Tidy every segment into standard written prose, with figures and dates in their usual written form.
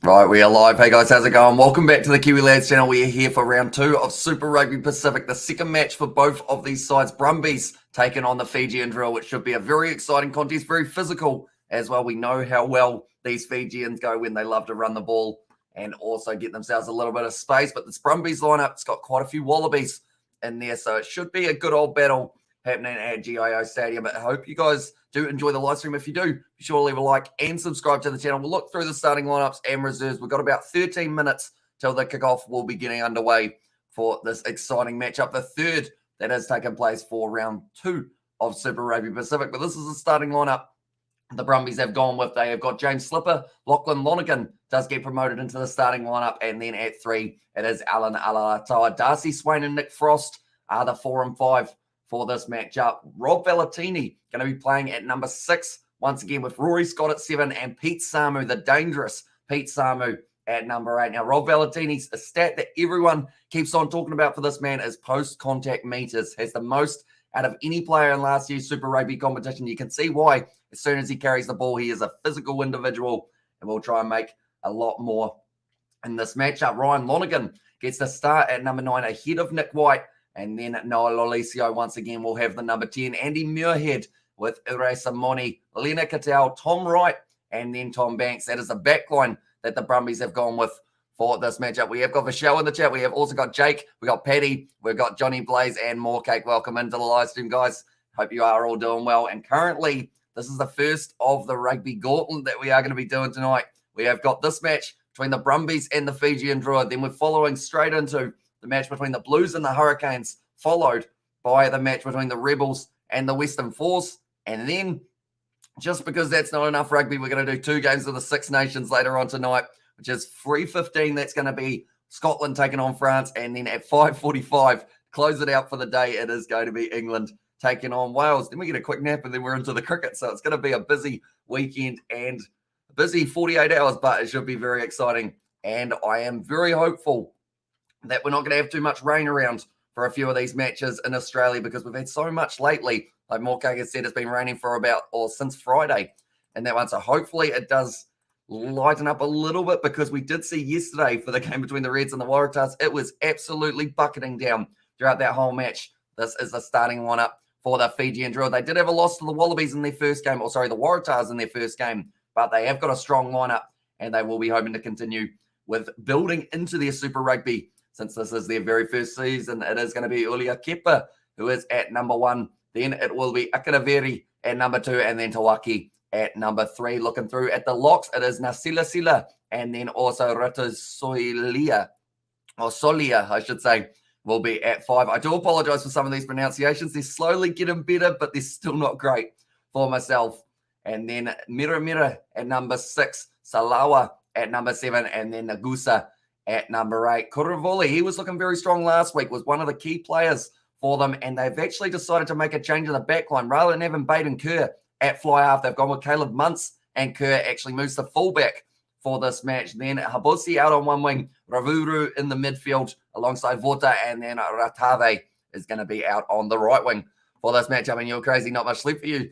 Right, we are live. Hey guys, how's it going? Welcome back to the Kiwi Lads channel. We are here for round 2 of Super Rugby Pacific, the second match for both of these sides. Brumbies taking on the Fijian Drua, which should be a very exciting contest, very physical as well. We know how well these Fijians go when they love to run the ball and also get themselves a little bit of space. But this Brumbies lineup, it's got quite a few Wallabies in there, so it should be a good old battle happening at GIO Stadium. I hope you guys do enjoy the live stream. If you do, be sure to leave a like and subscribe to the channel. We'll look through the starting lineups and reserves. We've got about 13 minutes till the kickoff will be getting underway for this exciting matchup, the third that has taken place for round 2 of Super Rugby Pacific. But this is the starting lineup the Brumbies have gone with. They have got James Slipper, Lachlan Lonergan does get promoted into the starting lineup, and then at 3, it is Alan Alaalatoa. Darcy Swain and Nick Frost are the 4 and 5 for this matchup. Rob Valentini going to be playing at number 6 once again with Rory Scott at 7 and Pete Samu, the dangerous Pete Samu, at number 8. Now, Rob Valentini's a stat that everyone keeps on talking about for this man is post-contact meters. Has the most out of any player in last year's Super Rugby competition. You can see why. As soon as he carries the ball, he is a physical individual, and we'll try and make a lot more in this matchup. Ryan Lonergan gets the start at number 9 ahead of Nick White. And then Noah Lolesio once again will have the number 10. Andy Muirhead with Ure Simoni, Lena Cattell, Tom Wright, and then Tom Banks. That is the backline that the Brumbies have gone with for this matchup. We have got Michelle in the chat. We have also got Jake. We got Paddy. We've got Johnny Blaze and more cake. Welcome into the live stream, guys. Hope you are all doing well. And currently, this is the first of the rugby gauntlet that we are going to be doing tonight. We have got this match between the Brumbies and the Fijian Drua. Then we're following straight into the match between the Blues and the Hurricanes, followed by the match between the Rebels and the Western Force. And then, just because that's not enough rugby, we're going to do 2 games of the Six Nations later on tonight, which is 3:15. That's going to be Scotland taking on France. And then at 5:45, close it out for the day, it is going to be England taking on Wales. Then we get a quick nap, and then we're into the cricket. So it's going to be a busy weekend and a busy 48 hours, but it should be very exciting. And I am very hopeful that we're not going to have too much rain around for a few of these matches in Australia, because we've had so much lately. Like Morkake has said, it's been raining for since Friday and that one. So hopefully it does lighten up a little bit, because we did see yesterday for the game between the Reds and the Waratahs, it was absolutely bucketing down throughout that whole match. This is the starting lineup for the Fijian Drua. They did have a loss to the Wallabies in their first game, the Waratahs in their first game, but they have got a strong lineup, and they will be hoping to continue with building into their Super Rugby. Since this is their very first season, it is going to be Ulia Kepa, who is at number 1. Then it will be Akaraveri at number 2, and then Tawaki at number 3. Looking through at the locks, it is Nasila Sila, and then also Rata Solia, I should say, will be at 5. I do apologize for some of these pronunciations. They're slowly getting better, but they're still not great for myself. And then Mira at number 6, Salawa at number 7, and then Nagusa at number 8. Kuravoli, he was looking very strong last week, was one of the key players for them, and they've actually decided to make a change in the backline. Rather than having Baden Kerr at fly half, they've gone with Caleb Muntz, and Kerr actually moves to fullback for this match. Then Habosi out on one wing, Ravuru in the midfield alongside Vota, and then Ratave is going to be out on the right wing for this match. I mean, you're crazy, not much sleep for you.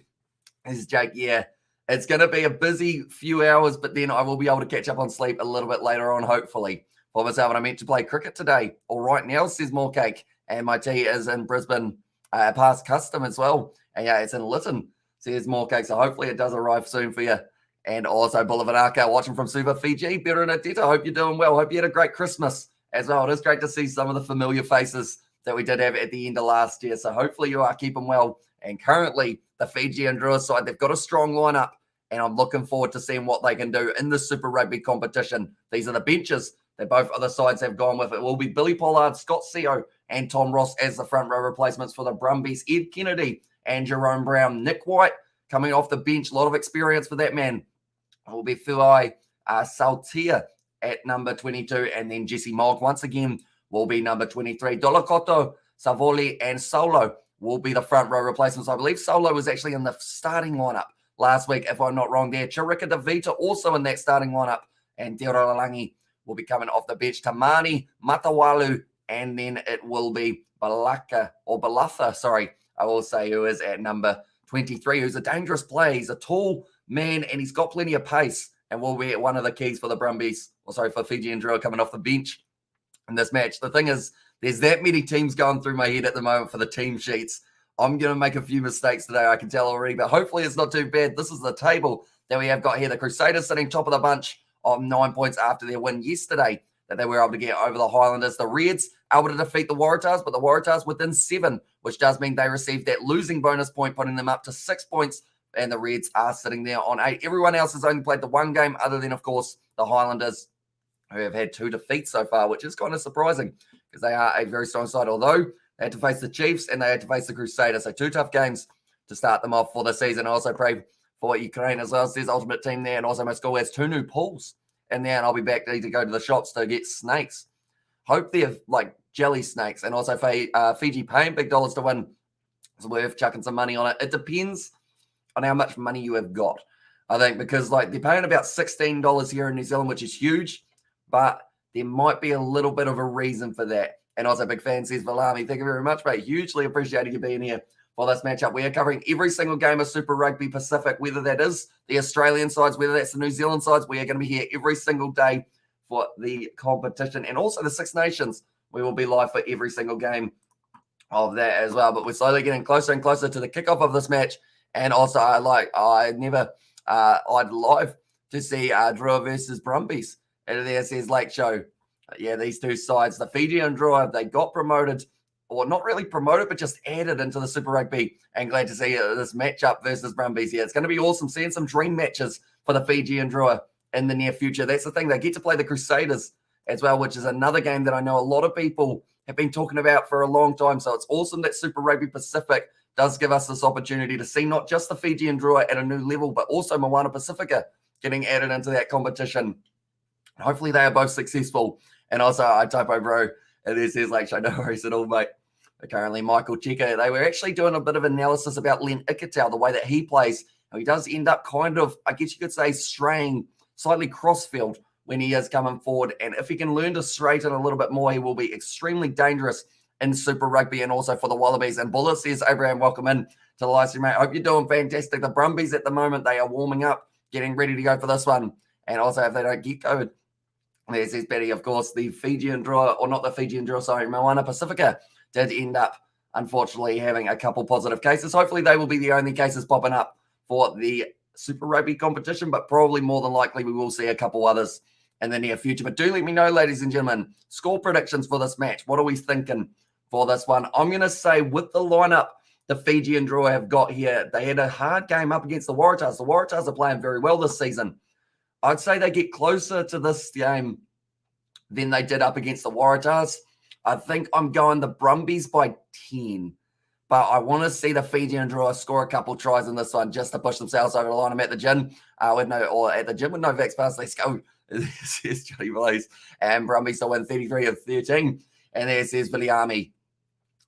This is Jake. Yeah, it's going to be a busy few hours, but then I will be able to catch up on sleep a little bit later on, hopefully. For myself, and I meant to play cricket today, or right now, says Morecake, and my tea is in Brisbane, past custom as well. And yeah, it's in Lytton, says Morecake, so hopefully it does arrive soon for you. And also Bolivanaka watching from Super Fiji, Bernadette, I hope you're doing well. Hope you had a great Christmas as well. It is great to see some of the familiar faces that we did have at the end of last year, so hopefully you are keeping well. And currently, the Fijian Drua side, they've got a strong lineup, and I'm looking forward to seeing what they can do in the Super Rugby competition. These are the benches that both other sides have gone with. It will be Billy Pollard, Scott Seo, and Tom Ross as the front row replacements for the Brumbies. Ed Kennedy and Jerome Brown. Nick White coming off the bench. A lot of experience for that man. It will be Fuai Saltia at number 22. And then Jesse Mogg once again will be number 23. Dolakoto, Savoli, and Solo will be the front row replacements. I believe Solo was actually in the starting lineup last week, if I'm not wrong there. Chirika DeVita also in that starting lineup. And Derolangi will be coming off the bench. Tamani, Matawalu, and then it will be Balatha, I will say, who is at number 23, who's a dangerous player. He's a tall man, and he's got plenty of pace. and will be one of the keys for the Brumbies, for Fijian Drua coming off the bench in this match. The thing is, there's that many teams going through my head at the moment for the team sheets. I'm going to make a few mistakes today, I can tell already, but hopefully it's not too bad. This is the table that we have got here. The Crusaders sitting top of the bunch of 9 points after their win yesterday that they were able to get over the Highlanders. The Reds able to defeat the Waratahs, but the Waratahs within 7, which does mean they received that losing bonus point, putting them up to 6 points, and the Reds are sitting there on 8. Everyone else has only played the one game, other than, of course, the Highlanders, who have had 2 defeats so far, which is kind of surprising because they are a very strong side, although they had to face the Chiefs and they had to face the Crusaders. So 2 tough games to start them off for the season. I also pray for Ukraine as well. Says Ultimate Team there. And also my school has 2 new pools. And then I'll be back to go to the shops to get snakes. Hope they're like jelly snakes. And also Fiji paying big dollars to win. It's worth chucking some money on it. It depends on how much money you have got, I think, because like they're paying about $16 here in New Zealand, which is huge. But there might be a little bit of a reason for that. And also, big fan says, Valami, thank you very much, mate. Hugely appreciated you being here for this matchup. We are covering every single game of Super Rugby Pacific, whether that is the Australian sides, whether that's the New Zealand sides. We are going to be here every single day for the competition. And also the Six Nations. We will be live for every single game of that as well. But we're slowly getting closer and closer to the kickoff of this match. And also, I'd live to see Drua versus Brumbies. And there says Lake Show. Yeah, these 2 sides, the Fijian Drua, they got promoted, or not really promoted, but just added into the Super Rugby. And glad to see this matchup versus Brumbies. Yeah, it's going to be awesome seeing some dream matches for the Fijian Drua in the near future. That's the thing. They get to play the Crusaders as well, which is another game that I know a lot of people have been talking about for a long time. So it's awesome that Super Rugby Pacific does give us this opportunity to see not just the Fijian Drua at a new level, but also Moana Pacifica getting added into that competition. Hopefully they are both successful. And also, I typo, bro, and this is like, no worries at all, mate. But currently, Michael Checker, they were actually doing a bit of analysis about Len Ikitau, the way that he plays. He does end up kind of, I guess you could say, straying slightly crossfield when he is coming forward. And if he can learn to straighten a little bit more, he will be extremely dangerous in Super Rugby and also for the Wallabies. And Bullet says, Abraham, welcome in to the live stream, mate. Hope you're doing fantastic. The Brumbies at the moment, they are warming up, getting ready to go for this one. And also, if they don't get COVID, there says Betty, of course, the Fijian Drua, or not the Fijian Drua, sorry, Moana Pacifica did end up, unfortunately, having a couple positive cases. Hopefully, they will be the only cases popping up for the Super Rugby competition, but probably more than likely we will see a couple others in the near future. But do let me know, ladies and gentlemen, score predictions for this match. What are we thinking for this one? I'm going to say with the lineup the Fijian Drua have got here, they had a hard game up against the Waratahs. The Waratahs are playing very well this season. I'd say they get closer to this game than they did up against the Waratahs. I think I'm going the Brumbies by 10. But I want to see the Fijian Drua score a couple tries in this one just to push themselves over the line. I'm at the gym with no Vax Pass. Let's go. Says Johnny Blaze. And Brumbies to win 33 of 13. And there says Viliami.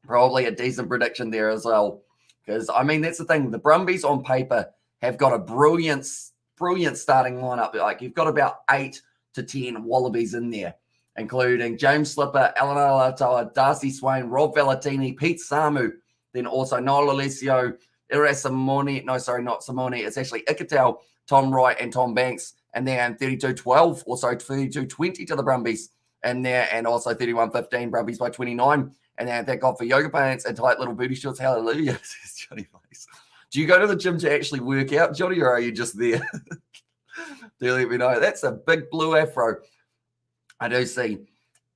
Probably a decent prediction there as well. Because, I mean, that's the thing. The Brumbies on paper have got a brilliant starting lineup. Like, you've got about 8 to 10 Wallabies in there, including James Slipper, Alan Alatoa, Darcy Swain, Rob Valentini, Pete Samu, then also Noel Alessio, Ira Simone, no, sorry, not Simone, it's actually Ikitau, Tom Wright, and Tom Banks, and then 32-12, also 32-20 to the Brumbies in there, and also 31-15, Brumbies by 29, and then thank God for yoga pants and tight little booty shorts, hallelujah, says Johnny Place. Do you go to the gym to actually work out, Johnny, or are you just there? Do let me know. That's a big blue afro I do see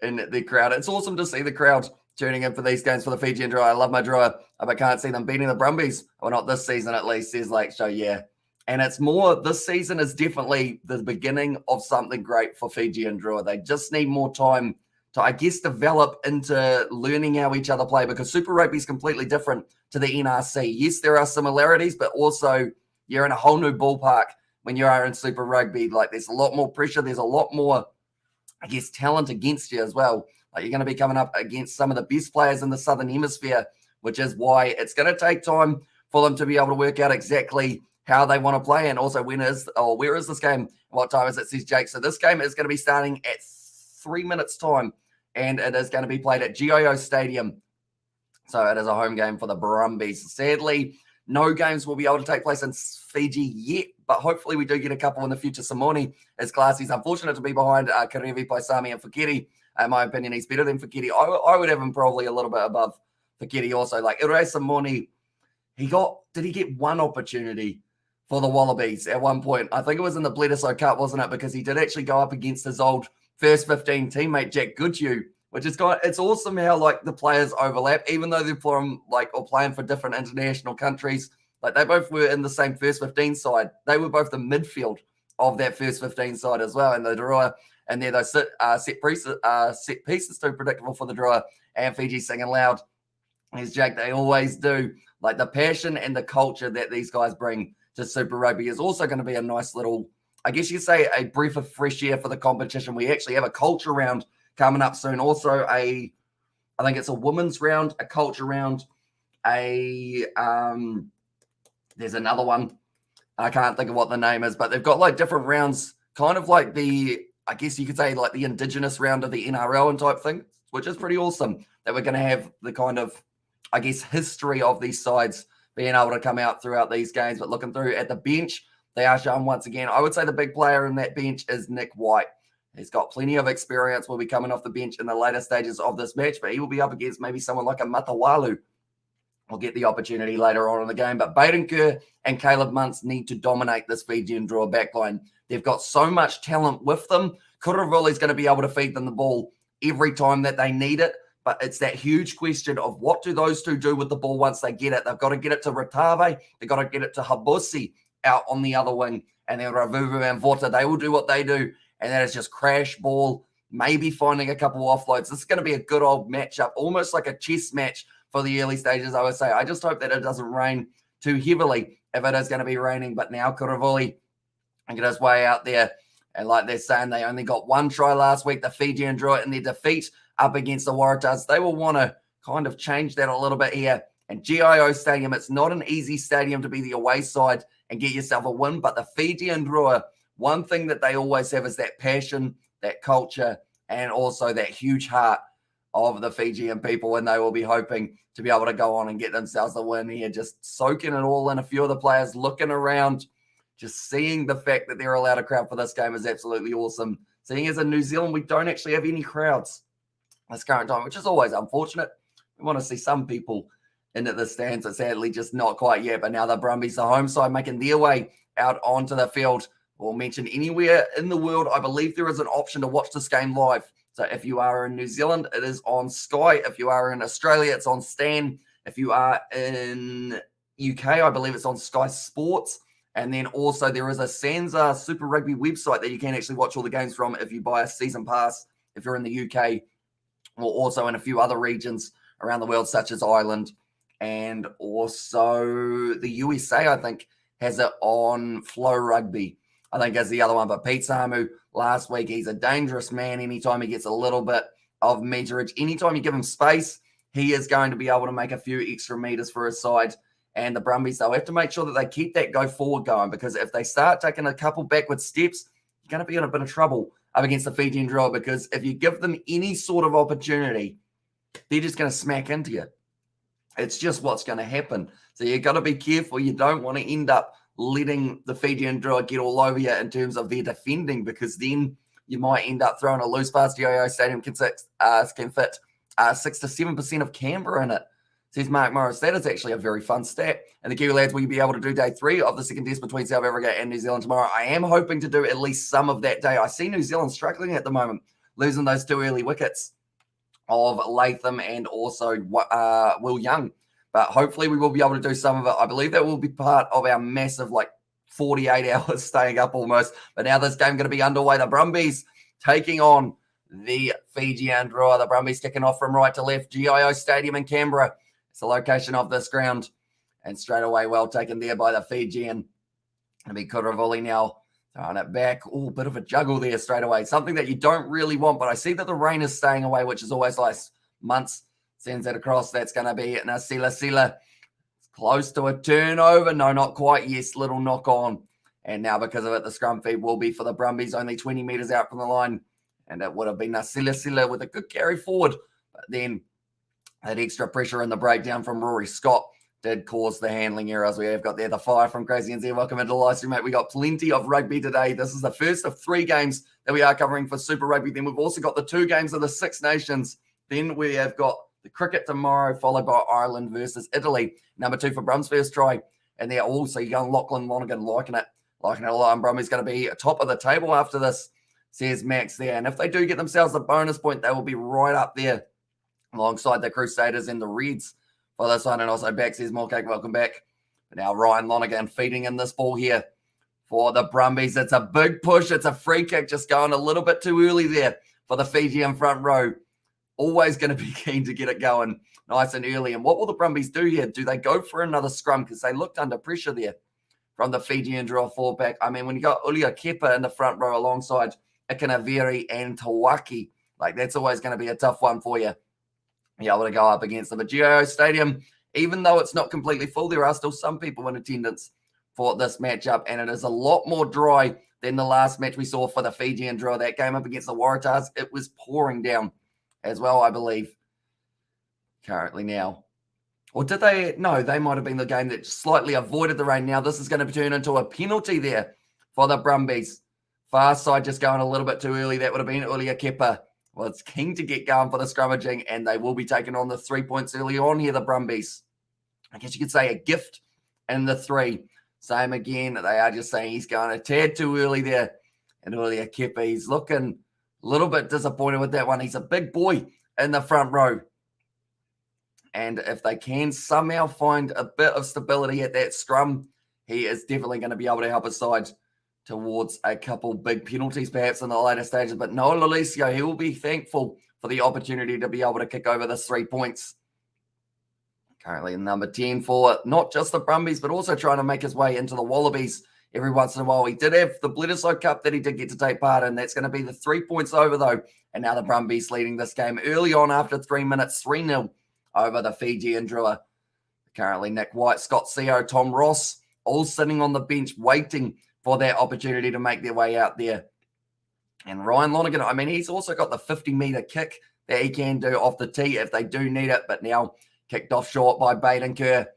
in the crowd. It's awesome to see the crowd tuning in for these games for the Fijian Drua. I love my Drua, but I can't see them beating the Brumbies. Well, not this season at least, says Lake Show, yeah. And it's more, this season is definitely the beginning of something great for Fijian Drua. They just need more time to, I guess, develop into learning how each other play, because Super Rugby is completely different to the NRC. Yes, there are similarities, but also you're in a whole new ballpark when you are in Super Rugby. Like, there's a lot more pressure. There's a lot more, I guess, talent against you as well. Like, you're going to be coming up against some of the best players in the Southern Hemisphere, which is why it's going to take time for them to be able to work out exactly how they want to play, and also where is this game? What time is it, says Jake? So this game is going to be starting at 3 minutes time, and it is going to be played at GIO Stadium. So it is a home game for the Brumbies. Sadly, No games will be able to take place in Fiji yet, but hopefully we do get a couple in the future. Simoni is class. He's unfortunate to be behind Karevi, Paisami, and Fakiri. In my opinion, he's better than Fakiri. I would have him probably a little bit above Fakiri also. Like Ure Simoni, did he get one opportunity for the Wallabies at one point? I think it was in the Bledisloe Cup, wasn't it? Because he did actually go up against his old first 15 teammate, Jack Goodhue, which is it's awesome how like the players overlap, even though they're from or playing for different international countries. Like they both were in the same first 15 side. They were both the midfield of that first 15 side as well. And the Drua, and they're those set pieces too predictable for the Drua, and Fiji singing loud. As Jake, they always do. Like the passion and the culture that these guys bring to Super Rugby is also going to be a nice little, I guess you say, a breath of fresh air for the competition. We actually have a culture round coming up soon. Also, I think it's a women's round, a culture round, there's another one. I can't think of what the name is, but they've got like different rounds, kind of like I guess you could say like the Indigenous round of the NRL and type thing, which is pretty awesome that we're going to have the kind of, I guess, history of these sides being able to come out throughout these games. But looking through at the bench, they are shown once again. I would say the big player in that bench is Nick White. He's got plenty of experience. Will be coming off the bench in the later stages of this match, but he will be up against maybe someone like a Matawalu. Will get the opportunity later on in the game. But Baden Kerr and Caleb Muntz need to dominate this Fijian Drua backline. They've got so much talent with them. Kuravuli is going to be able to feed them the ball every time that they need it. But it's that huge question of what do those two do with the ball once they get it? They've got to get it to Ratave. They've got to get it to Habusi out on the other wing. And then Ravuvu and Vorta, they will do what they do. And that is just crash ball, maybe finding a couple offloads. This is going to be a good old matchup, almost like a chess match for the early stages, I would say. I just hope that it doesn't rain too heavily if it is going to be raining. But now Kuravuli can get his way out there. And like they're saying, they only got one try last week, the Fijian Drua, in their defeat up against the Waratahs. They will want to kind of change that a little bit here. And GIO Stadium, it's not an easy stadium to be the away side and get yourself a win. But the Fijian Drua, one thing that they always have is that passion, that culture, and also that huge heart of the Fijian people. And they will be hoping to be able to go on and get themselves the win here, just soaking it all in. A few of the players looking around, just seeing the fact that they're allowed a crowd for this game is absolutely awesome. Seeing as in New Zealand, we don't actually have any crowds this current time, which is always unfortunate. We want to see some people into the stands, but sadly just not quite yet. But now the Brumbies, the home side, making their way out onto the field. We'll mention anywhere in the world, I believe there is an option to watch this game live. So if you are in New Zealand, it is on Sky. If you are in Australia, it's on Stan. If you are in UK, I believe it's on Sky Sports. And then also there is a Sansa Super Rugby website that you can actually watch all the games from if you buy a season pass, if you're in the UK, or also in a few other regions around the world, such as Ireland. And also the USA, I think, has it on Flow Rugby, I think, is the other one. But Pete Samu last week, he's a dangerous man. Anytime he gets a little bit of meterage, anytime you give him space, he is going to be able to make a few extra meters for his side. And the Brumbies, they'll have to make sure that they keep that go forward going, because if they start taking a couple backward steps, you're going to be in a bit of trouble up against the Fijian Drua, because if you give them any sort of opportunity, they're just going to smack into you. It's just what's going to happen. So you've got to be careful. You don't want to end up letting the Fijian Drua get all over you in terms of their defending, because then you might end up throwing a loose pass. GIO Stadium can fit 6 to 7% of Canberra in it, says Mark Morris. That is actually a very fun stat. And the Kiwi lads will be able to do day 3 of the second test between South Africa and New Zealand tomorrow. I am hoping to do at least some of that day. I see New Zealand struggling at the moment, losing those 2 early wickets of Latham and also Will Young. But hopefully we will be able to do some of it. I believe that will be part of our massive 48 hours staying up almost. But now this game going to be underway. The Brumbies taking on the Fijian Drua. The Brumbies kicking off from right to left. GIO Stadium in Canberra. It's the location of this ground. And straight away, well taken there by the Fijian. Going to be Kuravuli now throwing it back. Oh, bit of a juggle there straight away. Something that you don't really want. But I see that the rain is staying away, which is always nice. Muntz sends it across. That's going to be Nasila. Close to a turnover. No, not quite. Yes, little knock on. And now because of it, the scrum feed will be for the Brumbies, only 20 metres out from the line. And it would have been Nasila with a good carry forward. But then that extra pressure in the breakdown from Rory Scott did cause the handling errors we have got there. The fire from Crazy NZ. Welcome into the live stream, mate. We got plenty of rugby today. This is the first of 3 games that we are covering for Super Rugby. Then we've also got the 2 games of the Six Nations. Then we have got the cricket tomorrow, followed by Ireland versus Italy. Number 2 for Brum's first try. And they're also young Lachlan Lonergan liking it a lot. And Brumby's going to be top of the table after this, says Max there. And if they do get themselves a bonus point, they will be right up there alongside the Crusaders and the Reds for this one. And also back says Morcake, welcome back. But now Ryan Lonergan feeding in this ball here for the Brumbies. It's a big push. It's a free kick, just going a little bit too early there for the Fijian front row. Always going to be keen to get it going nice and early. And what will the Brumbies do here? Do they go for another scrum? Because they looked under pressure there from the FIJIAN DRUA fullback. I mean, when you got Ulia Kepa in the front row alongside Ikanaveri and Tawaki, like that's always going to be a tough one for you. Be able to go up against them. But GIO Stadium, even though it's not completely full, there are still some people in attendance for this matchup, and it is a lot more dry than the last match we saw for the FIJIAN DRUA. That game up against the Waratahs, it was pouring down as well, I believe, currently now. Or did they? No, they might have been the game that slightly avoided the rain. Now this is going to turn into a penalty there for the Brumbies. Far side just going a little bit too early. That would have been Ulia Kepa. Well, it's keen to get going for the scrummaging, and they will be taking on the 3 points early on here, the Brumbies. I guess you could say a gift in the 3. Same again. They are just saying he's going a tad too early there. And Ulia Kepa, he's looking a little bit disappointed with that one. He's a big boy in the front row. And if they can somehow find a bit of stability at that scrum, he is definitely going to be able to help his side towards a couple big penalties perhaps in the later stages. But Noah Lolesio, he will be thankful for the opportunity to be able to kick over the 3 points. Currently in number 10 for not just the Brumbies, but also trying to make his way into the Wallabies every once in a while. He did have the Bledisloe Cup that he did get to take part in. That's going to be the 3 points over, though. And now the Brumbies leading this game early on after 3 minutes, 3-0 over the FIJIAN DRUA. Currently Nick White, Scott Seo, Tom Ross, all sitting on the bench waiting for that opportunity to make their way out there. And Ryan Lonergan, I mean, he's also got the 50-metre kick that he can do off the tee if they do need it. But now kicked off short by Baden Kerr.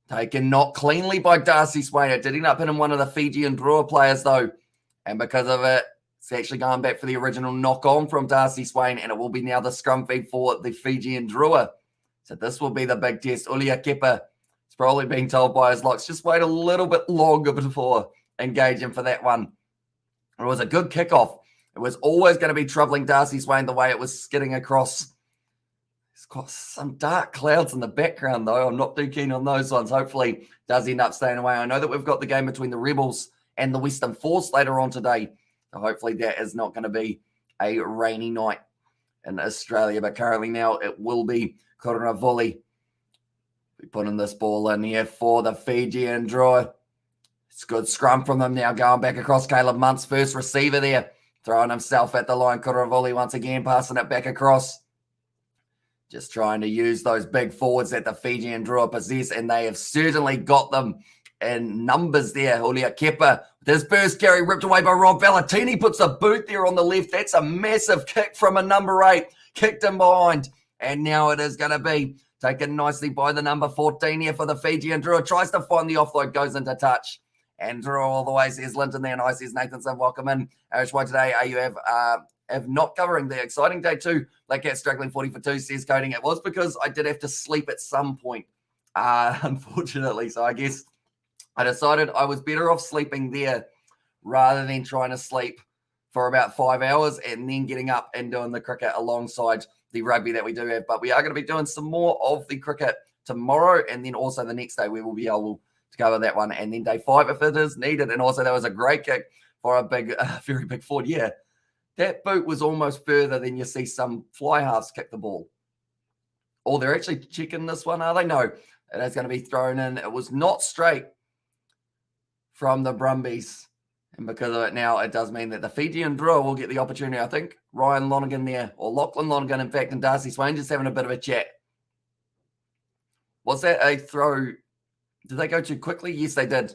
Taken not cleanly by Darcy Swain. It did end up hitting one of the FIJIAN DRUA players, though. And because of it, it's actually going back for the original knock-on from Darcy Swain. And it will be now the scrum feed for the FIJIAN DRUA. So this will be the big test. Ulia Kepa is probably being told by his locks, just wait a little bit longer before engaging for that one. It was a good kickoff. It was always going to be troubling Darcy Swain the way it was skidding across. It's got some dark clouds in the background, though. I'm not too keen on those ones. Hopefully, does end up staying away. I know that we've got the game between the Rebels and the Western Force later on today. So hopefully that is not going to be a rainy night in Australia. But currently now it will be Koronavoli. We're putting this ball in here for the FIJIAN DRUA. It's a good scrum from them now, going back across. Caleb Munt's first receiver there, throwing himself at the line. Koronavoli once again passing it back across. Just trying to use those big forwards that the FIJIAN DRUA possess, and they have certainly got them in numbers there. Ulia Kepa, with his first carry ripped away by Rob Valentini, puts a boot there on the left. That's a massive kick from a number 8, kicked him behind. And now it is going to be taken nicely by the number 14 here for the FIJIAN DRUA. Tries to find the offload, goes into touch. And DRUA all the way, says Linton there. Nice, says Nathanson. Welcome in. Why today you have not covering the exciting day 2. Black Cat struggling 40 for 2, says Coding. It was because I did have to sleep at some point, unfortunately. So I guess I decided I was better off sleeping there rather than trying to sleep for about 5 hours and then getting up and doing the cricket alongside the rugby that we do have. But we are going to be doing some more of the cricket tomorrow, and then also the next day we will be able to cover that one, and then day 5 if it is needed. And also that was a great kick for a big, very big forward. Yeah, that boot was almost further than you see some fly halves kick the ball. Oh, they're actually checking this one, are they? No, it is going to be thrown in. It was not straight from the Brumbies. And because of it now, it does mean that the FIJIAN DRUA will get the opportunity. I think Ryan Lonergan there, or Lachlan Lonergan, in fact, and Darcy Swain just having a bit of a chat. Was that a throw? Did they go too quickly? Yes, they did.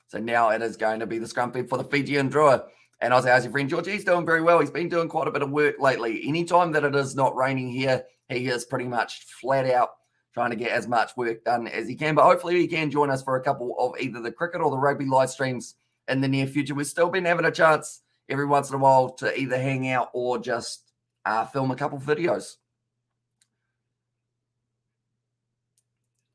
So now it is going to be the scrum feed for the FIJIAN DRUA. And I say, how's your friend George? He's doing very well. He's been doing quite a bit of work lately. Anytime that it is not raining here, he is pretty much flat out trying to get as much work done as he can. But hopefully he can join us for a couple of either the cricket or the rugby live streams in the near future. We've still been having a chance every once in a while to either hang out or just film a couple videos.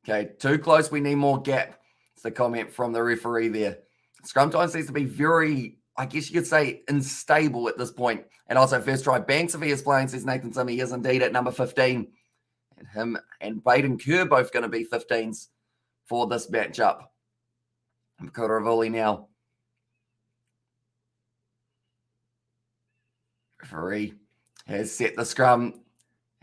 Okay, too close. We need more gap. It's the comment from the referee there. Scrum time seems to be very, I guess you could say, unstable at this point. And also first try Banks, if he is playing, says Nathan Sim. He is indeed at number 15. And him and Baden Kerr both going to be 15s for this matchup. Kotaravuli now. Referee has set the scrum.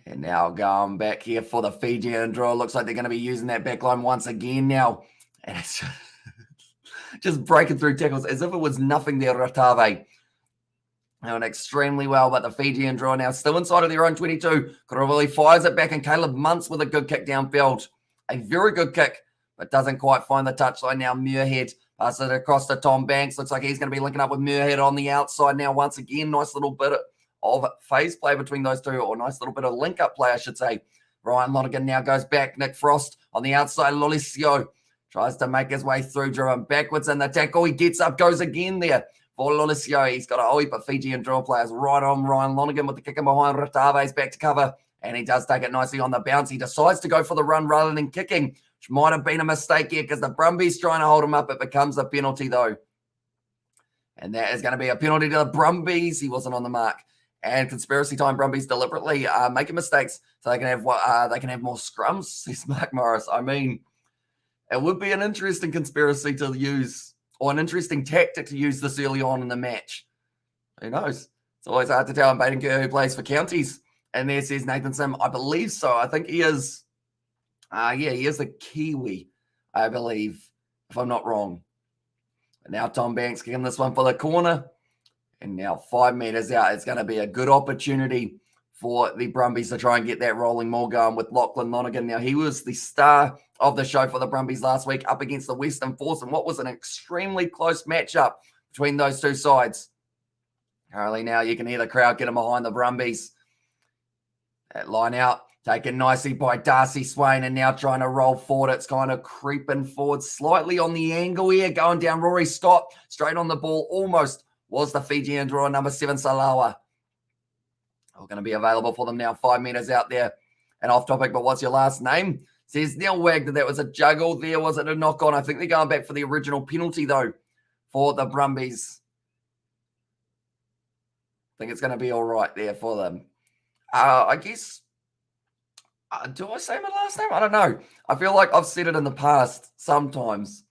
And now going back here for the Fijian draw. Looks like they're going to be using that back line once again now. And it's just breaking through tackles as if it was nothing there, Ratave. Doing extremely well, but the Fijian draw now still inside of their own 22. Kotaravuli fires it back, and Caleb Muntz with a good kick downfield. A very good kick, but doesn't quite find the touchline now. Muirhead passes it across to Tom Banks. Looks like he's going to be linking up with Muirhead on the outside now once again. Nice little bit of phase play between those two, or nice little bit of link-up play, I should say. Ryan Lonergan now goes back. Nick Frost on the outside. Lolesio tries to make his way through, driven backwards in the tackle. He gets up, goes again there for Lolesio. He's got a hold, but Fijian draw players right on Ryan Lonergan with the kick in behind. Ratave's back to cover, and he does take it nicely on the bounce. He decides to go for the run rather than kicking, which might have been a mistake here because the Brumbies trying to hold him up. It becomes a penalty, though. And that is going to be a penalty to the Brumbies. He wasn't on the mark. And conspiracy time, Brumbies deliberately making mistakes so they can have more scrums, says Mark Morris. I mean, it would be an interesting conspiracy to use, or an interesting tactic to use this early on in the match. Who knows? It's always hard to tell. And Baden Kerr, who plays for Counties. And there says Nathan Sim, I believe so. I think he is, he is a Kiwi, I believe, if I'm not wrong. But now Tom Banks kicking this one for the corner. And now 5 meters out, it's going to be a good opportunity for the Brumbies to try and get that rolling more going with Lachlan Lonergan. Now, he was the star of the show for the Brumbies last week up against the Western Force, and what was an extremely close matchup between those two sides. Currently now, you can hear the crowd getting behind the Brumbies. That line out, taken nicely by Darcy Swain, and now trying to roll forward. It's kind of creeping forward slightly on the angle here, going down. Rory Scott, straight on the ball, almost was the Fijian draw, number 7, Salawa. All going to be available for them now, 5 meters out there. And off topic, but what's your last name? Says Neil Wagner. That was a juggle there. Was it a knock on? I think they're going back for the original penalty, though, for the Brumbies. I think it's going to be all right there for them. I guess, do I say my last name? I don't know. I feel like I've said it in the past sometimes.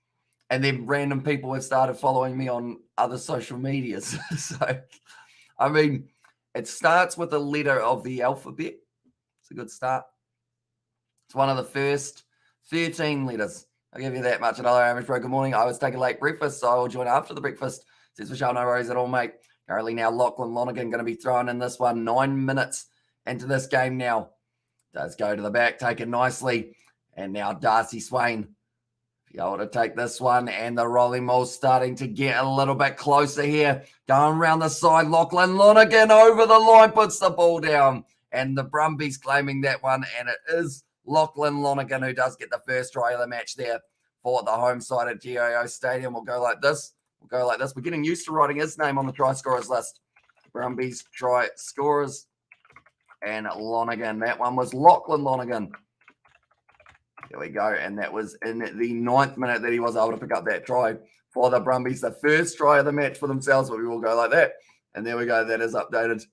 And then random people have started following me on other social medias. So, I mean, it starts with a letter of the alphabet. It's a good start. It's one of the first 13 letters. I'll give you that much. Another Amish bro, good morning. I was taking late breakfast, so I will join after the breakfast. Says Michelle, no worries at all, mate. Currently now, Lachlan Lonergan going to be thrown in this one. 9 minutes into this game now. Does go to the back, take it nicely. And now Darcy Swain be able to take this one, and the rolling ball's starting to get a little bit closer here. Going around the side, Lachlan Lonergan over the line, puts the ball down, and the Brumbies claiming that one, and it is Lachlan Lonergan who does get the first try of the match there for the home side at GIO Stadium. We'll go like this. We're getting used to writing his name on the try scorers list. Brumbies try scorers, and Lonergan. That one was Lachlan Lonergan. There we go. And that was in the 9th minute that he was able to pick up that try for the Brumbies. The first try of the match for themselves, but we will go like that. And there we go. That is updated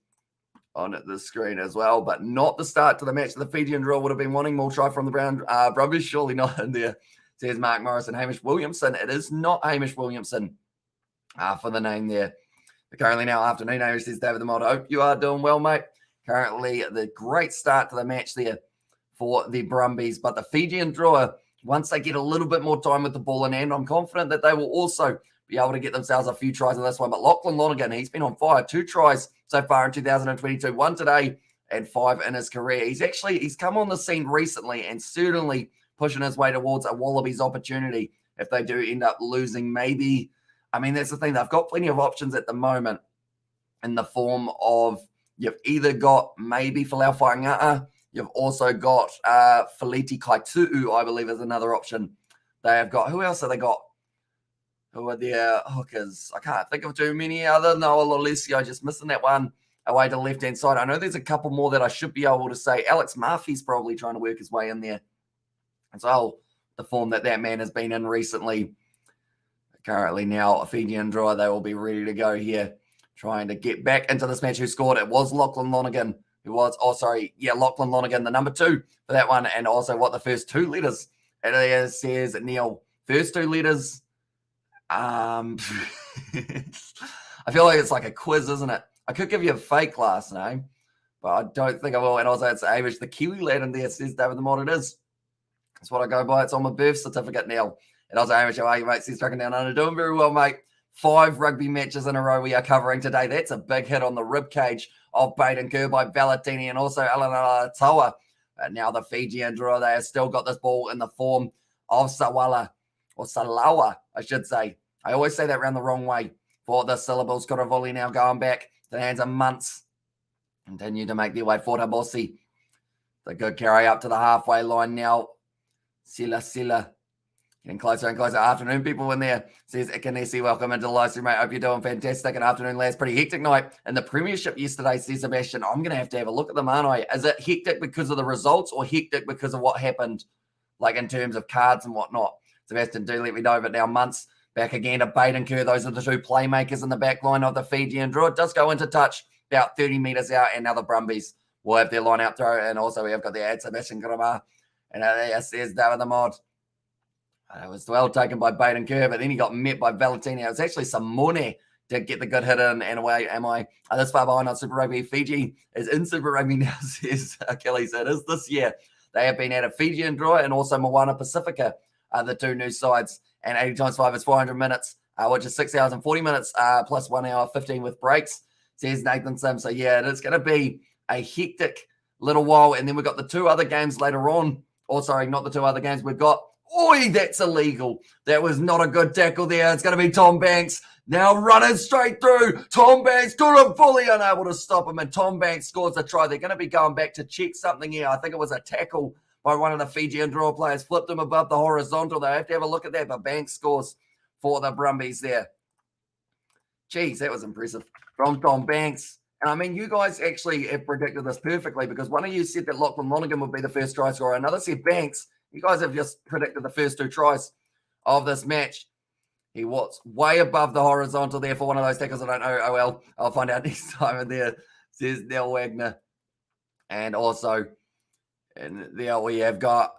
on the screen as well, but not the start to the match. The Fijian draw would have been wanting more try from the Brumbies. Surely not in there, says Mark Morris and Hamish Williamson. It is not Hamish Williamson for the name there. But currently now afternoon, Hamish says, David the Mod, hope you are doing well, mate. Currently, the great start to the match there for the Brumbies, but the Fijian draw, once they get a little bit more time with the ball in hand, I'm confident that they will also be able to get themselves a few tries in this one. But Lachlan Lonergan, he's been on fire. 2 tries so far in 2022, 1 today and 5 in his career. He's come on the scene recently and certainly pushing his way towards a Wallabies opportunity if they do end up losing. Maybe, I mean, that's the thing. They've got plenty of options at the moment in the form of, you've either got maybe Folau Fainga'a You've also got Feliti Kaitu'u, I believe, is another option. They have got, who else have they got? Who are their hookers? I can't think of too many other. Noah Lolesio, just missing that one away to the left-hand side. I know there's a couple more that I should be able to say. Alex Murphy's probably trying to work his way in there as well. The form that man has been in recently. Currently now, FIJIAN DRUA, they will be ready to go here, trying to get back into this match. Who scored? It was Lachlan Lonergan, Lachlan Lonergan, the number 2 for that one, and also what the first 2 letters. And it says Neil, first 2 letters. I feel like it's like a quiz, isn't it? I could give you a fake last name, but I don't think I will. And also, it's Amish, the Kiwi lad in there says David the Mod. It is. That's what I go by. It's on my birth certificate now. And also, Amish, how are you, mate? Says Trucking Down Under. Doing very well, mate. 5 rugby matches in a row we are covering today. That's a big hit on the ribcage of Baden Kerr by Valentini and also Alan Alatoa. But now the FIJIAN DRUA, they have still got this ball in the form of Sawala. Or Salawa, I should say. I always say that around the wrong way for the syllables. Got a volley now going back to the hands of Muntz. Continue to make their way for Tabossi. The good carry up to the halfway line now. Sila. Getting closer and closer. Afternoon, people in there. Says Ikanesi, welcome into the live stream, mate. Hope you're doing fantastic. And afternoon, lads. Pretty hectic night in the premiership yesterday, says Sebastian. I'm going to have a look at them, aren't I? Is it hectic because of the results or hectic because of what happened, like in terms of cards and whatnot? Sebastian, do let me know. But now Muntz back again to Baden Kerr. Those are the 2 playmakers in the back line of the FIJIAN DRUA. It does go into touch about 30 metres out, and now the Brumbies will have their line out throw. And also we have got the ad Sebastian Grama. And there says David the Mod. It was well taken by Baden Kerr, but then he got met by Valentini. It was actually Samone to get the good hit in, and away am I. This far behind on Super Rugby. Fiji is in Super Rugby now, says Achilles. It is this year. They have been at a FIJIAN DRUA and also Moana Pacifica, the 2 new sides. And 80 times 5 is 400 minutes, which is 6 hours and 40 minutes, plus 1 hour 15 with breaks, says Nathan Sim. So, yeah, it is going to be a hectic little while. And then we've got the 2 other games later on. Or, sorry, not the 2 other games. We've got, that's illegal. That was not a good tackle there. It's going to be Tom Banks now running straight through. Tom Banks fully unable to stop him. And Tom Banks scores a try. They're going to be going back to check something here. I think it was a tackle by one of the FIJIAN DRUA players, flipped him above the horizontal. They have to have a look at that, but Banks scores for the Brumbies there. Jeez, that was impressive from Tom Banks. And I mean, you guys actually have predicted this perfectly because one of you said that Lachlan Lonergan would be the first try scorer. Another said Banks. You guys have just predicted the first 2 tries of this match. He was way above the horizontal there for one of those tackles. I don't know. Oh, well, I'll find out next time. And there says Neil Wagner. And also, and there we have got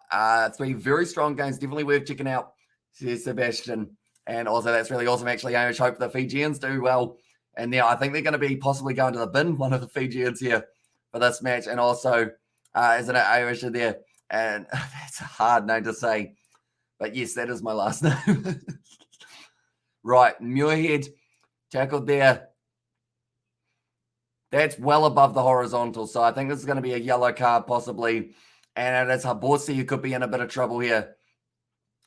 3 very strong games. Definitely worth checking out, says Sebastian. And also, that's really awesome, actually. I hope the Fijians do well. And now I think they're going to be possibly going to the bin, one of the Fijians here for this match. And also, isn't it Irish in there? And that's a hard name to say. But yes, that is my last name. Right, Muirhead tackled there. That's well above the horizontal. So I think this is going to be a yellow card possibly. And it's Haborsi who could be in a bit of trouble here.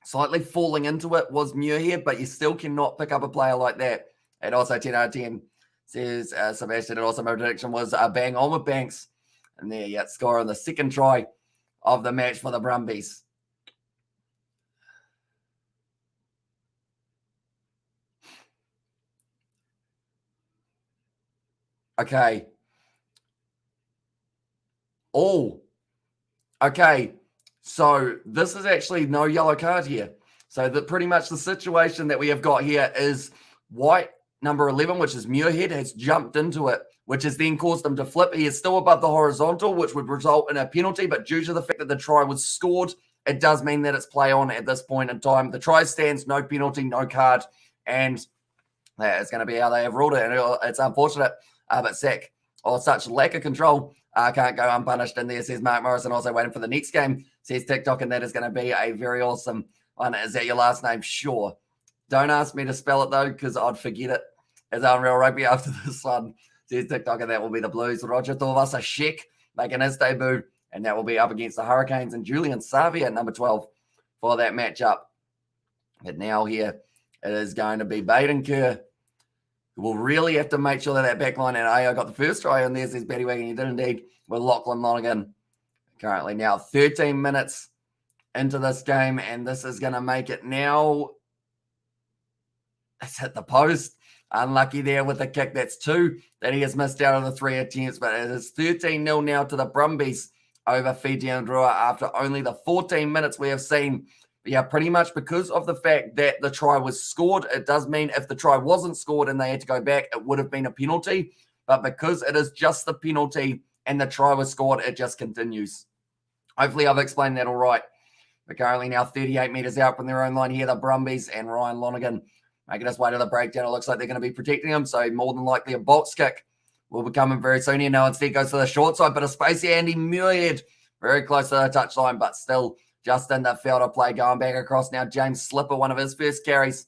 Slightly falling into it was Muirhead, but you still cannot pick up a player like that. And also 10 out of 10 says Sebastian. And also my prediction was bang on with Banks. And there, yeah, score on the second try of the match for the Brumbies. Okay. Oh. Okay. So this is actually no yellow card here. So pretty much the situation that we have got here is white number 11, which is Muirhead, has jumped into it, which has then caused him to flip. He is still above the horizontal, which would result in a penalty. But due to the fact that the try was scored, it does mean that it's play on at this point in time. The try stands, no penalty, no card. And that is going to be how they have ruled it. And it's unfortunate, but such lack of control can't go unpunished. And there says Mark Morrison, also waiting for the next game, says TikTok, and that is going to be a very awesome one. Is that your last name? Sure. Don't ask me to spell it, though, because I'd forget it. As Unreal Rugby after this one, says TikTok, and that will be the Blues. Roger Thorvasa Sheck making his debut, and that will be up against the Hurricanes and Julian Savia at number 12 for that matchup. But now here it is going to be Baden Kerr. We'll really have to make sure that back line, and I got the first try on there, says Betty Wagon. You did indeed with Lachlan Lonergan Currently now 13 minutes into this game, and this is going to make it now. It's hit the post. Unlucky there with the kick. That's 2 that he has missed out of the 3 attempts, but it is 13-0 now to the Brumbies over FIJIAN DRUA after only the 14 minutes we have seen. But yeah, pretty much because of the fact that the try was scored, it does mean if the try wasn't scored and they had to go back, it would have been a penalty. But because it is just the penalty and the try was scored, it just continues. Hopefully I've explained that all right. But currently now 38 metres out from their own line here, the Brumbies and Ryan Lonergan making his way to the breakdown. It looks like they're going to be protecting him, so more than likely a box kick will be coming very soon here. Now instead goes to the short side, but a space here. Andy Muirhead very close to the touchline, but still just in the field of play. Going back across now, James Slipper, one of his first carries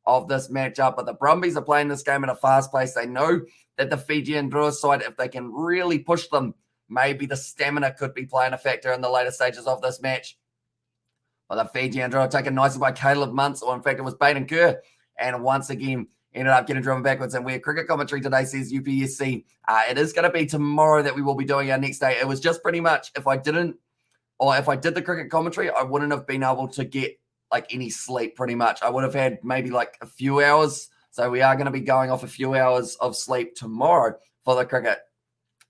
of this matchup. But the Brumbies are playing this game at a fast pace. They know that the FIJIAN DRUA side, if they can really push them, maybe the stamina could be playing a factor in the later stages of this match. But the FIJIAN DRUA taken nicely by Caleb Muntz, or in fact it was Baden Kerr, and once again ended up getting driven backwards. And where cricket commentary today says UPSC, it is going to be tomorrow that we will be doing our next day. It was just pretty much if I did the cricket commentary, I wouldn't have been able to get like any sleep pretty much. I would have had maybe like a few hours. So we are going to be going off a few hours of sleep tomorrow for the cricket,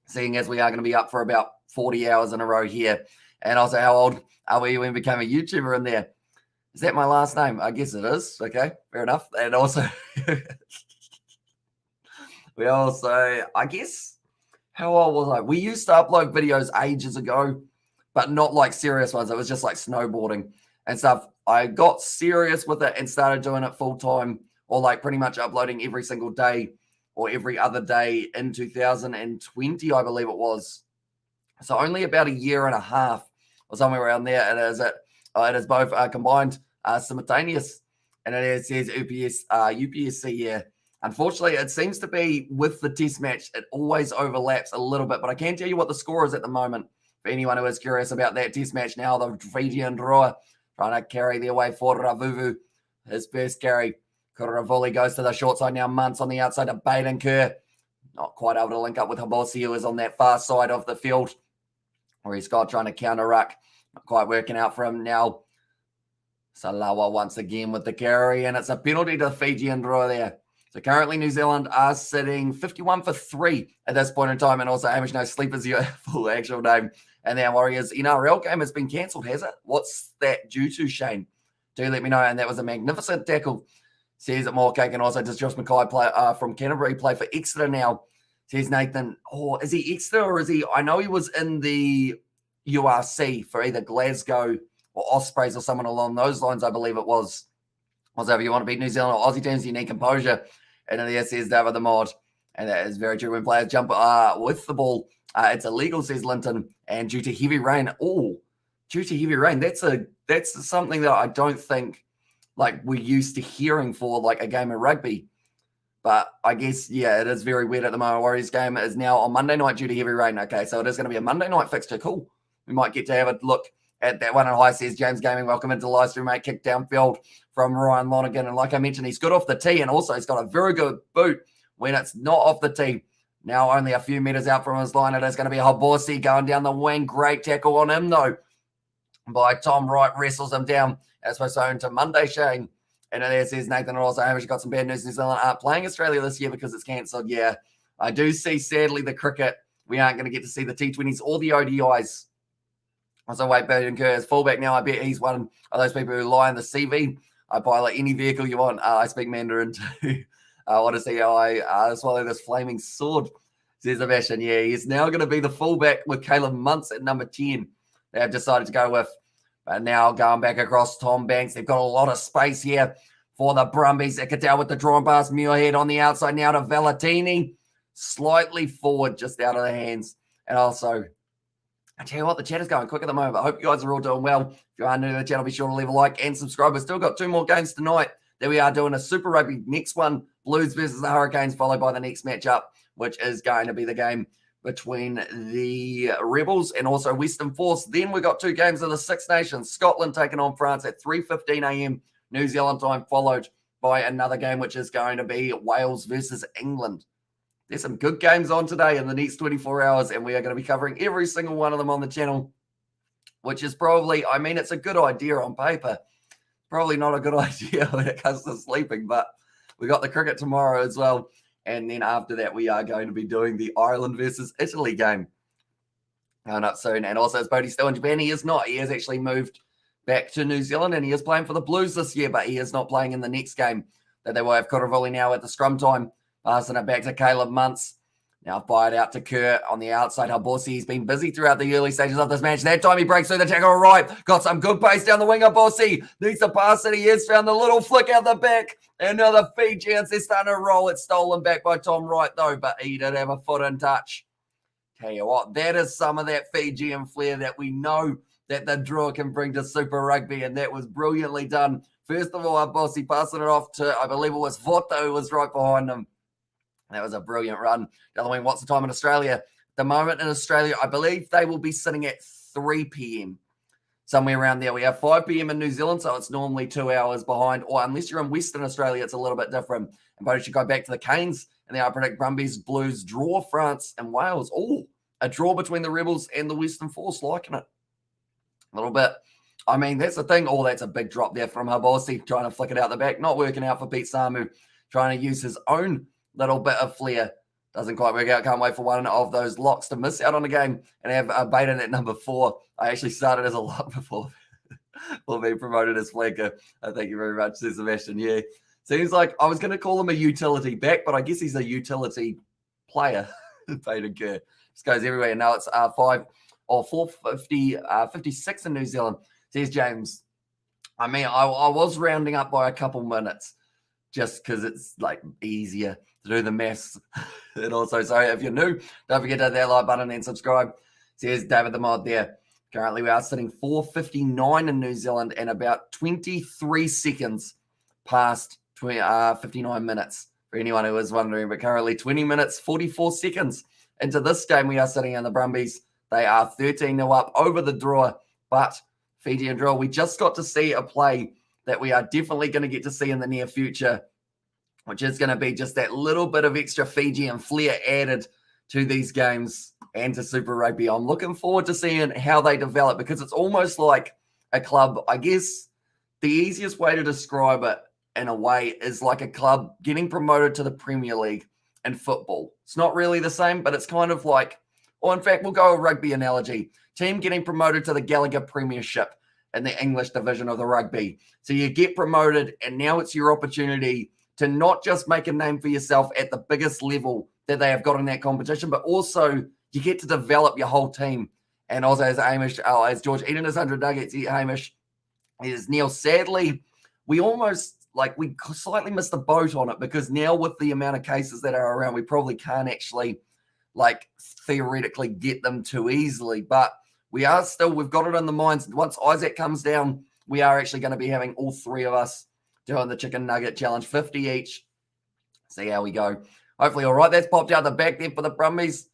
seeing as we are going to be up for about 40 hours in a row here. And also, how old are we when we became a YouTuber in there? Is that my last name? I guess it is. Okay, fair enough. And also, I guess, how old was I? We used to upload videos ages ago, but not like serious ones. It was just like snowboarding and stuff. I got serious with it and started doing it full time, or like pretty much uploading every single day or every other day in 2020, I believe it was. So only about a year and a half or somewhere around there. It is both combined simultaneous, and it says UPSC. Yeah, unfortunately, it seems to be with the test match, it always overlaps a little bit. But I can tell you what the score is at the moment for anyone who is curious about that test match. Now the FIJIAN DRUA trying to carry their way for Ravuvu. His first carry. Kuravoli goes to the short side now. Muntz on the outside of Baden Kerr. Not quite able to link up with Habosi, who is on that far side of the field, where he's got trying to counter ruck. Not quite working out for him now. Salawa once again with the carry, and it's a penalty to FIJIAN DRUA there. So currently New Zealand are sitting 51 for 3 at this point in time, and also Hamish No Sleep is your full actual name. And the Warriors NRL game has been cancelled, has it? What's that due to, Shane? Do let me know. And that was a magnificent tackle. Says it more cake, and also does Josh Mackay play from Canberra play for Exeter now? Says Nathan. Oh, is he Exeter or is he? I know he was in the URC for either Glasgow or Ospreys or someone along those lines, I believe it was. Also, if you want to beat New Zealand or Aussie teams, you need composure. And then there says David the Mod. And that is very true. When players jump with the ball, it's illegal, says Linton. And due to heavy rain, due to heavy rain, that's something that I don't think like we're used to hearing for like a game of rugby. But I guess, yeah, it is very weird at the moment. Warriors game is now on Monday night due to heavy rain. Okay, so it is going to be a Monday night fixture. Cool. We might get to have a look at that one. And high says James Gaming, welcome into Livestream, mate. Kick downfield from Ryan Lonergan. And like I mentioned, he's good off the tee, and also he's got a very good boot when it's not off the tee. Now only a few meters out from his line. It is going to be Habosi going down the wing. Great tackle on him, though, by Tom Wright. Wrestles him down. As we're so into Monday, Shane. And there says Nathan and also Hamish got some bad news. New Zealand aren't playing Australia this year because it's cancelled. Yeah, I do see, sadly, the cricket. We aren't going to get to see the T20s or the ODIs. Also, Wade Baden Kerr is fullback now. I bet he's one of those people who lie in the CV. I pilot any vehicle you want. I speak Mandarin too. I want to see how I swallow this flaming sword, says Sebastian. Yeah, he's now going to be the fullback with Caleb Muntz at number 10. They have decided to go with. But now going back across Tom Banks. They've got a lot of space here for the Brumbies. Ekadal with the drawn pass. Muirhead on the outside now to Valentini. Slightly forward, just out of the hands. And also, I tell you what, the chat is going quick at the moment. I hope you guys are all doing well. If you are new to the channel, be sure to leave a like and subscribe. We've still got 2 more games tonight. Then we are doing a Super Rugby. Next one, Blues versus the Hurricanes, followed by the next matchup, which is going to be the game between the Rebels and also Western Force. Then we got 2 games of the Six Nations. Scotland taking on France at 3:15 a.m. New Zealand time, followed by another game, which is going to be Wales versus England. There's some good games on today in the next 24 hours, and we are going to be covering every single one of them on the channel. which is probably, I mean, it's a good idea on paper. Probably not a good idea when it comes to sleeping, but we got the cricket tomorrow as well. And then after that, we are going to be doing the Ireland versus Italy game coming up soon. And also, is Bodie still in Japan? He is not. He has actually moved back to New Zealand, and he is playing for the Blues this year, but he is not playing in the next game that they will have Kuravuli now at the scrum time. Passing it back to Caleb Muntz. Now fired out to Kerr on the outside. Habossi, he's been busy throughout the early stages of this match. That time he breaks through the tackle right. Got some good pace down the wing. Habossi needs to pass it. He has found the little flick out the back. And now the Fijians, they're starting to roll. It's stolen back by Tom Wright, though, but he did have a foot in touch. Tell you what, that is some of that Fijian flair that we know that the Drua can bring to Super Rugby, and that was brilliantly done. First of all, Habossi passing it off to, I believe it was Vota, who was right behind him. That was a brilliant run. The other way, what's the time in Australia? At the moment in Australia, I believe they will be sitting at 3 p.m. Somewhere around there. We have 5 p.m. in New Zealand, so it's normally 2 hours behind. Or unless you're in Western Australia, it's a little bit different. And both should go back to the Canes, and then I predict Brumbies Blues draw France and Wales. Oh, a draw between the Rebels and the Western Force. Liking it. A little bit. I mean, that's the thing. Oh, that's a big drop there from Habossi, trying to flick it out the back. Not working out for Pete Samu, trying to use his own little bit of flair. Doesn't quite work out. Can't wait for one of those locks to miss out on a game and have Baden at number 4. I actually started as a lock before being promoted as flanker. Thank you very much, says Sebastian. Yeah. Seems like I was going to call him a utility back, but I guess he's a utility player. Baden Kerr. Just goes everywhere. Now it's 4:56 in New Zealand. Says James. I mean, I was rounding up by a couple minutes just because it's like easier to do the maths. And also, so if you're new, don't forget to hit that like button and subscribe. Says David the Mod there. Currently, we are sitting 4:59 in New Zealand and about 23 seconds past 59 minutes for anyone who was wondering. But currently, 20 minutes, 44 seconds into this game, we are sitting in the Brumbies. They are 13-0 up over the Drua, but FIJIAN DRUA, we just got to see a play that we are definitely going to get to see in the near future, which is going to be just that little bit of extra Fijian flair added to these games and to Super Rugby. I'm looking forward to seeing how they develop because it's almost like a club. I guess the easiest way to describe it in a way is like a club getting promoted to the Premier League in football. It's not really the same, but it's kind of like, or in fact, we'll go a rugby analogy. Team getting promoted to the Gallagher Premiership in the English division of the rugby. So you get promoted and now it's your opportunity to not just make a name for yourself at the biggest level that they have got in that competition, but also you get to develop your whole team. And also as Hamish, as George eating his 100 nuggets, Hamish is Neil. Sadly, we slightly missed the boat on it because now with the amount of cases that are around, we probably can't actually theoretically get them too easily. But we've got it in the minds. Once Isaac comes down, we are actually going to be having all 3 of us doing the chicken nugget challenge, 50 each. See how we go. Hopefully, all right. That's popped out the back there for the Brumbies.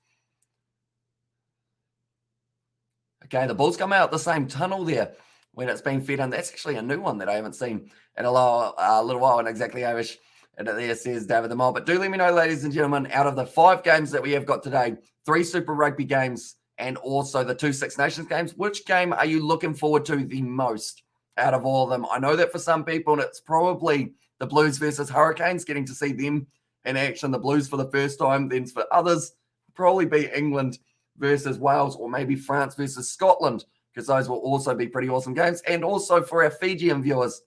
Okay, the ball's come out the same tunnel there when it's been fed in. That's actually a new one that I haven't seen in a little while. And exactly, Hamish. And there says David the Mole. But do let me know, ladies and gentlemen, out of the 5 games that we have got today, 3 Super Rugby games and also the 2 Six Nations games, which game are you looking forward to the most out of all of them? I know that for some people, it's probably the Blues versus Hurricanes, getting to see them in action, the Blues for the first time. Then for others, probably be England versus Wales or maybe France versus Scotland, because those will also be pretty awesome games. And also for our Fijian viewers,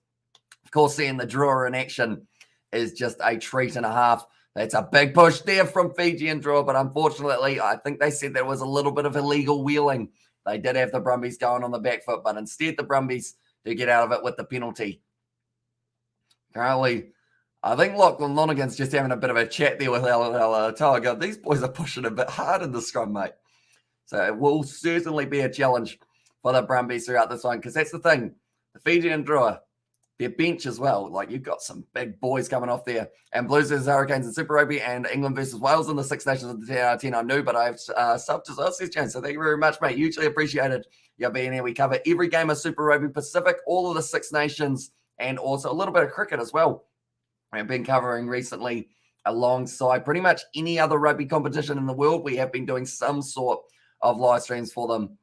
of course, seeing the Drua in action is just a treat and a half. That's a big push there from FIJIAN DRUA, but unfortunately, I think they said there was a little bit of illegal wheeling. They did have the Brumbies going on the back foot, but instead the Brumbies do get out of it with the penalty. Currently, I think Lachlan Lonergan's just having a bit of a chat there with our Tiger. These boys are pushing a bit hard in the scrum, mate. So it will certainly be a challenge for the Brumbies throughout this one, because that's the thing. The FIJIAN DRUA, their bench as well. You've got some big boys coming off there. And Blues versus Hurricanes in Super Rugby and England versus Wales in the Six Nations of the 10 I knew, but I've subbed as well, says James. So thank you very much, mate. Hugely appreciated you being here. We cover every game of Super Rugby Pacific, all of the Six Nations, and also a little bit of cricket as well. We've been covering recently alongside pretty much any other rugby competition in the world. We have been doing some sort of live streams for them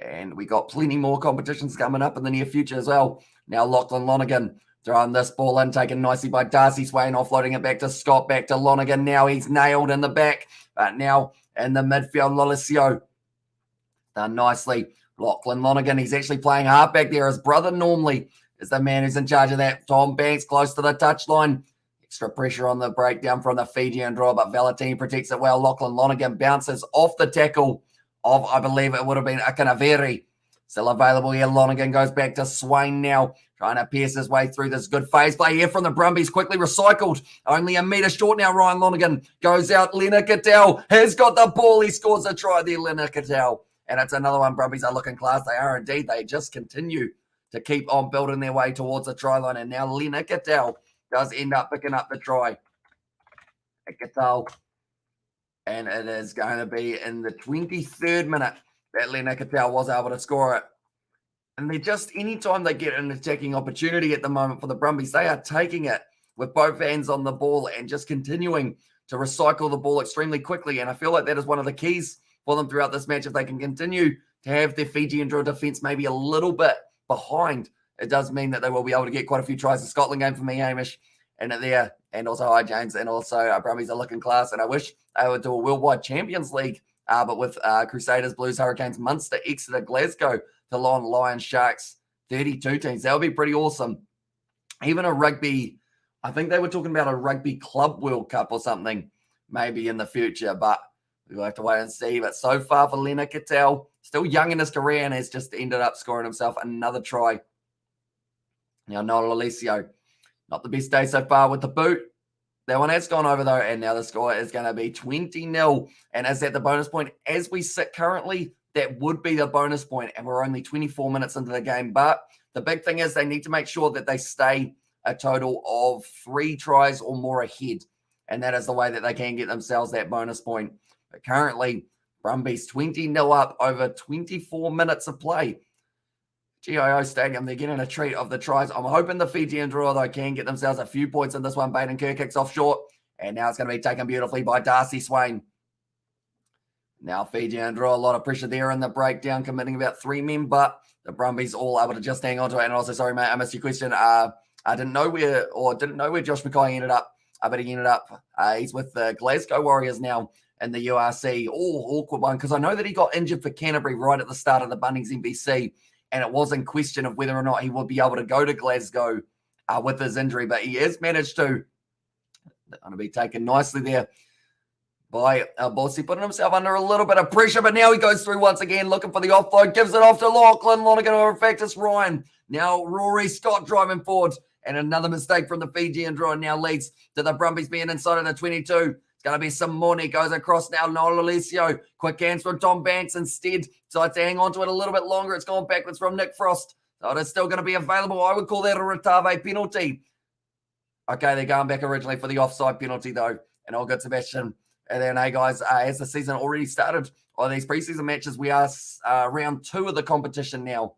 And we got plenty more competitions coming up in the near future as well. Now Lachlan Lonergan throwing this ball in, taken nicely by Darcy Swain, offloading it back to Scott, back to Lonergan. Now he's nailed in the back, but now in the midfield, Lolesio done nicely. Lachlan Lonergan, he's actually playing halfback there. His brother normally is the man who's in charge of that. Tom Banks close to the touchline. Extra pressure on the breakdown from the Fijian draw, but Valentini protects it well. Lachlan Lonergan bounces off the tackle of, I believe it would have been Akanaveri. Still available here. Lonergan goes back to Swain now, trying to pierce his way through this good phase play here from the Brumbies. Quickly recycled. Only a metre short now. Ryan Lonergan goes out. Leonard Cattell has got the ball. He scores a try there, Leonard Cattell. And it's another one. Brumbies are looking class. They are indeed. They just continue to keep on building their way towards the try line. And now Leonard Cattell does end up picking up the try. Cattell. And it is going to be in the 23rd minute that Leonard Cattell was able to score it. And they just, anytime they get an attacking opportunity at the moment for the Brumbies, they are taking it with both hands on the ball and just continuing to recycle the ball extremely quickly. And I feel like that is one of the keys for them throughout this match. If they can continue to have their Fijian draw defense maybe a little bit behind, it does mean that they will be able to get quite a few tries. The Scotland game for me, Hamish, and there, and also hi James, and also Brumbies are looking class. And I wish they would do a worldwide Champions League, but with Crusaders, Blues, Hurricanes, Munster, Exeter, Glasgow, Toulon, Lions, Sharks, 32 teams. That would be pretty awesome. Even a rugby, I think they were talking about a rugby club World Cup or something maybe in the future, but we'll have to wait and see. But so far for Leonard Cattell, still young in his career and has just ended up scoring himself another try. Now, Noel Alessio, not the best day so far with the boot. That one has gone over, though, and now the score is going to be 20-0. And is that the bonus point? As we sit currently, that would be the bonus point, and we're only 24 minutes into the game. But the big thing is they need to make sure that they stay a total of 3 tries or more ahead, and that is the way that they can get themselves that bonus point. But currently, Brumbies 20-0 up over 24 minutes of play. GIO Stadium, they're getting a treat of the tries. I'm hoping the Fijian draw, though, can get themselves a few points in this one. Baden Kerr kicks off short, and now it's going to be taken beautifully by Darcy Swain. Now Fijian draw, a lot of pressure there in the breakdown, committing about 3 men, but the Brumbies all able to just hang on to it. And also, sorry, mate, I missed your question. I didn't know where Josh McKay ended up, but he ended up, he's with the Glasgow Warriors now in the URC. Awkward one, because I know that he got injured for Canterbury right at the start of the Bunnings NBC, and it was in question of whether or not he would be able to go to Glasgow with his injury, but he has managed to. Going to be taken nicely there by Bossy, putting himself under a little bit of pressure, but now he goes through once again, looking for the offload, gives it off to Lachlan Lonergan, or in fact it's Ryan. Now Rory Scott driving forward, and another mistake from the Fijian draw now leads to the Brumbies being inside of the 22. Going to be some money. Goes across now. Noel Alessio. Quick hands from Tom Banks instead. So it's to hang on to it a little bit longer. It's gone backwards from Nick Frost. So it's still going to be available. I would call that a Retave penalty. Okay, they're going back originally for the offside penalty, though. And all good, Sebastian. And then, hey, guys, as the season already started, on these preseason matches, we are round 2 of the competition now.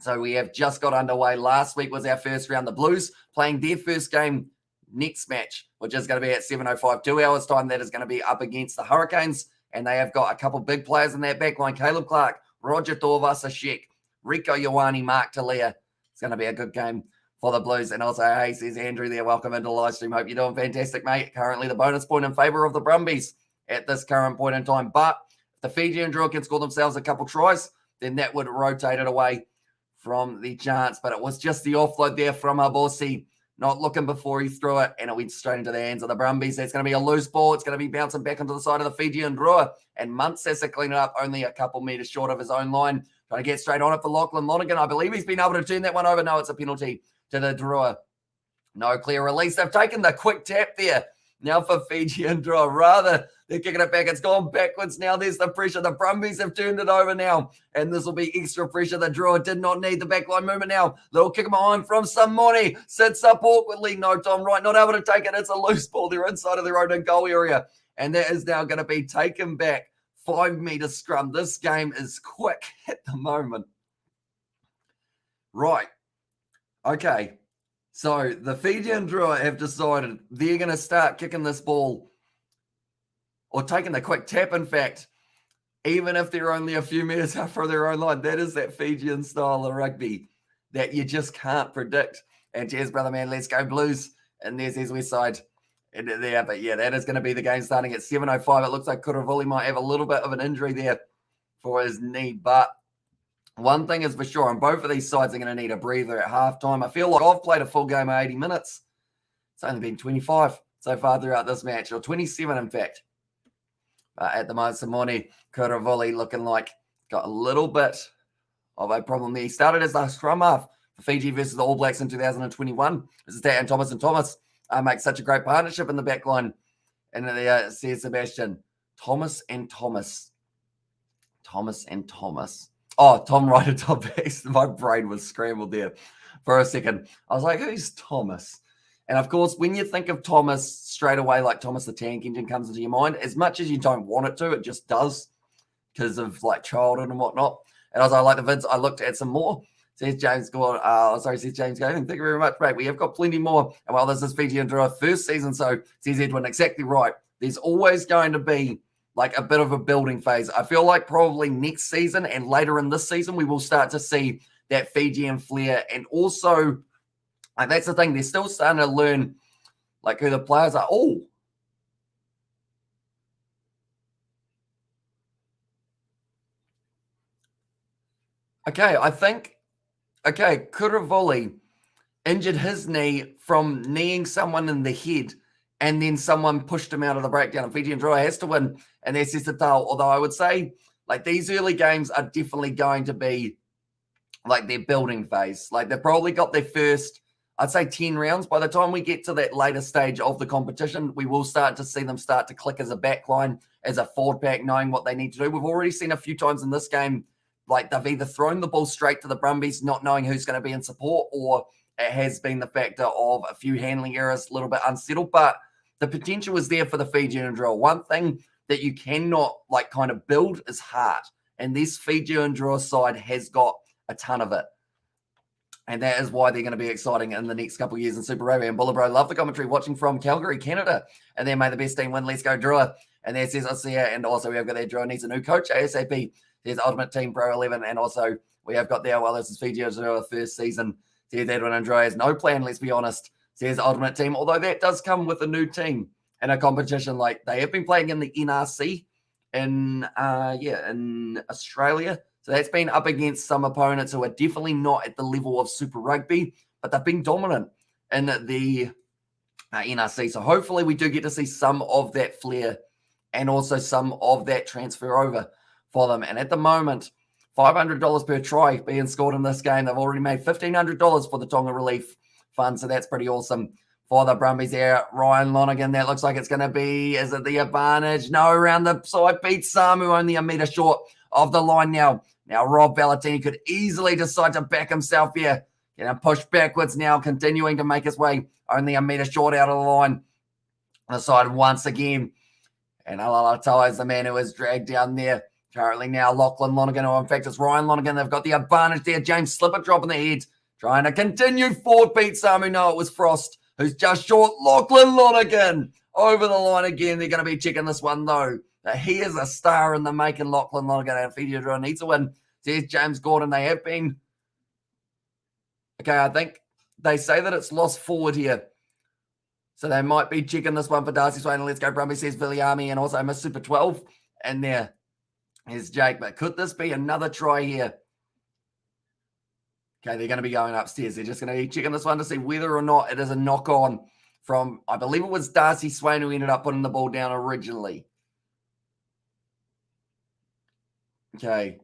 So we have just got underway. Last week was our first round. The Blues playing their first game next match, which is going to be at 7:05, 2 hours time. That is going to be up against the Hurricanes, and they have got a couple big players in that back line. Caleb Clark, Roger Torvasashek, Rico Ioane, Mark Talia. It's going to be a good game for the Blues. And also, hey, says Andrew there, welcome into the live stream. Hope you're doing fantastic, mate. Currently the bonus point in favour of the Brumbies at this current point in time. But if the Fijian draw can score themselves a couple tries, then that would rotate it away from the chance. But it was just the offload there from Abosi, not looking before he threw it, and it went straight into the hands of the Brumbies. That's going to be a loose ball. It's going to be bouncing back onto the side of the Fijian drawer, and Muntz has to clean it up only a couple metres short of his own line. Trying to get straight on it for Lachlan Lonergan. I believe he's been able to turn that one over. No, it's a penalty to the drawer. No clear release. They've taken the quick tap there. Now for Fijian draw. Rather, they're kicking it back. It's gone backwards now. There's the pressure. The Brumbies have turned it over now, and this will be extra pressure. The drawer did not need the backline movement now. Little kick behind from Samoni. Sits up awkwardly. No, Tom Wright not able to take it. It's a loose ball. They're inside of their own goal area, and that is now going to be taken back. 5-metre scrum. This game is quick at the moment. Right. Okay. So the Fijian draw have decided they're going to start kicking this ball, or taking the quick tap, in fact, even if they're only a few meters out from their own line. That is that Fijian style of rugby that you just can't predict. And cheers, brother man. Let's go Blues. And there's his west side. And there, but yeah, that is going to be the game starting at 7:05. It looks like Kuravuli might have a little bit of an injury there for his knee. But one thing is for sure, and both of these sides are going to need a breather at halftime. I feel like I've played a full game of 80 minutes. It's only been 25 so far throughout this match, or 27 in fact. At the moment, Simone Kuravuli looking like got a little bit of a problem there. He started as the scrum half for Fiji versus the All Blacks in 2021. This is that, and Thomas make such a great partnership in the back line. And there says Sebastian, Thomas and Thomas. Oh, Tom Ryder, Tom Banks. My brain was scrambled there for a second. I was like, who's Thomas? And of course, when you think of Thomas straight away, like Thomas the Tank Engine comes into your mind, as much as you don't want it to, it just does because of like childhood and whatnot. And as I like the vids, I looked at some more. Says James Gordon. Says James Gordon. Thank you very much, mate. We have got plenty more. And while this is FIJIAN DRUA first season, so says Edwin, exactly right. There's always going to be like a bit of a building phase. I feel like probably next season and later in this season, we will start to see that Fijian flair. And also, like, that's the thing. They're still starting to learn like who the players are. Oh, okay. I think, okay, Kuravuli injured his knee from kneeing someone in the head, and then someone pushed him out of the breakdown. And FIJIAN DRUA has to win, and that's just a tale. Although I would say, like, these early games are definitely going to be like their building phase. Like, they've probably got their first, I'd say, 10 rounds. By the time we get to that later stage of the competition, we will start to see them start to click as a backline, as a forward pack, knowing what they need to do. We've already seen a few times in this game, like, they've either thrown the ball straight to the Brumbies, not knowing who's going to be in support, or it has been the factor of a few handling errors, a little bit unsettled. But the potential is there for the FIJIAN DRUA. One thing that you cannot like kind of build is heart. And this FIJIAN DRUA side has got a ton of it. And that is why they're going to be exciting in the next couple of years in Super Rugby. And Bullabro, love the commentary, watching from Calgary, Canada. And then may the best team win. Let's go, DRUA. And there says, I see it. And also we have got there, DRUA needs a new coach, ASAP. There's Ultimate Team Pro 11. And also we have got there, well, this is FIJIAN DRUA first season. Says Edwin and DRUA has no plan, let's be honest. Says Ultimate Team, although that does come with a new team and a competition. Like, they have been playing in the NRC in Australia. So that's been up against some opponents who are definitely not at the level of Super Rugby, but they've been dominant in the NRC. So hopefully we do get to see some of that flair and also some of that transfer over for them. And at the moment, $500 per try being scored in this game. They've already made $1,500 for the Tonga Relief Fund, so that's pretty awesome for the Brumbies there. Ryan Lonergan, that looks like it's going to be, is it the advantage? No, around the side, beats Samu, only a metre short of the line now. Now, Rob Ballatini could easily decide to back himself here. Going to push backwards now, continuing to make his way, only a metre short out of the line. On the side once again. And Alalatoa is the man who is dragged down there. Currently now, Lachlan Lonergan, or in fact, it's Ryan Lonergan. They've got the advantage there. James Slipper dropping the head. Trying to continue forward, beat Samu. No, it was Frost, who's just short. Lachlan Lonergan over the line again. They're going to be checking this one, though. He is a star in the making, Lachlan Lonergan. And FIJIAN DRUA needs to win. There's James Gordon. They have been. Okay, I think they say that it's lost forward here. So they might be checking this one for Darcy Swain. And let's go, Brumbies, says Viliami, and also Miss Super 12. And there's Jake. But could this be another try here? Okay, they're going to be going upstairs. They're just going to be checking this one to see whether or not it is a knock-on from, I believe it was Darcy Swain who ended up putting the ball down originally. Okay,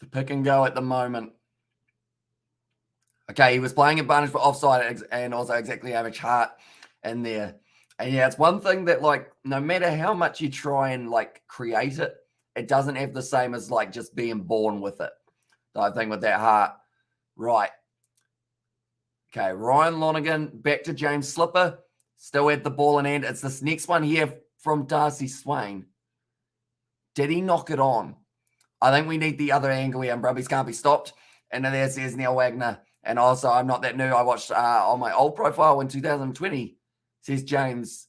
the pick and go at the moment. Okay, he was playing advantage for offside and also exactly how much heart in there. And yeah, it's one thing that, like, no matter how much you try and, like, create it, it doesn't have the same as, like, just being born with it. So I think with that heart. Right. Okay, Ryan Lonergan back to James Slipper. Still had the ball in hand. It's this next one here from Darcy Swain. Did he knock it on? I think we need the other angle here, and Brumbies can't be stopped. And then there says Neil Wagner. And also, I'm not that new. I watched on my old profile in 2020. Says James.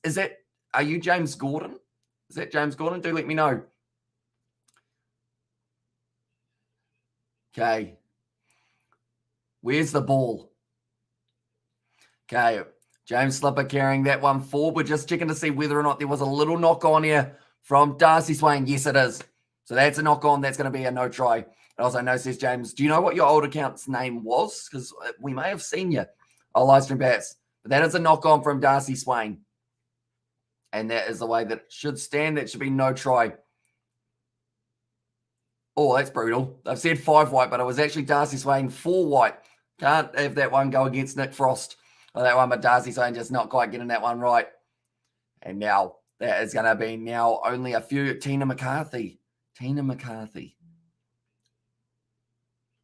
Are you James Gordon? Is that James Gordon? Do let me know. Okay. Where's the ball? Okay. James Slipper carrying that one forward. We're just checking to see whether or not there was a little knock on here from Darcy Swain. Yes, it is. So that's a knock on. That's going to be a no try. And also, no, says James, do you know what your old account's name was? Because we may have seen you on Livestream Bats. But that is a knock on from Darcy Swain. And that is the way that it should stand. That should be no try. Oh, that's brutal. I've said 5 white, but it was actually Darcy Swain 4 white. Can't have that one go against Nick Frost. Or that one, but Darcy Swain just not quite getting that one right. And now that is going to be now only a few. Tina McCarthy.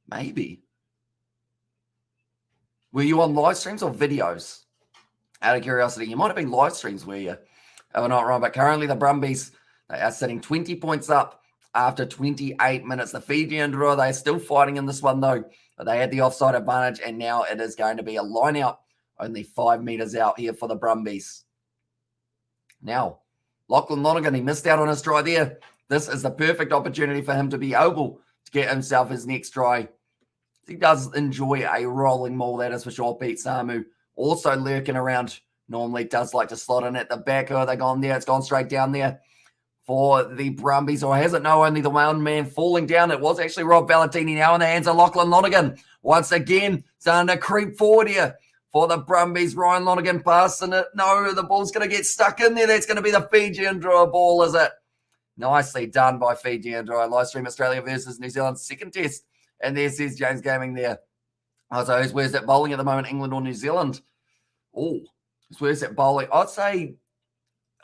Maybe. Were you on live streams or videos? Out of curiosity, you might have been live streams, were you? Oh, not wrong, but currently the Brumbies, they are sitting 20 points up after 28 minutes. The Fijian Drua, they're still fighting in this one, though. But they had the offside advantage, and now it is going to be a line out, only 5 meters out here for the Brumbies. Now, Lachlan Lonergan, he missed out on his try there. This is the perfect opportunity for him to be able to get himself his next try. He does enjoy a rolling maul, that is for sure. Pete Samu also lurking around. Normally does like to slot in at the back. Oh, they gone there. It's gone straight down there for the Brumbies. Or has it? No, only the one man falling down. It was actually Rob Valentini now in the hands of Lachlan Lonergan. Once again, starting to creep forward here for the Brumbies. Ryan Lonergan passing it. No, the ball's going to get stuck in there. That's going to be the Fijian Drua ball, is it? Nicely done by Fijian Drua. Livestream Australia versus New Zealand's second test. And there says James Gaming there. Oh, so where's that bowling at the moment, England or New Zealand? Oh, where's that bowling? I'd say,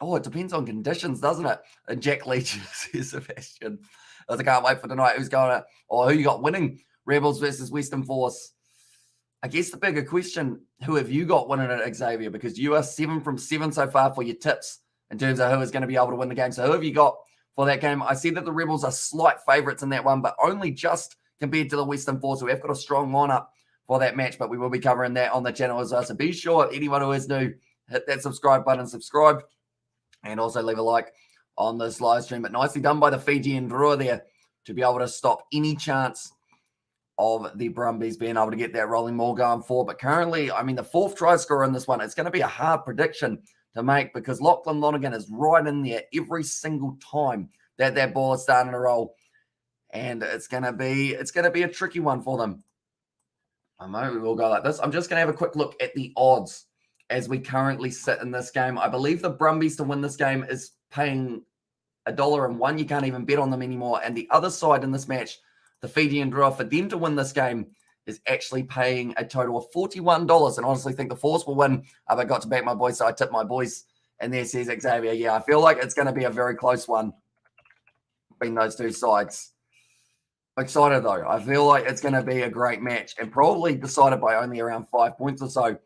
it depends on conditions, doesn't it? And Jack Leach says Sebastian. I can't wait for tonight. Who's going who you got winning? Rebels versus Western Force. I guess the bigger question, who have you got winning at Xavier? Because you are 7 from 7 so far for your tips in terms of who is going to be able to win the game. So who have you got for that game? I see that the Rebels are slight favourites in that one, but only just compared to the Western Force, who have got a strong lineup for that match, but we will be covering that on the channel as well. So be sure, anyone who is new, hit that subscribe button, subscribe, and also leave a like on this live stream. But nicely done by the Fijian Drua there to be able to stop any chance of the Brumbies being able to get that rolling maul going forward. But currently, I mean, the 4th try scorer in this one, it's going to be a hard prediction to make because Lachlan Lonergan is right in there every single time that ball is starting to roll. And it's going to be a tricky one for them. I know we will go like this. I'm just going to have a quick look at the odds as we currently sit in this game. I believe the Brumbies to win this game is paying $1.01. You can't even bet on them anymore. And the other side in this match, the Fijian Drua, for them to win this game is actually paying a total of $41. And honestly think the Force will win. I got to back my boys, so I tipped my boys. And there says Xavier. Yeah, I feel like it's going to be a very close one between those two sides. Excited though. I feel like it's going to be a great match and probably decided by only around 5 points or so.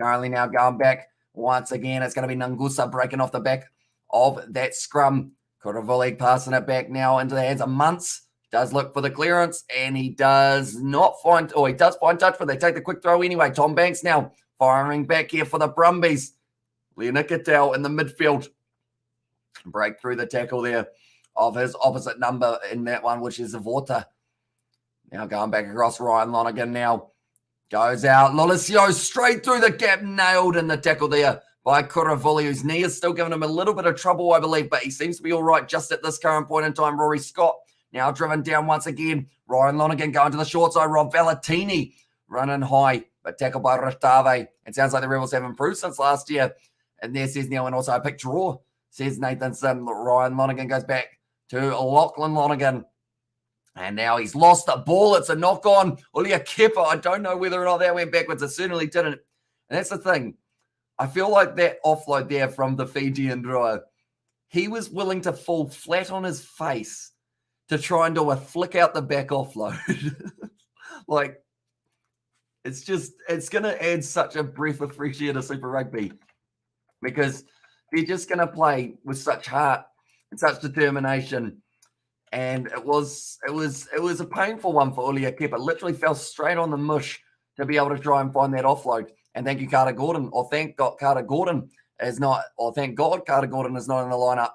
Currently now going back once again. It's going to be Nangusa breaking off the back of that scrum. Kuravuli passing it back now into the hands of Muntz. Does look for the clearance and he does not find, he does find touch, but they take the quick throw anyway. Tom Banks now firing back here for the Brumbies. Leonard Cattell in the midfield. Break through the tackle there of his opposite number in that one, which is Zavorta. Now going back across, Ryan Lonergan now goes out. Lolesio straight through the gap, nailed in the tackle there by Kuravuli, whose knee is still giving him a little bit of trouble, I believe, but he seems to be all right just at this current point in time. Rory Scott now driven down once again. Ryan Lonergan going to the short side. Rob Valentini running high, but tackled by Ratave. It sounds like the Rebels have improved since last year. And there says Neil, and also I picked draw, says Nathan Sim. Ryan Lonergan goes back to Lachlan Lonergan. And now he's lost the ball. It's a knock on. Ulia Kepa. I don't know whether or not that went backwards. It certainly didn't. And that's the thing. I feel like that offload there from the Fijian Drua, he was willing to fall flat on his face to try and do a flick out the back offload. Like, it's going to add such a breath of fresh air to Super Rugby because they're just going to play with such heart and such determination. And it was a painful one for Ulia Kepa. Literally fell straight on the mush to be able to try and find that offload. And thank you, Carter Gordon. Or thank God Carter Gordon is not in the lineup.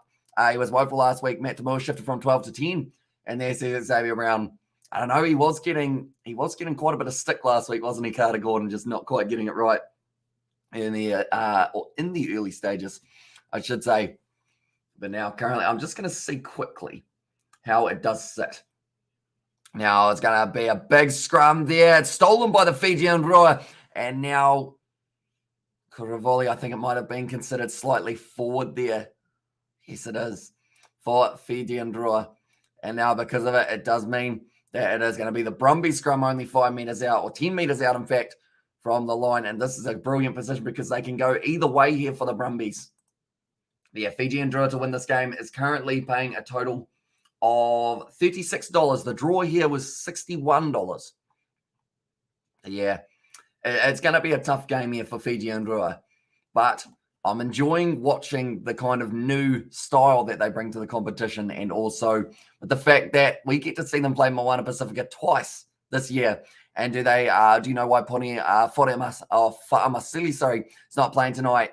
He was woeful last week. Matt Tamura shifted from 12 to 10. And there's Xavier Brown I don't know, he was getting quite a bit of stick last week, wasn't he, Carter Gordon, just not quite getting it right in the early stages, I should say. But now currently, I'm just going to see quickly how it does sit. Now it's going to be a big scrum there. It's stolen by the FIJIAN DRUA, and now Kuravoli, I think it might have been considered slightly forward there. Yes, it is for FIJIAN DRUA. And now because of it, it does mean that it is going to be the Brumbies scrum only 5 meters out, or 10 meters out, in fact, from the line. And this is a brilliant position because they can go either way here for the Brumbies. The FIJIAN DRUA to win this game is currently paying a total of $36. The draw here was $61. Yeah, it's going to be a tough game here for FIJIAN DRUA, but I'm enjoying watching the kind of new style that they bring to the competition, and also the fact that we get to see them play Moana Pacifica twice this year. And do you know why Fa'amasili, is not playing tonight?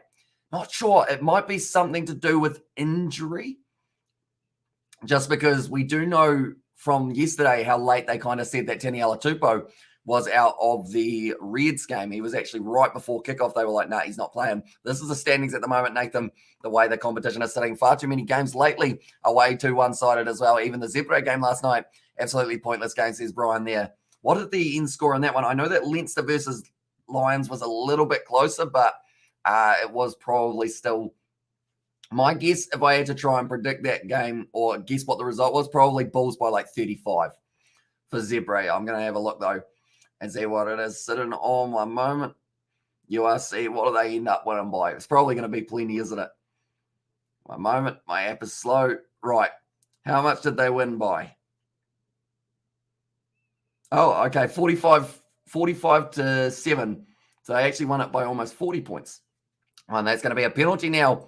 Not sure. It might be something to do with injury, just because we do know from yesterday how late they kind of said that Taniela Tupou was out of the Reds game. He was actually right before kickoff. They were like, nah, he's not playing. This is the standings at the moment, Nathan, the way the competition is sitting. Far too many games lately are way too one-sided as well. Even the Zebra game last night, absolutely pointless game, says Brian there. What did the end score on that one? I know that Leinster versus Lions was a little bit closer, but it was probably still, my guess, if I had to try and predict that game or guess what the result was, probably Bulls by like 35 for Zebra. I'm going to have a look, though, and see what it is sitting on. One moment. URC, what do they end up winning by? It's probably going to be plenty, isn't it? One moment. My app is slow. Right. How much did they win by? Oh, okay. 45 to 7. So they actually won it by almost 40 points. And that's going to be a penalty now.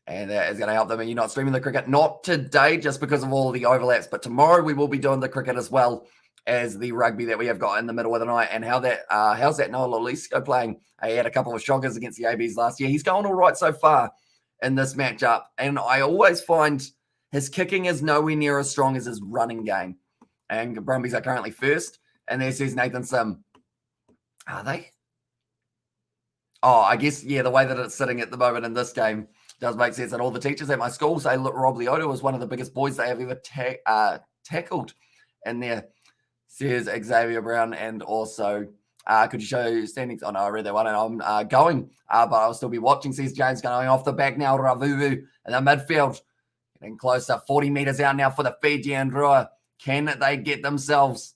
And that is going to help them. And you're not streaming the cricket. Not today, just because of all of the overlaps. But tomorrow we will be doing the cricket as well as the rugby that we have got in the middle of the night. And how's that Noah Lalisco playing? He had a couple of shockers against the ABs last year. He's going all right so far in this matchup. And I always find his kicking is nowhere near as strong as his running game. And Brumbies are currently first. And there says Nathan Sim. Are they? Oh, I guess, yeah, the way that it's sitting at the moment in this game does make sense. And all the teachers at my school say, look, Rob Leota was one of the biggest boys they have ever tackled in there, says Xavier Brown. And also, could you show standings? Oh, no, I read that one, and I'm going, but I'll still be watching, says James, going off the back now. Ravuvu in the midfield, getting closer, 40 meters out now for the FIJIAN DRUA. Can they get themselves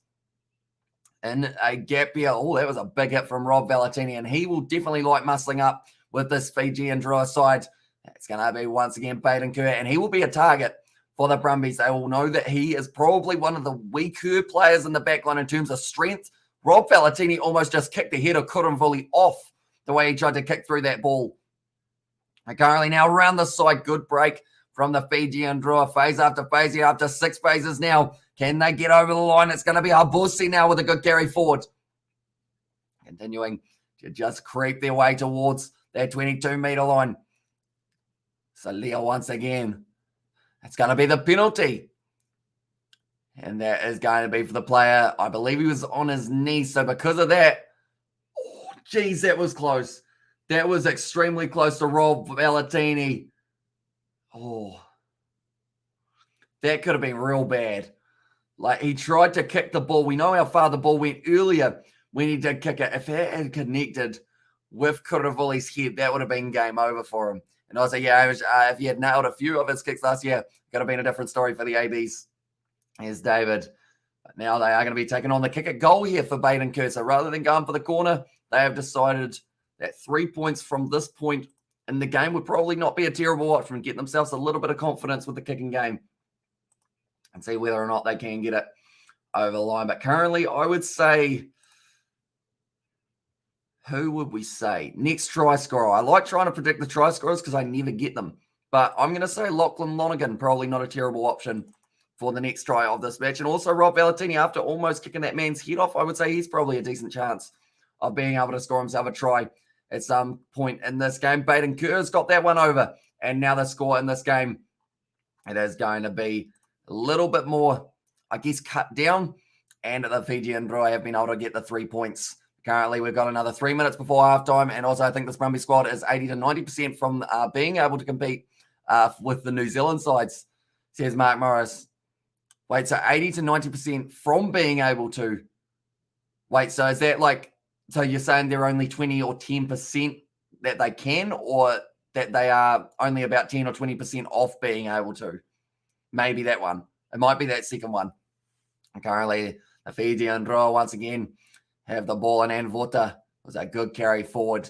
in a gap here? Oh, that was a big hit from Rob Valentini, and he will definitely like muscling up with this FIJIAN DRUA side. It's going to be once again Baden Kerr, and he will be a target for the Brumbies. They will know that he is probably one of the weaker players in the backline in terms of strength. Rob Valentini almost just kicked the head of Kuramvuli off the way he tried to kick through that ball. And currently now around the side, good break from the FIJIAN DRUA, phase after phase here, after 6 phases now. Can they get over the line? It's going to be Abusi now with a good carry forward. Continuing to just creep their way towards their 22-meter line. So Leo once again. It's going to be the penalty. And that is going to be for the player. I believe he was on his knee. So because of that, oh, geez, that was close. That was extremely close to Rob Valentini. Oh, that could have been real bad. Like, he tried to kick the ball. We know how far the ball went earlier when he did kick it. If it had connected with Kuravuli's head, that would have been game over for him. And I was like, yeah, if he had nailed a few of his kicks last year, it could have been a different story for the ABs. Here's David. But now they are going to be taking on the kick at goal here for Baden Kerr. So rather than going for the corner, they have decided that 3 points from this point in the game would probably not be a terrible option and get themselves a little bit of confidence with the kicking game and see whether or not they can get it over the line. But currently, I would say, who would we say? Next try scorer. I like trying to predict the try scorers because I never get them. But I'm going to say Lachlan Lonergan, probably not a terrible option for the next try of this match. And also Rob Valentini, after almost kicking that man's head off, I would say he's probably a decent chance of being able to score himself a try at some point in this game. Baden Kerr's got that one over. And now the score in this game, it is going to be a little bit more I guess, cut down, and the Fijian Drua have been able to get the 3 points. Currently, we've got another 3 minutes before halftime, and also I think this Brumbies squad is 80 to 90% from being able to compete with the New Zealand sides, says Mark Morris. Wait, so 80 to 90% from being able to. Wait, so is that like, so you're saying they're only 20 or 10% that they can, or that they are only about 10 or 20% off being able to? Maybe that one. It might be that second one. And currently, the Fijian Drua once again have the ball, and Anvota was a good carry forward.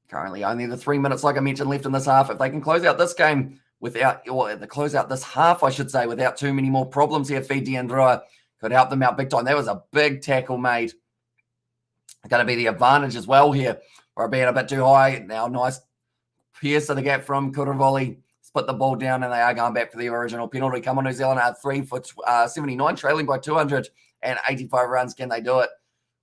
Currently, only the 3 minutes, like I mentioned, left in this half. If they can close out this game without, or close out this half, I should say, without too many more problems here, Fijian Drua could help them out big time. That was a big tackle made. Going to be the advantage as well here. We're being a bit too high. Now, nice pierce to the gap from Kuravoli. Split the ball down, and they are going back for the original penalty. Come on, New Zealand are 3 for 79, trailing by 285 runs. Can they do it?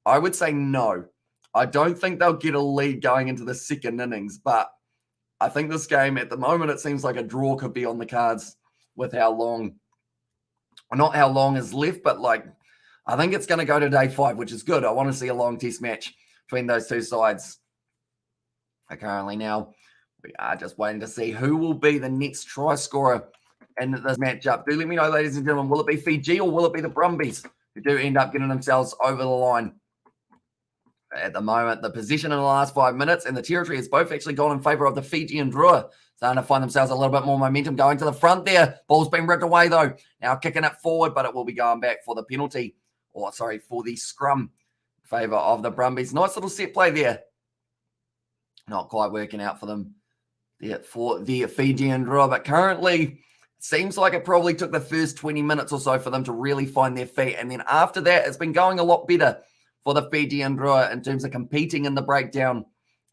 I would say no. I don't think they'll get a lead going into the second innings, but I think this game at the moment, it seems like a draw could be on the cards with how long, not how long is left, but like, I think it's going to go to day 5, which is good. I want to see a long test match between those two sides. Currently now, we are just waiting to see who will be the next try scorer in this matchup. Do let me know, ladies and gentlemen, will it be Fiji or will it be the Brumbies who do end up getting themselves over the line? At the moment, the position in the last 5 minutes and the territory has both actually gone in favour of the Fijian Drua. Starting to find themselves a little bit more momentum going to the front there. Ball's been ripped away though. Now kicking it forward, but it will be going back for the penalty. Or sorry, for the scrum in favour of the Brumbies. Nice little set play there. Not quite working out for them for the Fijian Drua. But currently, it seems like it probably took the first 20 minutes or so for them to really find their feet. And then after that, it's been going a lot better for the Fijian Drua in terms of competing in the breakdown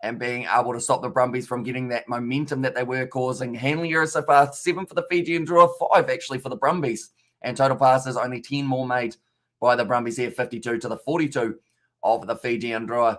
and being able to stop the Brumbies from getting that momentum that they were causing. Handling errors so far, 7 for the Fijian Drua, 5 actually for the Brumbies. And total passes, only 10 more made by the Brumbies here, 52 to the 42 of the Fijian Drua.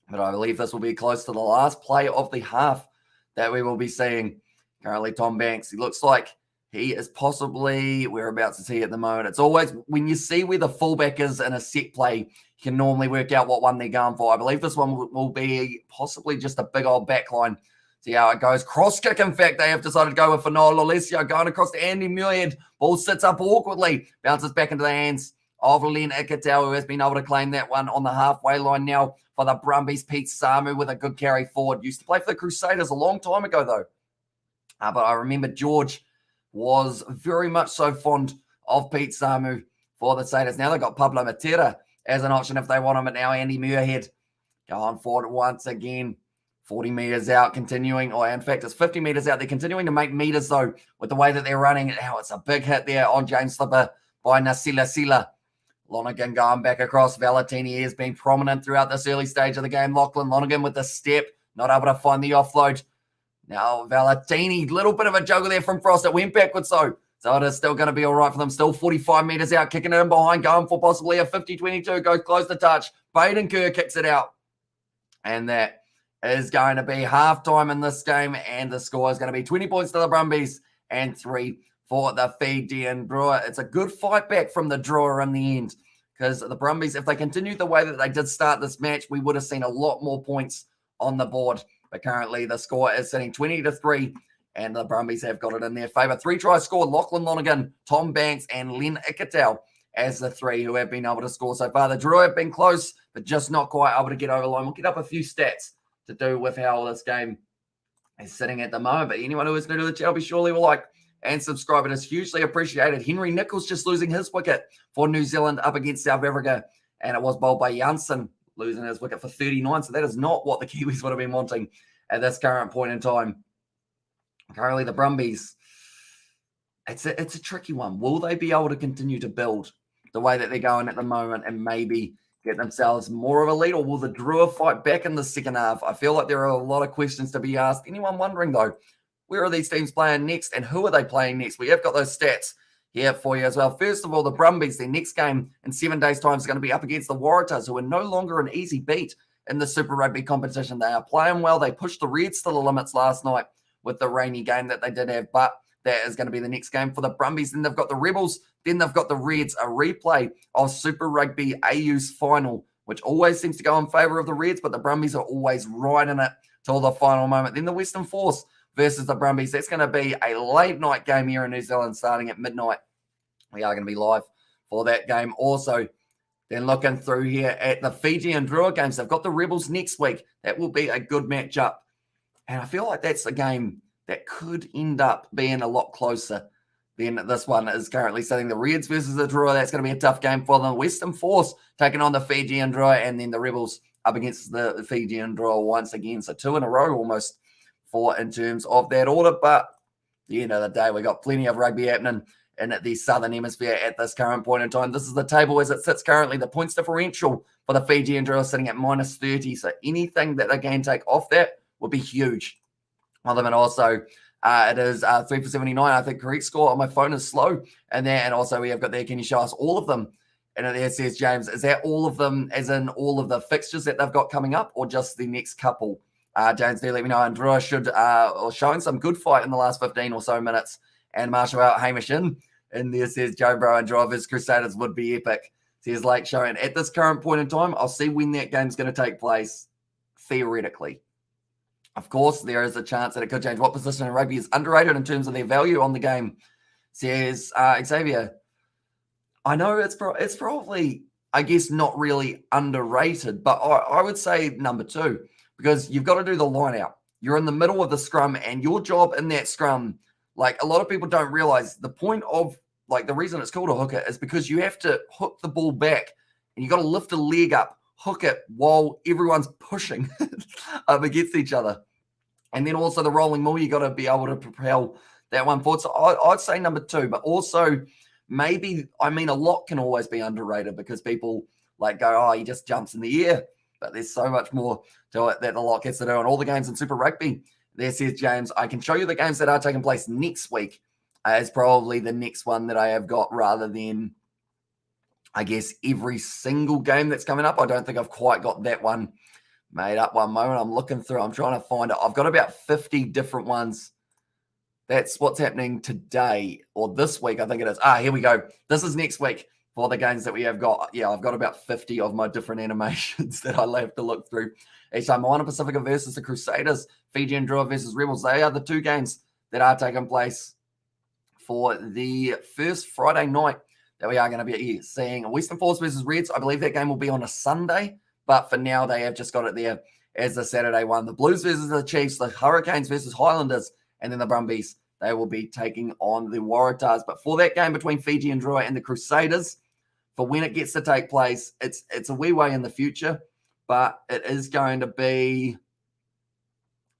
But I believe this will be close to the last play of the half that we will be seeing. Currently, Tom Banks, he looks like he is possibly, we're about to see at the moment. It's always, when you see where the fullback is in a set play, you can normally work out what one they're going for. I believe this one will be possibly just a big old backline. See how it goes. Cross kick, in fact, they have decided to go with Fanoa Lolesio going across to Andy Muirhead. Ball sits up awkwardly, bounces back into the hands of Len Ikitau, who has been able to claim that one on the halfway line now for the Brumbies. Pete Samu with a good carry forward. Used to play for the Crusaders a long time ago, though. But I remember George was very much so fond of Pete Samu for the Crusaders. Now they've got Pablo Matera as an option if they want him. But now Andy Muirhead going forward once again. 40 metres out, continuing, or in fact, it's 50 metres out. They're continuing to make metres, though, with the way that they're running. Now it's a big hit there on James Slipper by Nasila Sila. Lonergan going back across. Valentini has been prominent throughout this early stage of the game. Lachlan Lonergan with the step, not able to find the offload. Now Valentini, little bit of a juggle there from Frost. It went backwards, though. So it is still going to be all right for them. Still 45 metres out, kicking it in behind, going for possibly a 50-22. Goes close to touch. Baden Kerr kicks it out. And that is going to be halftime in this game, and the score is going to be 20 points to the Brumbies and 3 for the Fijian Drua. It's a good fight back from the Drua in the end, because the Brumbies, if they continued the way that they did start this match, we would have seen a lot more points on the board. But currently the score is sitting 20-3, and the Brumbies have got it in their favour. 3 tries scored: Lachlan Lonergan, Tom Banks, and Len Ikitau as the 3 who have been able to score so far. The Drua have been close, but just not quite able to get over the line. We'll get up a few stats to do with how this game is sitting at the moment. But anyone who is new to the channel, be sure to leave a like and subscribe. It is hugely appreciated. Henry Nichols just losing his wicket for New Zealand up against South Africa, and it was bowled by Janssen, losing his wicket for 39. So that is not what the Kiwis would have been wanting at this current point in time. Currently, the Brumbies, it's a tricky one. Will they be able to continue to build the way that they're going at the moment and maybe get themselves more of a lead, or will the Drua fight back in the second half? I feel like there are a lot of questions to be asked. Anyone wondering, though, where are these teams playing next and who are they playing next? We have got those stats here for you as well. First of all, the Brumbies, their next game in 7 days' time is going to be up against the Waratahs, who are no longer an easy beat in the Super Rugby competition. They are playing well. They pushed the Reds to the limits last night with the rainy game that they did have, but That is going to be the next game for the Brumbies. Then they've got the Rebels. Then they've got the Reds, a replay of Super Rugby AU's final, which always seems to go in favour of the Reds, but the Brumbies are always right in it till the final moment. Then the Western Force versus the Brumbies. That's going to be a late night game here in New Zealand starting at midnight. We are going to be live for that game also. Then looking through here at the Fijian Drua games, they've got the Rebels next week. That will be a good matchup. And I feel like that's a game that could end up being a lot closer than this one is currently sitting. The Reds versus the Drua, that's going to be a tough game for them. Western Force taking on the Fijian Drua, and then the Rebels up against the Fijian Drua once again. So 2 in a row almost for in terms of that order. But at the end of the day, we got plenty of rugby happening in the Southern Hemisphere at this current point in time. This is the table as it sits currently. The points differential for the Fijian Drua sitting at -30. So anything that they can take off that would be huge. And also, it is 3 for 79. I think correct score on my phone is slow. And also we have got there, can you show us all of them? And there says, James, is that all of them as in all of the fixtures that they've got coming up or just the next couple? James, do let me know. And Drua should, showing some good fight in the last 15 or so minutes. And Marshall out, Hamish in. And there says, Joe Bro and Drua versus Crusaders would be epic. Says Lake showing at this current point in time, I'll see when that game's going to take place, theoretically. Of course, there is a chance that it could change. What position in rugby is underrated in terms of their value on the game? Says Xavier. I know it's probably, I guess, not really underrated, but I would say number 2 because you've got to do the line out. You're in the middle of the scrum, and your job in that scrum, like a lot of people don't realize, the point of like the reason it's called a hooker is because you have to hook the ball back, and you got to lift a leg up, hook it while everyone's pushing up against each other. And then also the rolling maul, you got to be able to propel that one forward. So I'd say number 2, but also maybe, I mean, a lot can always be underrated because people like go, oh, he just jumps in the air. But there's so much more to it that a lot gets to do. And all the games in Super Rugby, there says James, I can show you the games that are taking place next week as probably the next one that I have got rather than, I guess, every single game that's coming up. I don't think I've quite got that one made up. One moment. I'm looking through. I'm trying to find it. I've got about 50 different ones. That's what's happening today or this week, I think it is. Here we go. This is next week for the games that we have got. Yeah, I've got about 50 of my different animations that I'll have to look through. Each time, Moana Pacifica versus the Crusaders, Fijian Drua versus Rebels. They are the 2 games that are taking place for the first Friday night that we are going to be seeing. Western Force versus Reds. I believe that game will be on a Sunday, but for now they have just got it there as the Saturday one. The Blues versus the Chiefs, the Hurricanes versus Highlanders, and then the Brumbies, they will be taking on the Waratahs. But for that game between Fijian Drua and the Crusaders, for when it gets to take place, it's a wee way in the future, but it is going to be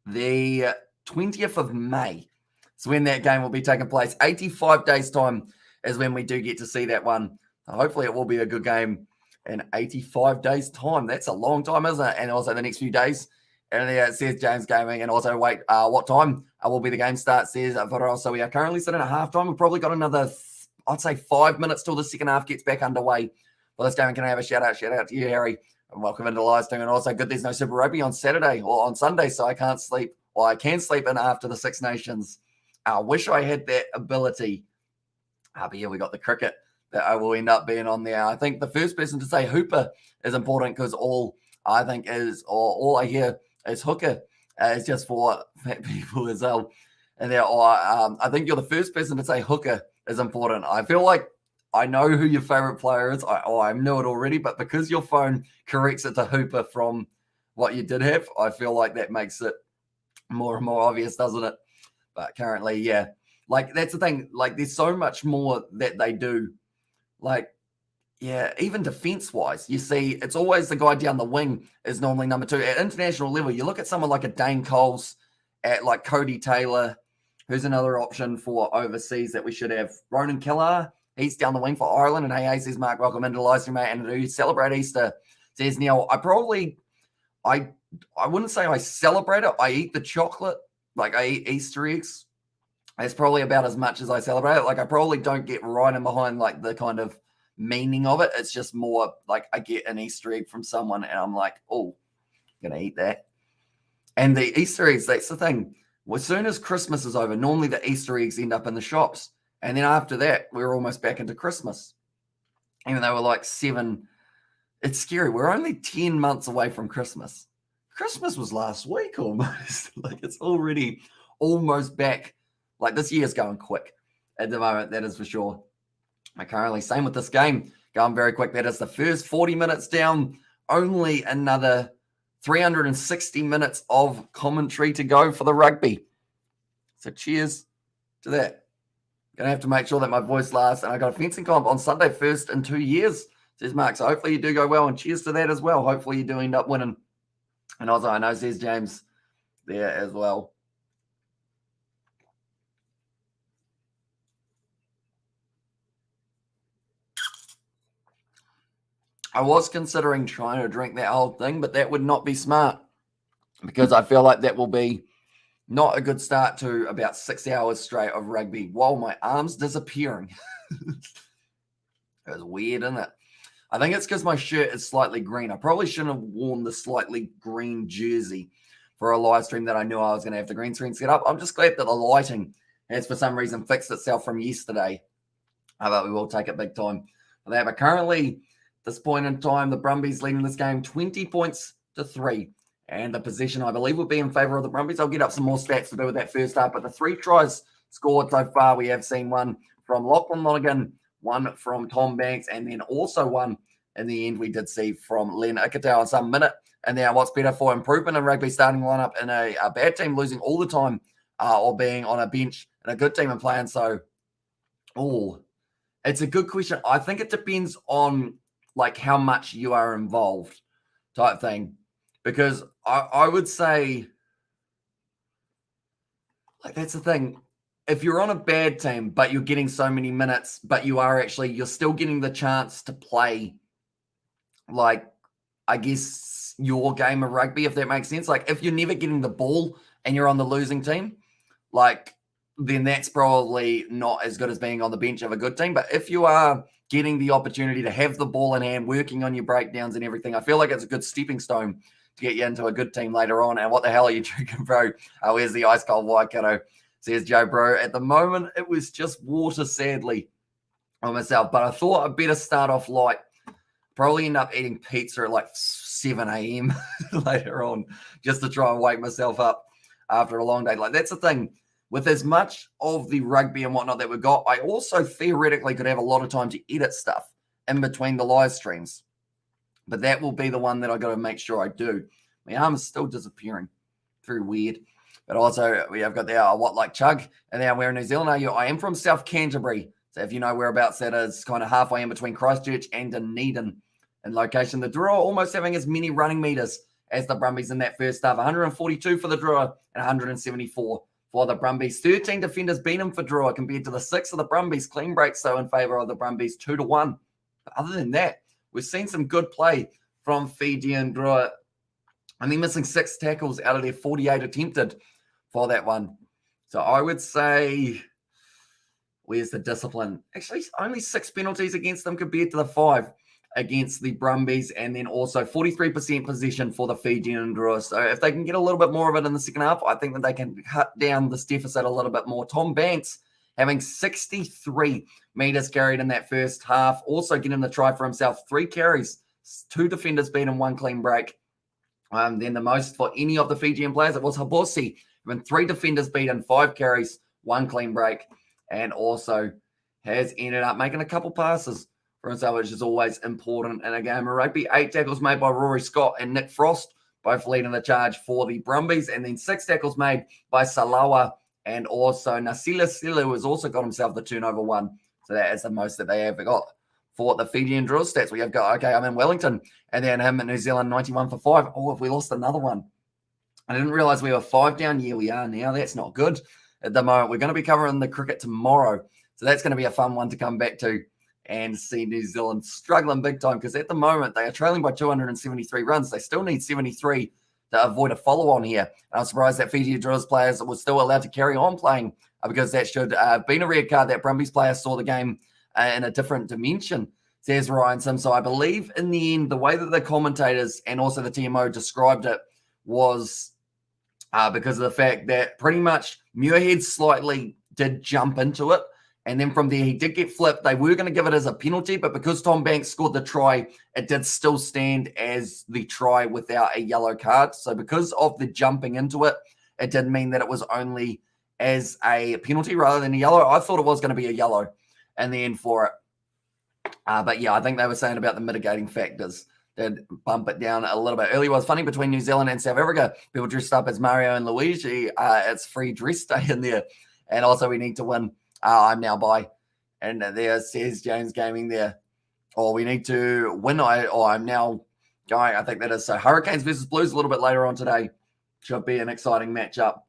the 20th of May. So when that game will be taking place, 85 days' time is when we do get to see that one. Hopefully it will be a good game in 85 days' time. That's a long time, isn't it? And also the next few days. And there it says James Gaming. And also, wait, what time will be the game start? Says so we are currently sitting at halftime. We've probably got another, I'd say, 5 minutes till the second half gets back underway. Well, this game, can I have a shout out to you, Harry? And welcome into the live stream. And also, good, there's no Super Rugby on Saturday or on Sunday, so I can't sleep. Well, I can sleep in after the Six Nations. I wish I had that ability. But yeah, we got the cricket that I will end up being on there. I think the first person to say hooper is important because all I think is, or all I hear is hooker. It's just for fat people as well. And there, I think you're the first person to say hooker is important. I feel like I know who your favorite player is. I know it already, but because your phone corrects it to hooper from what you did have, I feel like that makes it more and more obvious, doesn't it? But currently, yeah. Like, that's the thing. Like, there's so much more that they do. Like, yeah, even defense-wise, you see, it's always the guy down the wing is normally number 2. At international level, you look at someone like a Dane Coles, at like Cody Taylor, who's another option for overseas that we should have. Ronan Killar, he's down the wing for Ireland. And hey, says Mark, welcome into the live stream, mate. And do you celebrate Easter? Says Neil, I wouldn't say I celebrate it. I eat the chocolate. Like, I eat Easter eggs. It's probably about as much as I celebrate it. Like, I probably don't get right in behind, like, the kind of meaning of it. It's just more like I get an Easter egg from someone and I'm like, oh, I'm going to eat that. And the Easter eggs, that's the thing. Well, as soon as Christmas is over, normally the Easter eggs end up in the shops. And then after that, we're almost back into Christmas. Even though we're like 7, it's scary. We're only 10 months away from Christmas. Christmas was last week almost. Like it's already almost back. Like this year's going quick at the moment, that is for sure. Currently, same with this game, going very quick. That is the first 40 minutes down. Only another 360 minutes of commentary to go for the rugby. So cheers to that. Going to have to make sure that my voice lasts. And I got a fencing comp on Sunday, first in 2 years, says Mark. So hopefully you do go well, and cheers to that as well. Hopefully you do end up winning. And also I know, says James there as well. I was considering trying to drink that whole thing, but that would not be smart because I feel like that will be not a good start to about 6 hours straight of rugby while my arm's disappearing. It was weird, isn't it? I think it's because my shirt is slightly green. I probably shouldn't have worn the slightly green jersey for a live stream that I knew I was going to have the green screen set up. I'm just glad that the lighting has for some reason fixed itself from yesterday. But we will take it big time for that. But currently, this point in time, the Brumbies leading this game 20 points to 3. And the possession, I believe, will be in favour of the Brumbies. I'll get up some more stats to do with that first half. But the 3 tries scored so far, we have seen one from Lachlan Lonergan, one from Tom Banks, and then also one in the end we did see from Len Ikitau on some minute. And now what's better for improvement in rugby starting lineup in a bad team losing all the time or being on a bench and a good team and playing? So, it's a good question. I think it depends on like how much you are involved type thing. Because I would say, like, that's the thing. If you're on a bad team, but you're getting so many minutes, but you're still getting the chance to play, like, I guess, your game of rugby, if that makes sense. Like, if you're never getting the ball and you're on the losing team, like, then that's probably not as good as being on the bench of a good team. But if you are getting the opportunity to have the ball in hand, working on your breakdowns and everything, I feel like it's a good stepping stone to get you into a good team later on. And what the hell are you drinking, bro? Where's the ice cold Waikato? Says Joe, bro. At the moment, it was just water, sadly, on myself. But I thought I'd better start off light. Probably end up eating pizza at like 7 a.m. later on, just to try and wake myself up after a long day. Like, that's the thing. With as much of the rugby and whatnot that we've got, I also theoretically could have a lot of time to edit stuff in between the live streams. But that will be the one that I got to make sure I do. My arm is still disappearing. Very weird. But also, we have got the What Like Chug. And now we're in New Zealand. I am from South Canterbury. So if you know whereabouts that is, kind of halfway in between Christchurch and Dunedin in location. The Drua almost having as many running meters as the Brumbies in that first half. 142 for the Drua and 174 for the Brumbies. 13 defenders beaten for Drua compared to the 6 of the Brumbies. Clean breaks, so in favour of the Brumbies, 2-1. But other than that, we've seen some good play from FIJIAN DRUA. I mean, missing 6 tackles out of their 48 attempted for that one. So I would say, where's the discipline? Actually, only 6 penalties against them compared to the 5 against the Brumbies, and then also 43% possession for the FIJIAN DRUA. So if they can get a little bit more of it in the second half, I think that they can cut down this deficit a little bit more. Tom Banks having 63 meters carried in that first half, also getting the try for himself. 3 carries, 2 defenders beaten, 1 clean break. Then the most for any of the Fijian players, it was Habosi, having 3 defenders beaten, 5 carries, 1 clean break, and also has ended up making a couple passes for himself, which is always important in a game of rugby. 8 tackles made by Rory Scott and Nick Frost, both leading the charge for the Brumbies, and then 6 tackles made by Salawa and also Nasila Silu has also got himself the turnover 1. So that is the most that they have got for the FIJIAN DRUA stats. We have got, okay, I'm in Wellington, and then him in New Zealand, 91 for 5. Oh, have we lost another one? I didn't realize we were 5 down. Yeah, we are now. That's not good at the moment. We're going to be covering the cricket tomorrow. So that's going to be a fun one to come back to and see New Zealand struggling big time, because at the moment they are trailing by 273 runs. They still need 73 to avoid a follow-on here. And I'm surprised that FIJIAN DRUA's players were still allowed to carry on playing, because that should have been a red card. That Brumbies player saw the game in a different dimension, says Ryan Sim. So I believe in the end, the way that the commentators and also the TMO described it was because of the fact that pretty much Muirhead slightly did jump into it. And then from there, he did get flipped. They were going to give it as a penalty, but because Tom Banks scored the try, it did still stand as the try without a yellow card. So because of the jumping into it, it did mean that it was only as a penalty rather than a yellow. I thought it was going to be a yellow in the end for it. But yeah, I think they were saying about the mitigating factors that bump it down a little bit. Earlier was funny between New Zealand and South Africa. People dressed up as Mario and Luigi. It's free dress day in there. And also we need to win. I'm now by. And there says James Gaming there. Or we need to win. I'm now going. I think that is so. Hurricanes versus Blues a little bit later on today. Should be an exciting matchup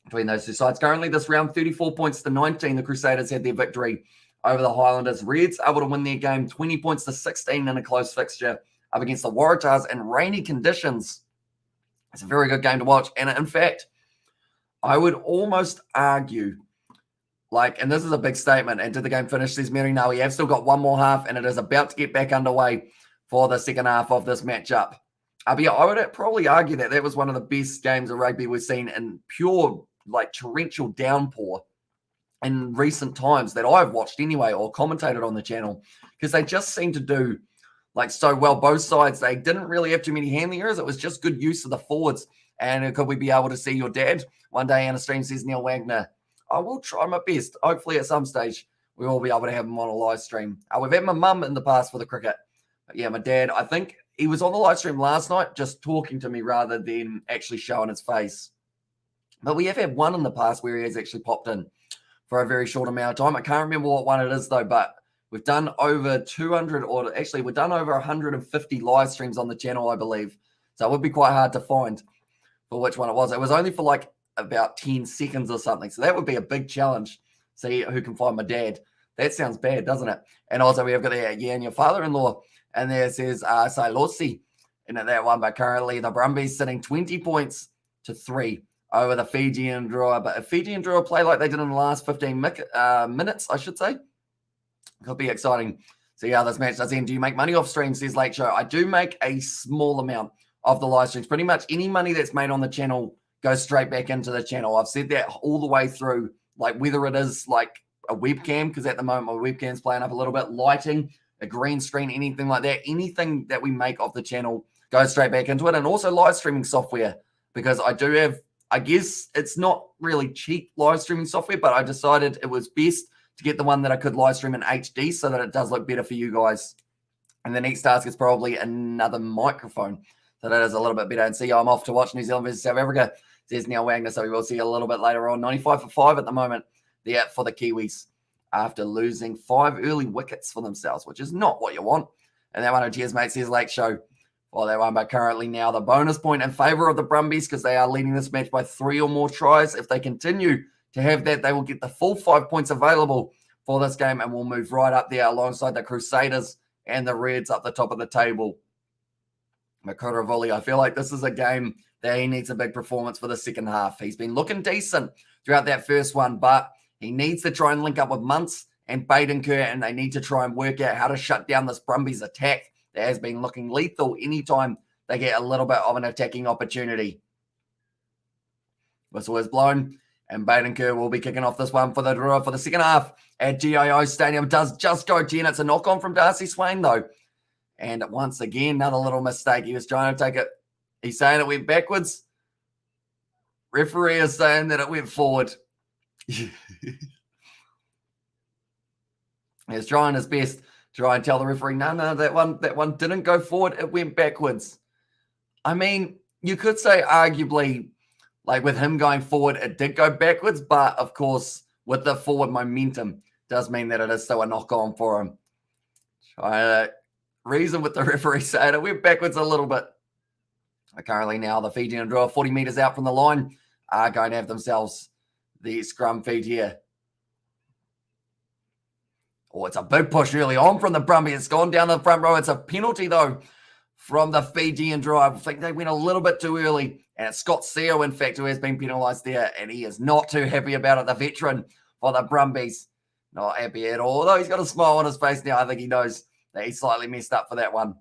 between those two sides. Currently, this round, 34 points to 19. The Crusaders had their victory over the Highlanders. Reds able to win their game, 20 points to 16 in a close fixture up against the Waratahs in rainy conditions. It's a very good game to watch. And in fact, I would almost argue, and this is a big statement, and did the game finish? Says Mary, no, we have still got one more half, and it is about to get back underway for the second half of this matchup. But yeah, I would probably argue that that was one of the best games of rugby we've seen in pure, torrential downpour in recent times that I've watched anyway, or commentated on the channel, because they just seem to do so well. Both sides, they didn't really have too many handling errors. It was just good use of the forwards. And could we be able to see your dad one day on a stream, says Neil Wagner. I will try my best. Hopefully at some stage we will be able to have him on a live stream. We've had my mum in the past for the cricket. But yeah, my dad, I think he was on the live stream last night just talking to me rather than actually showing his face. But we have had one in the past where he has actually popped in for a very short amount of time. I can't remember what one it is though, but we've done over 200, or actually we've done over 150 live streams on the channel, I believe. So it would be quite hard to find for which one it was. It was only for about 10 seconds or something. So that would be a big challenge. See who can find my dad. That sounds bad, doesn't it? And also we have got the and your father-in-law. And there says Sailosi in that one. But currently the Brumbies sitting 20 points to 3 over the FIJIAN Drua. But if FIJIAN Drua play like they did in the last 15 minutes, I should say, could be exciting. See how this match does end. Do you make money off streams, says Late Show? I do make a small amount of the live streams. Pretty much any money that's made on the channel goes straight back into the channel. I've said that all the way through, whether it is a webcam, because at the moment my webcam's playing up a little bit, lighting, a green screen, anything like that, anything that we make off the channel goes straight back into it. And also live streaming software, because I do have, I guess it's not really cheap live streaming software, but I decided it was best to get the one that I could live stream in HD so that it does look better for you guys. And the next task is probably another microphone, so that is a little bit better. And see, I'm off to watch New Zealand versus South Africa, says Neil Wagner. So we will see a little bit later on. 95 for 5 at the moment there for the Kiwis after losing 5 early wickets for themselves, which is not what you want. And that one, cheers, mate, says Lake Show. Well, that one, but currently now the bonus point in favour of the Brumbies, because they are leading this match by 3 or more tries. If they continue to have that, they will get the full 5 points available for this game and will move right up there alongside the Crusaders and the Reds up the top of the table. Makura Volley, I feel like this is a game that he needs a big performance for the second half. He's been looking decent throughout that first one, but he needs to try and link up with Muntz and Badenker, and they need to try and work out how to shut down this Brumbies attack that has been looking lethal anytime they get a little bit of an attacking opportunity. Whistle is blown, and Badenker will be kicking off this one for the Drua for the second half at GIO Stadium. Does just go 10. It's a knock-on from Darcy Swain, though. And once again, another little mistake. He was trying to take it. He's saying it went backwards. Referee is saying that it went forward. He's trying his best to try and tell the referee, no, that one didn't go forward. It went backwards. I mean, you could say arguably, with him going forward, it did go backwards. But, of course, with the forward momentum, does mean that it is still a knock-on for him. Trying to reason with the referee saying it went backwards a little bit. Currently now the FIJIAN Drua 40 metres out from the line are going to have themselves the scrum feed here. Oh, it's a big push early on from the Brumbies. It's gone down the front row. It's a penalty, though, from the FIJIAN Drua. I think they went a little bit too early. And it's Scott Seo, in fact, who has been penalised there. And he is not too happy about it. The veteran for the Brumbies. Not happy at all. Although he's got a smile on his face now. I think he knows that he slightly messed up for that one.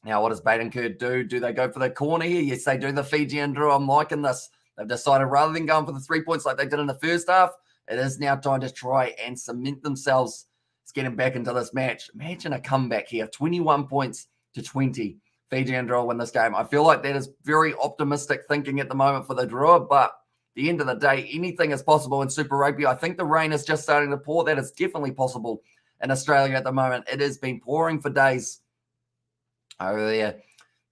Now, what does Badencourt do? Do they go for the corner here? Yes, they do. The Fijian Drua. I'm liking this. They've decided rather than going for the 3 points like they did in the first half, it is now time to try and cement themselves. It's getting back into this match. Imagine a comeback here, 21 points to 20. Fijian Drua win this game. I feel like that is very optimistic thinking at the moment for the Drua, but at the end of the day, anything is possible in Super Rugby. I think the rain is just starting to pour. That is definitely possible in Australia at the moment. It has been pouring for days over there.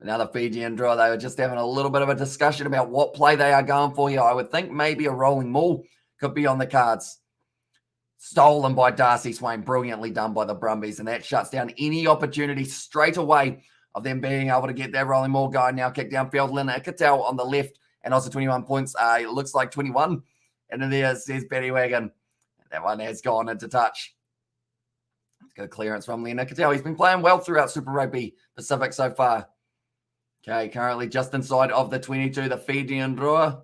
Now the Fijian Drua, they were just having a little bit of a discussion about what play they are going for here. I would think maybe a rolling maul could be on the cards. Stolen by Darcy Swain, brilliantly done by the Brumbies, and that shuts down any opportunity straight away of them being able to get that rolling maul going. Now kick downfield, Lynn Ikatel on the left, and also 21 points. It looks like 21. And then there says Betty Wagon. That one has gone into touch. It's got a clearance from Len Ikatel. He's been playing well throughout Super Rugby Pacific so far. Okay, currently just inside of the 22, the Fijian Drua.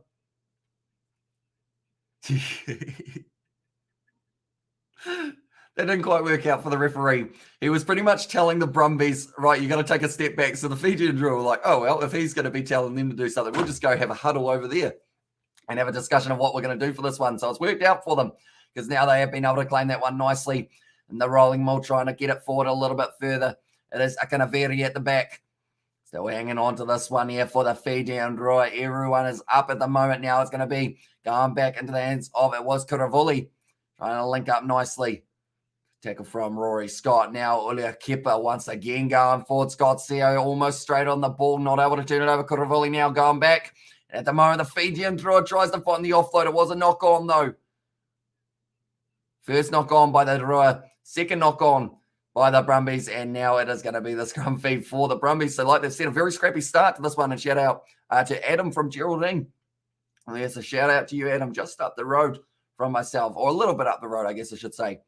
That didn't quite work out for the referee. He was pretty much telling the Brumbies, right, you got to take a step back. So the Fijian Drua were like, oh, well, if he's going to be telling them to do something, we'll just go have a huddle over there and have a discussion of what we're going to do for this one. So it's worked out for them because now they have been able to claim that one nicely. And the rolling maul trying to get it forward a little bit further. It is Akanaveri at the back. Still hanging on to this one here for the Fijian Drua. Everyone is up at the moment now. It's going to be going back into the hands of, it was Kuravuli. Trying to link up nicely. Tackle from Rory Scott. Now Ulia Kipper once again going forward. Scott Seo almost straight on the ball. Not able to turn it over. Kuravuli now going back. And at the moment, the Fijian Drua tries to find the offload. It was a knock on though. First knock on by the Drua. Second knock on by the Brumbies. And now it is going to be the scrum feed for the Brumbies. So like they've said, a very scrappy start to this one. And shout out to Adam from Geraldine. And there's a shout out to you, Adam, just up the road from myself. Or a little bit up the road, I guess I should say.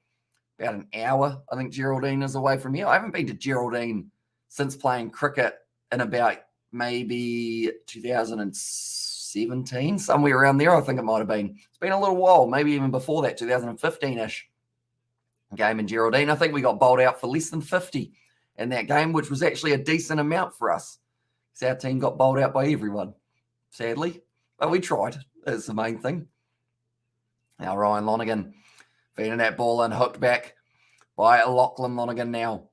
About an hour, I think Geraldine is away from here. I haven't been to Geraldine since playing cricket in about maybe 2017, somewhere around there, I think it might have been. It's been a little while, maybe even before that, 2015-ish game in Geraldine. I think we got bowled out for less than 50 in that game, which was actually a decent amount for us. Because our team got bowled out by everyone, sadly. But we tried. That's the main thing. Now Ryan Lonergan feeding that ball and hooked back by Lachlan Lonergan now.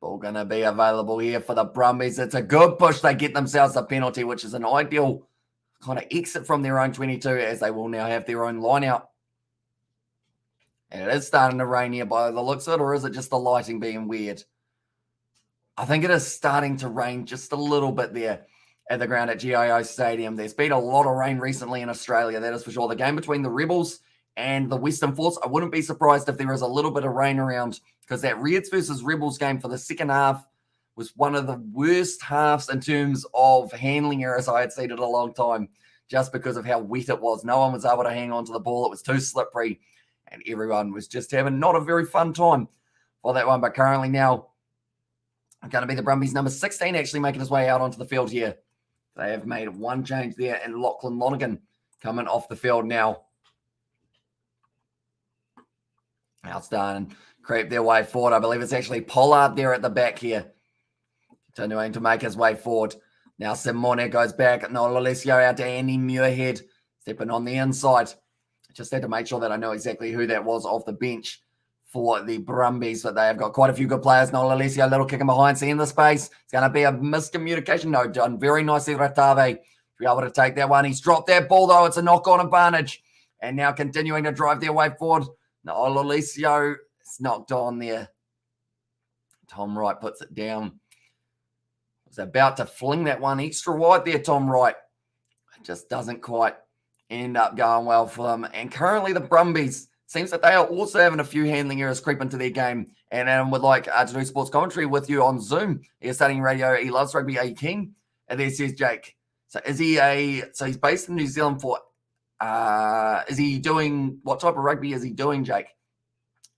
Ball going to be available here for the Brumbies. It's a good push. They get themselves a penalty, which is an ideal kind of exit from their own 22 as they will now have their own line out. And it is starting to rain here by the looks of it, or is it just the lighting being weird? I think it is starting to rain just a little bit there at the ground at GIO Stadium. There's been a lot of rain recently in Australia, that is for sure. The game between the Rebels and the Western Force, I wouldn't be surprised if there was a little bit of rain around because that Reds versus Rebels game for the second half was one of the worst halves in terms of handling errors I had seen in a long time just because of how wet it was. No one was able to hang on to the ball. It was too slippery and everyone was just having not a very fun time for that one. But currently now, going to be the Brumbies number 16 actually making his way out onto the field here. They have made one change there and Lachlan Lonergan coming off the field now. Now starting to creep their way forward. I believe it's actually Pollard there at the back here. Continuing to make his way forward. Now Simone goes back. Noel Alessio out to Andy Muirhead. Stepping on the inside. I just had to make sure that I know exactly who that was off the bench for the Brumbies. But they have got quite a few good players. Noel Alessio, little kicking behind, seeing the space. It's going to be a miscommunication. No, done very nicely, Ratave. Be able to take that one. He's dropped that ball, though. It's a knock-on advantage. And now continuing to drive their way forward. No, Alessio is knocked on there. Tom Wright puts it down. Was about to fling that one extra wide there, Tom Wright. It just doesn't quite end up going well for them. And currently the Brumbies, seems that they are also having a few handling errors creep into their game. And Adam would like to do sports commentary with you on Zoom. He's studying radio. He loves rugby. Are you keen? And there says Jake. So he's based in New Zealand for is he doing, what type of rugby is he doing, Jake?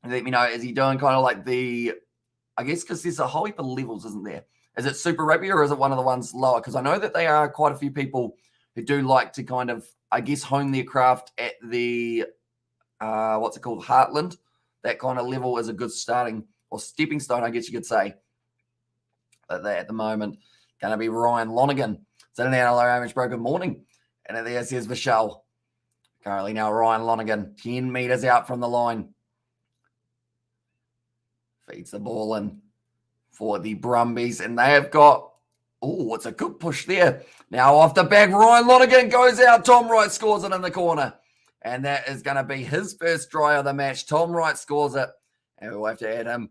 Let me know. Is he doing kind of like the, I guess because there's a whole heap of levels, isn't there? Is it Super Rugby or is it one of the ones lower? Because I know that there are quite a few people who do like to kind of, I guess, hone their craft at the, what's it called, Heartland. That kind of level is a good starting or stepping stone, I guess you could say. At the moment, going to be Ryan Lonergan. Sitting down, hello, Hamish Bro, good morning. And there says Vishal. Currently now Ryan Lonergan, 10 metres out from the line. Feeds the ball in for the Brumbies, and they have got, oh, it's a good push there. Now off the back, Ryan Lonergan goes out. Tom Wright scores it in the corner. And that is going to be his first try of the match. Tom Wright scores it. And we'll have to add him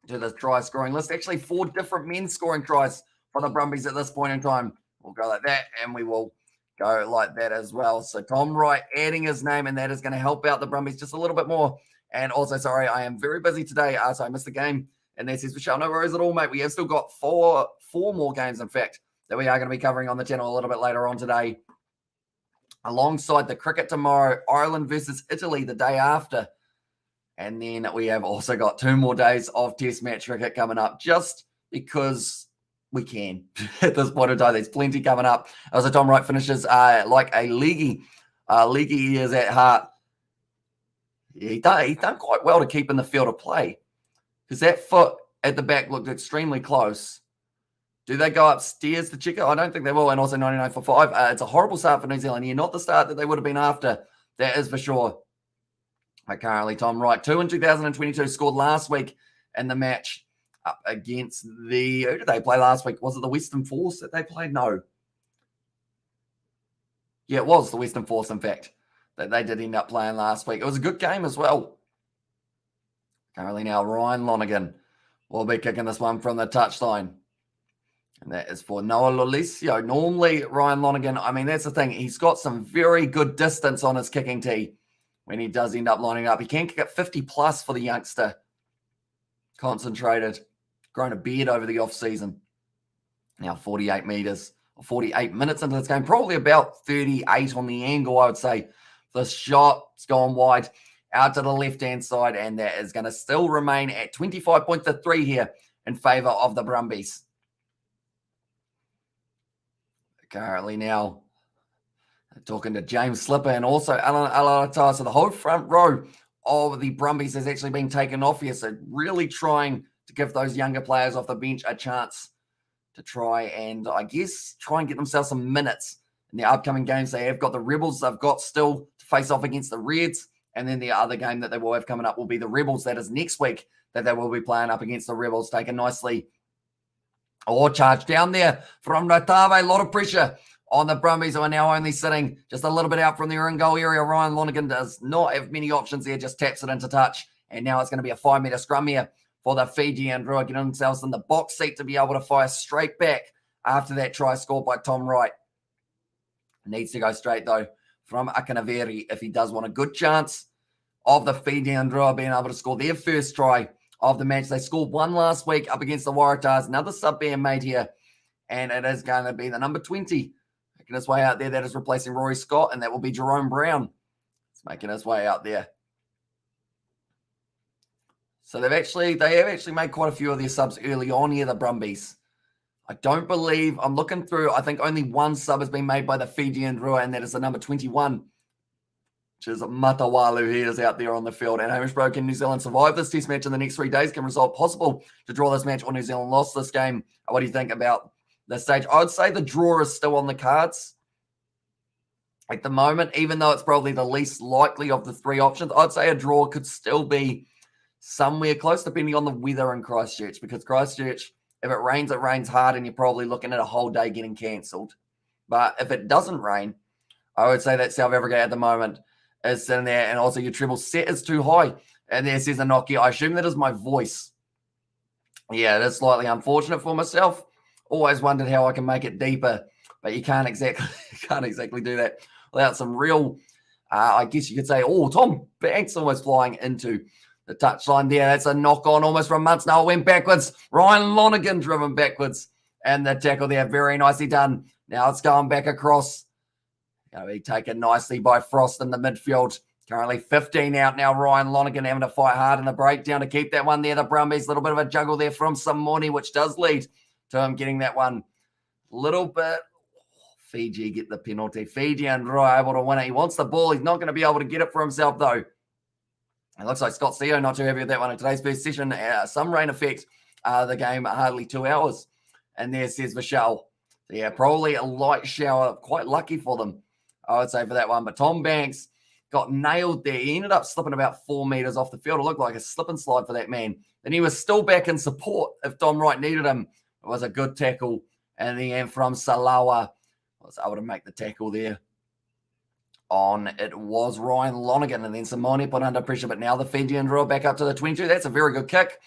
to the try scoring list. Actually, 4 different men scoring tries for the Brumbies at this point in time. We'll go like that, and we will go like that as well. So Tom Wright adding his name, and that is going to help out the Brumbies just a little bit more. And also, sorry, I am very busy today, so I missed the game. And that says, Michelle, no worries at all, mate. We have still got four more games, in fact, that we are going to be covering on the channel a little bit later on today. Alongside the cricket tomorrow, Ireland versus Italy the day after. And then we have also got 2 more days of test match cricket coming up, just because we can. At this point in time, there's plenty coming up. Also, Tom Wright finishes like a leaguey. Leaguey he is at heart. Yeah, he's done quite well to keep in the field of play, because that foot at the back looked extremely close. Do they go upstairs to check it? I don't think they will. And also 99 for 5. It's a horrible start for New Zealand here. Not the start that they would have been after. That is for sure. But currently, Tom Wright, 2 in 2022, scored last week in the match up against the, who did they play last week? Was it the Western Force that they played? No. Yeah, it was the Western Force, in fact, that they did end up playing last week. It was a good game as well. Currently now, Ryan Lonergan will be kicking this one from the touchline. And that is for Noah Lolesio. Normally, Ryan Lonergan, I mean, that's the thing. He's got some very good distance on his kicking tee when he does end up lining up. He can kick at 50 plus for the youngster. Concentrated. Grown a beard over the off-season. Now 48 metres, or 48 minutes into this game. Probably about 38 on the angle, I would say. The shot's gone wide out to the left-hand side, and that is going to still remain at 25 points to 3 here in favour of the Brumbies. Currently now talking to James Slipper and also Alan Alaratar. So the whole front row of the Brumbies has actually been taken off here. So really trying to give those younger players off the bench a chance to try and, I guess, try and get themselves some minutes in the upcoming games. They have got the Rebels. They've got still to face off against the Reds. And then the other game that they will have coming up will be the Rebels. That is next week that they will be playing up against the Rebels. Taken nicely. Charge down there from Ratave. A lot of pressure on the Brumbies, who are now only sitting just a little bit out from their in-goal area. Ryan Lonergan does not have many options there, just taps it into touch. And now it's going to be a 5-metre scrum here for the FIJIAN DRUA, getting themselves in the box seat to be able to fire straight back after that try scored by Tom Wright. Needs to go straight, though, from Akinaveri if he does want a good chance of the FIJIAN DRUA being able to score their first try of the match. They scored 1 last week up against the Waratahs. Another sub being made here, and it is going to be the number 20 making his way out there. That is replacing Rory Scott, and that will be Jerome Brown. It's making his way out there. So they have actually made quite a few of their subs early on here, the Brumbies. I don't believe, I'm looking through, I think only 1 sub has been made by the FIJIAN DRUA, and that is the number 21. Which is Matawalu. He is out there on the field. And Hamish Bro, can New Zealand survive this test match in the next 3 days? Can result possible to draw this match, or New Zealand lost this game? What do you think about this stage? I would say the draw is still on the cards at the moment, even though it's probably the least likely of the 3 options. I'd say a draw could still be somewhere close, depending on the weather in Christchurch, because Christchurch, if it rains hard, and you're probably looking at a whole day getting cancelled. But if it doesn't rain, I would say that South Africa at the moment is sitting there, and also your treble set is too high. And there says Anoki, I assume that is my voice. Yeah, it is slightly unfortunate for myself. Always wondered how I can make it deeper, but you can't exactly do that without some real, I guess you could say, Tom Banks almost flying into the touchline there. That's a knock on almost from Muntz. Now it went backwards. Ryan Lonergan driven backwards, and the tackle there, very nicely done. Now it's going back across. Going to be taken nicely by Frost in the midfield. Currently 15 out now. Ryan Lonergan having to fight hard in the breakdown to keep that one there. The Brumbies, a little bit of a juggle there from Samoni, which does lead to him getting that one a little bit. Fiji get the penalty. FIJIAN DRUA able to win it. He wants the ball. He's not going to be able to get it for himself, though. It looks like Scott Seo not too happy with that one in today's first session. Some rain effect the game hardly 2 hours. And there says Vishal. Yeah, probably a light shower. Quite lucky for them, I would say, for that one. But Tom Banks got nailed there. He ended up slipping about 4 meters off the field. It looked like a slip and slide for that man. And he was still back in support if Dom Wright needed him. It was a good tackle. And the end from Salawa was able to make the tackle there. It was Ryan Lonergan, and then Simone put under pressure. But now the Fijian Drua back up to the 22. That's a very good kick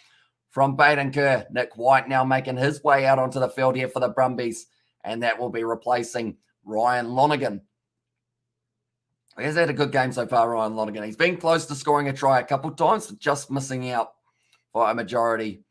from Baden Kerr. Nick White now making his way out onto the field here for the Brumbies. And that will be replacing Ryan Lonergan. He's had a good game so far, Ryan Lonergan. He's been close to scoring a try a couple times, but just missing out for a majority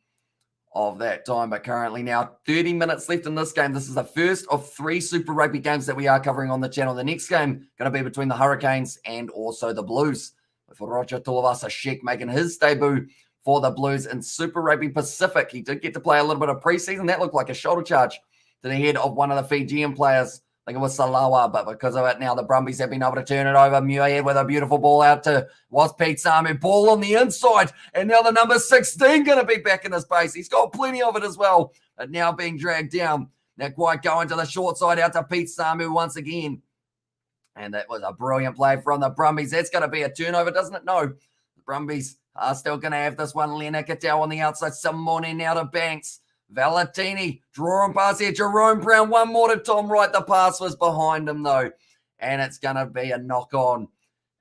of that time. But currently now 30 minutes left in this game. This is the first of 3 Super Rugby games that we are covering on the channel. The next game going to be between the Hurricanes and also the Blues, with Roger Tuivasa-Sheck making his debut for the Blues in Super Rugby Pacific. He did get to play a little bit of preseason. That looked like a shoulder charge to the head of one of the Fijian players. I think it was Salawa, but because of it now, the Brumbies have been able to turn it over. Muir with a beautiful ball out to Pete Samu. Ball on the inside, and now the number 16 going to be back in his base. He's got plenty of it as well, but now being dragged down. Nick White going to the short side out to Pete Samu once again. And that was a brilliant play from the Brumbies. That's going to be a turnover, doesn't it? No. The Brumbies are still going to have this one. Lena Cattell on the outside. Simone now to Banks. Valentini, drawing pass here. Jerome Brown, one more to Tom Wright. The pass was behind him, though. And it's going to be a knock-on.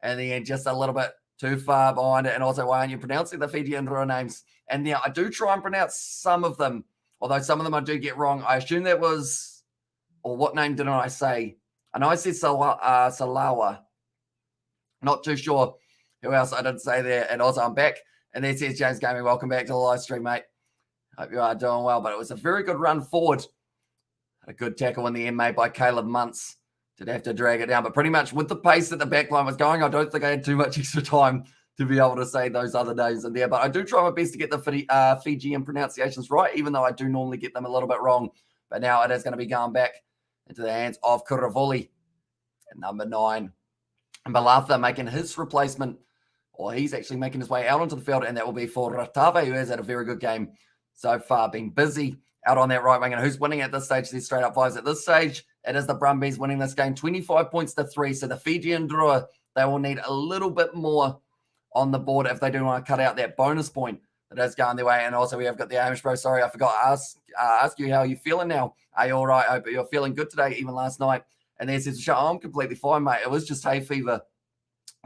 And the end, just a little bit too far behind it. And also, why aren't you pronouncing the FIJIAN DRUA names? And now I do try and pronounce some of them, although some of them I do get wrong. I assume that was, or what name didn't I say? I know I said Salawa. Not too sure who else I didn't say there. And also, I'm back. And there says James Gaming. Welcome back to the live stream, mate. Hope you are doing well, but it was a very good run forward. A good tackle in the end made by Caleb Muntz. Did have to drag it down, but pretty much with the pace that the backline was going, I don't think I had too much extra time to be able to say those other names in there. But I do try my best to get the Fijian pronunciations right, even though I do normally get them a little bit wrong. But now it is going to be going back into the hands of Kuravuli at number 9. And Balatha making his replacement, or he's actually making his way out onto the field, and that will be for Ratave, who has had a very good game so far, been busy out on that right wing. And who's winning at this stage? These straight up 5s at this stage. It is the Brumbies winning this game 25 points to 3. So the Fijian Drua, they will need a little bit more on the board if they do want to cut out that bonus point that is going their way. And also we have got the Amish Bro. Sorry, I forgot to ask you how you're feeling now. Are you all right? I hope you're feeling good today, even last night. And there says, I'm completely fine, mate. It was just hay fever.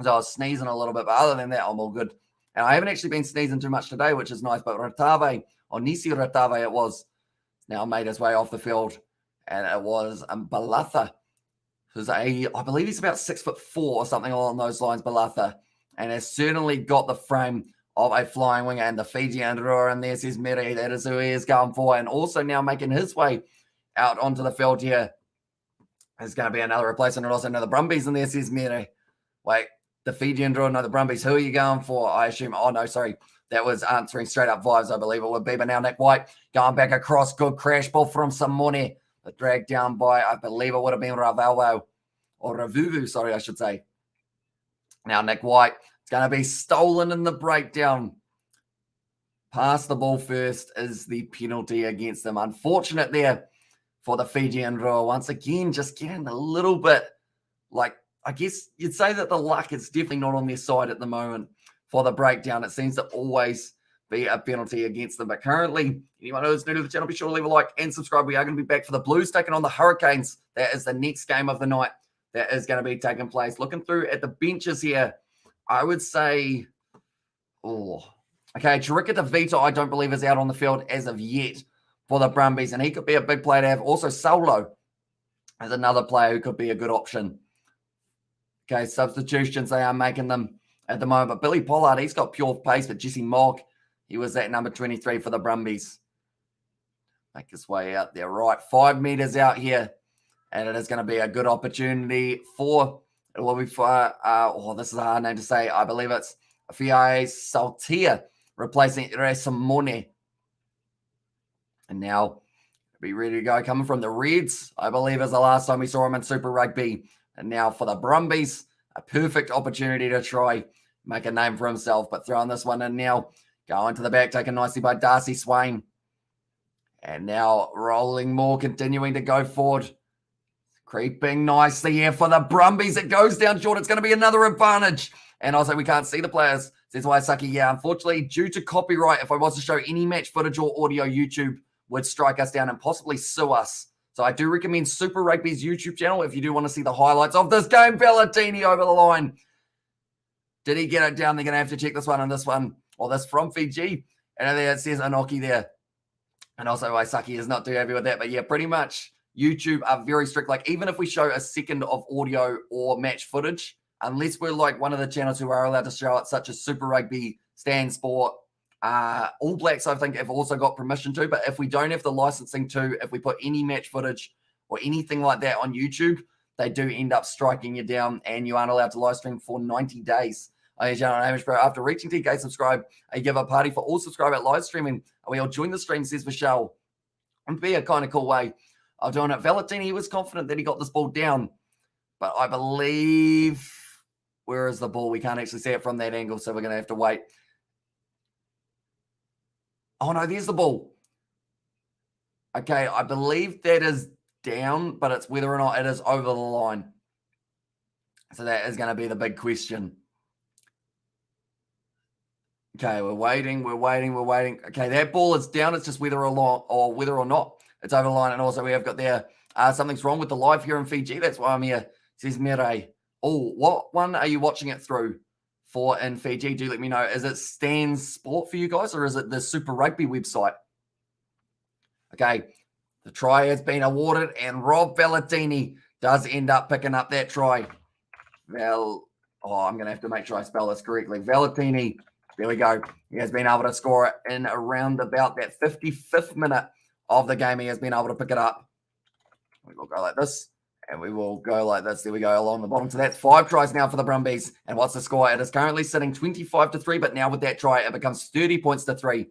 So I was sneezing a little bit, but other than that, I'm all good. And I haven't actually been sneezing too much today, which is nice. But Ratave, or Nisi Ratave it was, now made his way off the field. And it was Balatha, who's I believe he's about 6'4" or something along those lines, Balatha. And has certainly got the frame of a flying winger. And the Fijian Drua, and there says Mere, that is who he is going for. And also now making his way out onto the field here. There's going to be another replacement, and also another Brumbies, and there says Mere. Wait, the Fijian Drua, no, the Brumbies. Who are you going for? I assume, oh no, sorry. That was answering straight up vibes, I believe it would be. But now Nick White going back across. Good crash ball from Simone. But dragged down by, I believe it would have been Ravalvo. Or Ravuvu, sorry, I should say. Now Nick White. It's going to be stolen in the breakdown. Pass the ball first is the penalty against them. Unfortunate there for the Fijian Drua. Once again, just getting a little bit, like, I guess you'd say that the luck is definitely not on their side at the moment. For the breakdown, it seems to always be a penalty against them. But currently, anyone who's new to the channel, be sure to leave a like and subscribe. We are going to be back for the Blues taking on the Hurricanes. That is the next game of the night that is going to be taking place. Looking through at the benches here, I would say, okay, Chirika DeVito, I don't believe is out on the field as of yet for the Brumbies, and he could be a big player to have. Also, Solo is another player who could be a good option. Okay, substitutions, they are making them at the moment. But Billy Pollard, he's got pure pace. But Jesse Mogg, he was at number 23 for the Brumbies. Make his way out there. Right, 5 meters out here. And it is going to be a good opportunity for, it will be for, this is a hard name to say. I believe it's Fiai Saltia replacing Resamone. And now be ready to go. Coming from the Reds, I believe is the last time we saw him in Super Rugby. And now for the Brumbies, a perfect opportunity to try make a name for himself. But throwing this one in now, going to the back, taken nicely by Darcy Swain. And now rolling more, continuing to go forward. Creeping nicely here for the Brumbies. It goes down short. It's going to be another advantage. And also, we can't see the players. Says Waisaki, yeah, unfortunately, due to copyright, if I was to show any match footage or audio, YouTube would strike us down and possibly sue us. So I do recommend Super Rugby's YouTube channel if you do want to see the highlights of this game. Bellatini over the line. Did he get it down? They're going to have to check this one and this one. Well, this from Fiji. And there it says Anoki there. And also Waisaki is not too happy with that. But yeah, pretty much YouTube are very strict. Like even if we show a second of audio or match footage, unless we're like one of the channels who are allowed to show it, such as Super Rugby, Stan Sport, All Blacks, I think, have also got permission to. But if we don't have the licensing to, if we put any match footage or anything like that on YouTube, they do end up striking you down and you aren't allowed to live stream for 90 days. After reaching 10K subscribe, I give a party for all subscriber live streaming. We all join the stream, says Michelle. It'd be a kind of cool way of doing it. Valentini was confident that he got this ball down, but I believe, where is the ball? We can't actually see it from that angle, so we're going to have to wait. Oh no, there's the ball. Okay, I believe that is down, but it's whether or not it is over the line. So that is going to be the big question. Okay, we're waiting. Okay, that ball is down. It's just whether or not it's over the line. And also we have got there, something's wrong with the live here in Fiji. That's why I'm here. Says Mirai. Oh, what one are you watching it through for in Fiji? Do let me know. Is it Stan Sport for you guys or is it the Super Rugby website? Okay, the try has been awarded and Rob Valentini does end up picking up that try. I'm going to have to make sure I spell this correctly. Valentini. There we go. He has been able to score it in around about that 55th minute of the game. He has been able to pick it up. We will go like this, and we will go like this. There we go, along the bottom. So that's 5 tries now for the Brumbies. And what's the score? It is currently sitting 25-3, but now with that try, it becomes 30 points to 3.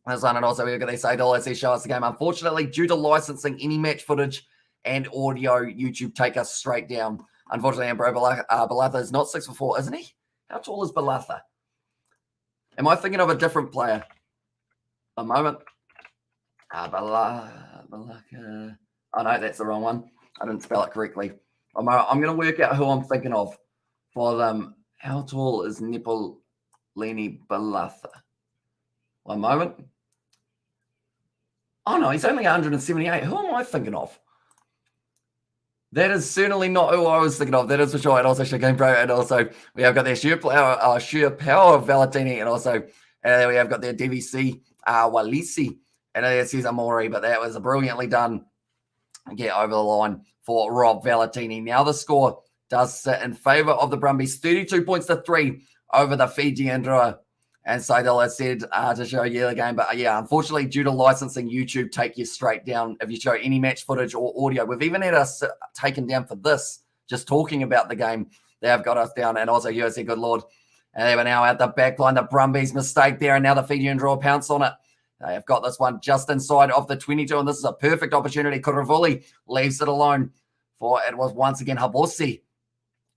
And also, we're going to say, let's show us the game. Unfortunately, due to licensing any match footage and audio, YouTube take us straight down. Unfortunately, Ambro Balatha is not 6'4", isn't he? How tall is Balatha? Am I thinking of a different player? A moment. Balaka. Oh, no, that's the wrong one. I didn't spell it correctly. I'm going to work out who I'm thinking of for them. How tall is Nipolini Balatha? One moment. Oh, no, he's only 178. Who am I thinking of? That is certainly not who I was thinking of. That is for sure. And also Shagame Pro. And also we have got their sheer power of Valentini. And also we have got their DVC Walisi. And it says Amori. But that was brilliantly done. Get over the line for Rob Valentini. Now the score does sit in favour of the Brumbies. 32 points to 3 over the FIJIAN DRUA. And so they'll said to show you the game. But yeah, unfortunately, due to licensing, YouTube take you straight down if you show any match footage or audio. We've even had us taken down for this, just talking about the game. They have got us down. And also USA, good Lord. And they were now at the back line. The Brumbies mistake there. And now the FIJIAN DRUA pounce on it. They have got this one just inside of the 22. And this is a perfect opportunity. Kuravuli leaves it alone for it was once again Habosi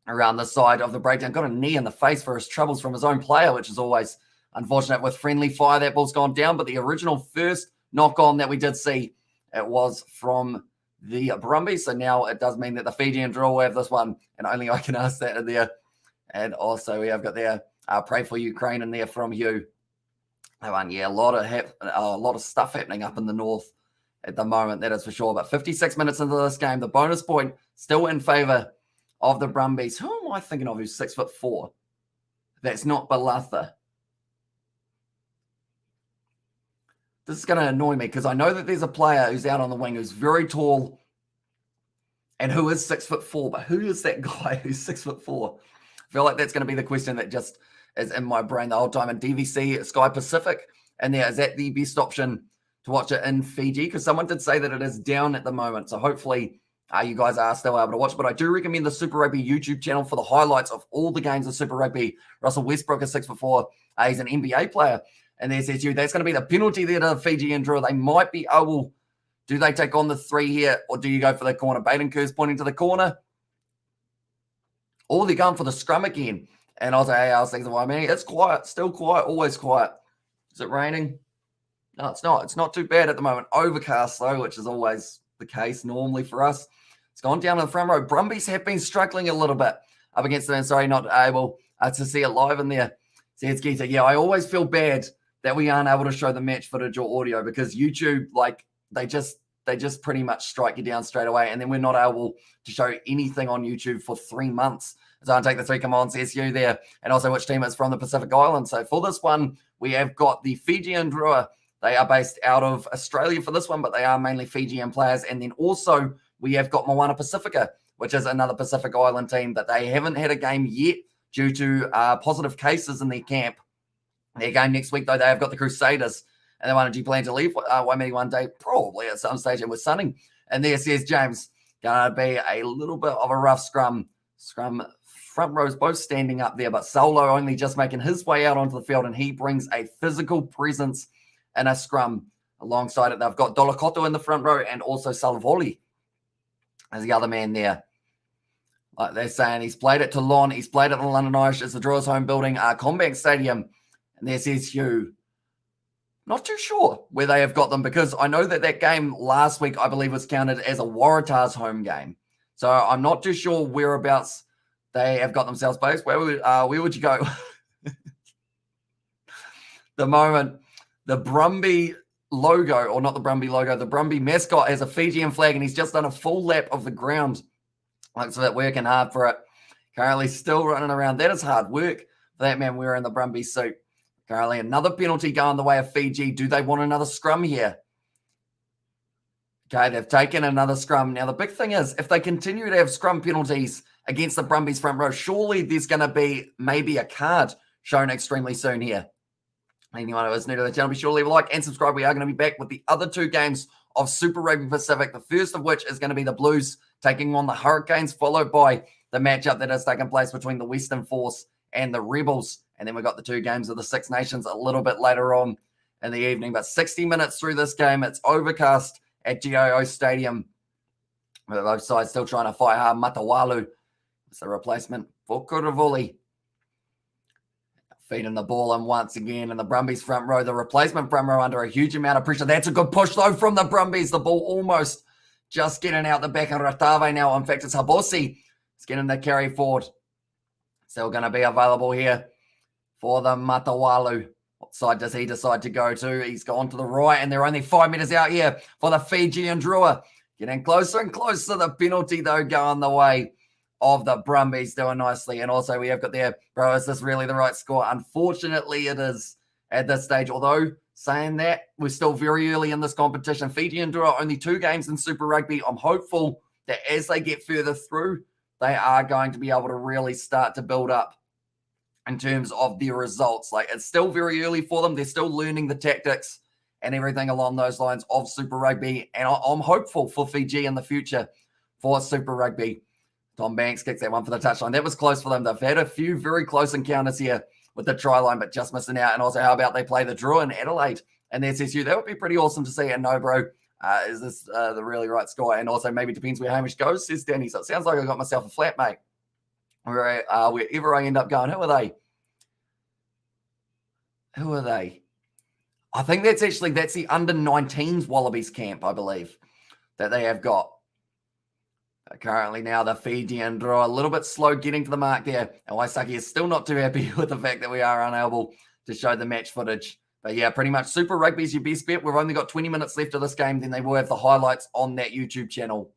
around the side of the breakdown. Got a knee in the face for his troubles from his own player, which is always unfortunate. With friendly fire, that ball's gone down. But the original first knock-on that we did see, it was from the Brumbies. So now it does mean that the FIJIAN DRUA will have this one. And only I can ask that in there. And also we have got there, pray for Ukraine in there from you. That one, yeah, a lot of stuff happening up in the north at the moment, that is for sure. But 56 minutes into this game, the bonus point still in favour of the Brumbies. Who am I thinking of who's 6'4"? That's not Balatha. This is going to annoy me because I know that there's a player who's out on the wing who's very tall and who is 6'4", but who is that guy who's 6'4"? I feel like that's going to be the question that just is in my brain the whole time. And DVC Sky Pacific, and there, is that the best option to watch it in Fiji? Because someone did say that it is down at the moment. So hopefully you guys are still able to watch. But I do recommend the Super Rugby YouTube channel for the highlights of all the games of Super Rugby. Russell Westbrook is 6'4". He's an NBA player. And there's you. That's going to be the penalty there to the FIJIAN DRUA. They might be able. Do they take on the 3 here, or do you go for the corner? Baden Kerr's pointing to the corner. Or they're going for the scrum again. And I was thinking, well, I mean, it's quiet, still quiet, always quiet. Is it raining? No, it's not. It's not too bad at the moment. Overcast, though, which is always the case normally for us. It's gone down to the front row. Brumbies have been struggling a little bit up against them. Sorry, not able to see it live in there. Says Geeta. Yeah, I always feel bad that we aren't able to show the match footage or audio because YouTube, like, they just pretty much strike you down straight away. And then we're not able to show anything on YouTube for 3 months. So I'll take the three. Come on, says you there. And also which team is from the Pacific Islands. So for this one, we have got the FIJIAN DRUA. They are based out of Australia for this one, but they are mainly Fijian players. And then also we have got Moana Pacifica, which is another Pacific Island team that they haven't had a game yet due to positive cases in their camp. Their game next week, though, they have got the Crusaders. And they wanted, do you plan to leave Waimea one day? Probably at some stage, and we're sunning. And there says James, going to be a little bit of a rough scrum. Front rows both standing up there, but Solo only just making his way out onto the field, and he brings a physical presence in a scrum. Alongside it, they've got Dolokoto in the front row and also Salavoli as the other man there. Like they're saying, he's played at Toulon, he's played at the London Irish, it's the Drew's home building, Combank Stadium. And there says Hugh. Not too sure where they have got them because I know that game last week, I believe, was counted as a Waratahs home game. So I'm not too sure whereabouts they have got themselves based. Where would you go? The moment the Brumbie logo, or not the Brumbie logo, the Brumbie mascot has a Fijian flag, and he's just done a full lap of the ground. Looks like working hard for it. Currently still running around. That is hard work for that man wearing the Brumbie suit. Currently another penalty going the way of Fiji. Do they want another scrum here? Okay, they've taken another scrum. Now, the big thing is, if they continue to have scrum penalties against the Brumbies front row, surely there's going to be maybe a card shown extremely soon here. Anyone who is new to the channel, be sure to leave a like and subscribe. We are going to be back with the other two games of Super Rugby Pacific. The first of which is going to be the Blues taking on the Hurricanes, followed by the matchup that has taken place between the Western Force and the Rebels. And then we've got the two games of the Six Nations a little bit later on in the evening. But 60 minutes through this game, it's overcast at GIO Stadium. With both sides still trying to fight hard. Matawalu is the replacement for Kuravuli. Feeding the ball in once again. And the Brumbies front row, the replacement front row under a huge amount of pressure. That's a good push, though, from the Brumbies. The ball almost just getting out the back of Ratave now. In fact, it's Habosi. It's getting the carry forward. Still going to be available here for the Matawalu. What side does he decide to go to? He's gone to the right, and they're only 5 meters out here for the FIJIAN DRUA. Getting closer and closer. The penalty, though, going the way of the Brumbies, doing nicely. And also we have got there, bro, is this really the right score? Unfortunately, it is at this stage. Although, saying that, we're still very early in this competition. FIJIAN DRUA only 2 games in Super Rugby. I'm hopeful that as they get further through, they are going to be able to really start to build up in terms of their results. Like, it's still very early for them. They're still learning the tactics and everything along those lines of Super Rugby. And I'm hopeful for Fiji in the future for Super Rugby. Tom Banks kicks that one for the touchline. That was close for them. They've had a few very close encounters here with the try line, but just missing out. And also, how about they play the draw in Adelaide and the SSU? That would be pretty awesome to see. And no, bro, is this the really right score? And also, maybe depends where Hamish goes, says Danny. So it sounds like I got myself a flat, mate. Wherever I end up going. Who are they? Who are they? I think that's the under-19s Wallabies camp, I believe, that they have got. Currently now the FIJIAN DRUA a little bit slow getting to the mark there. And Waisaki is still not too happy with the fact that we are unable to show the match footage. But yeah, pretty much Super Rugby is your best bet. We've only got 20 minutes left of this game. Then they will have the highlights on that YouTube channel.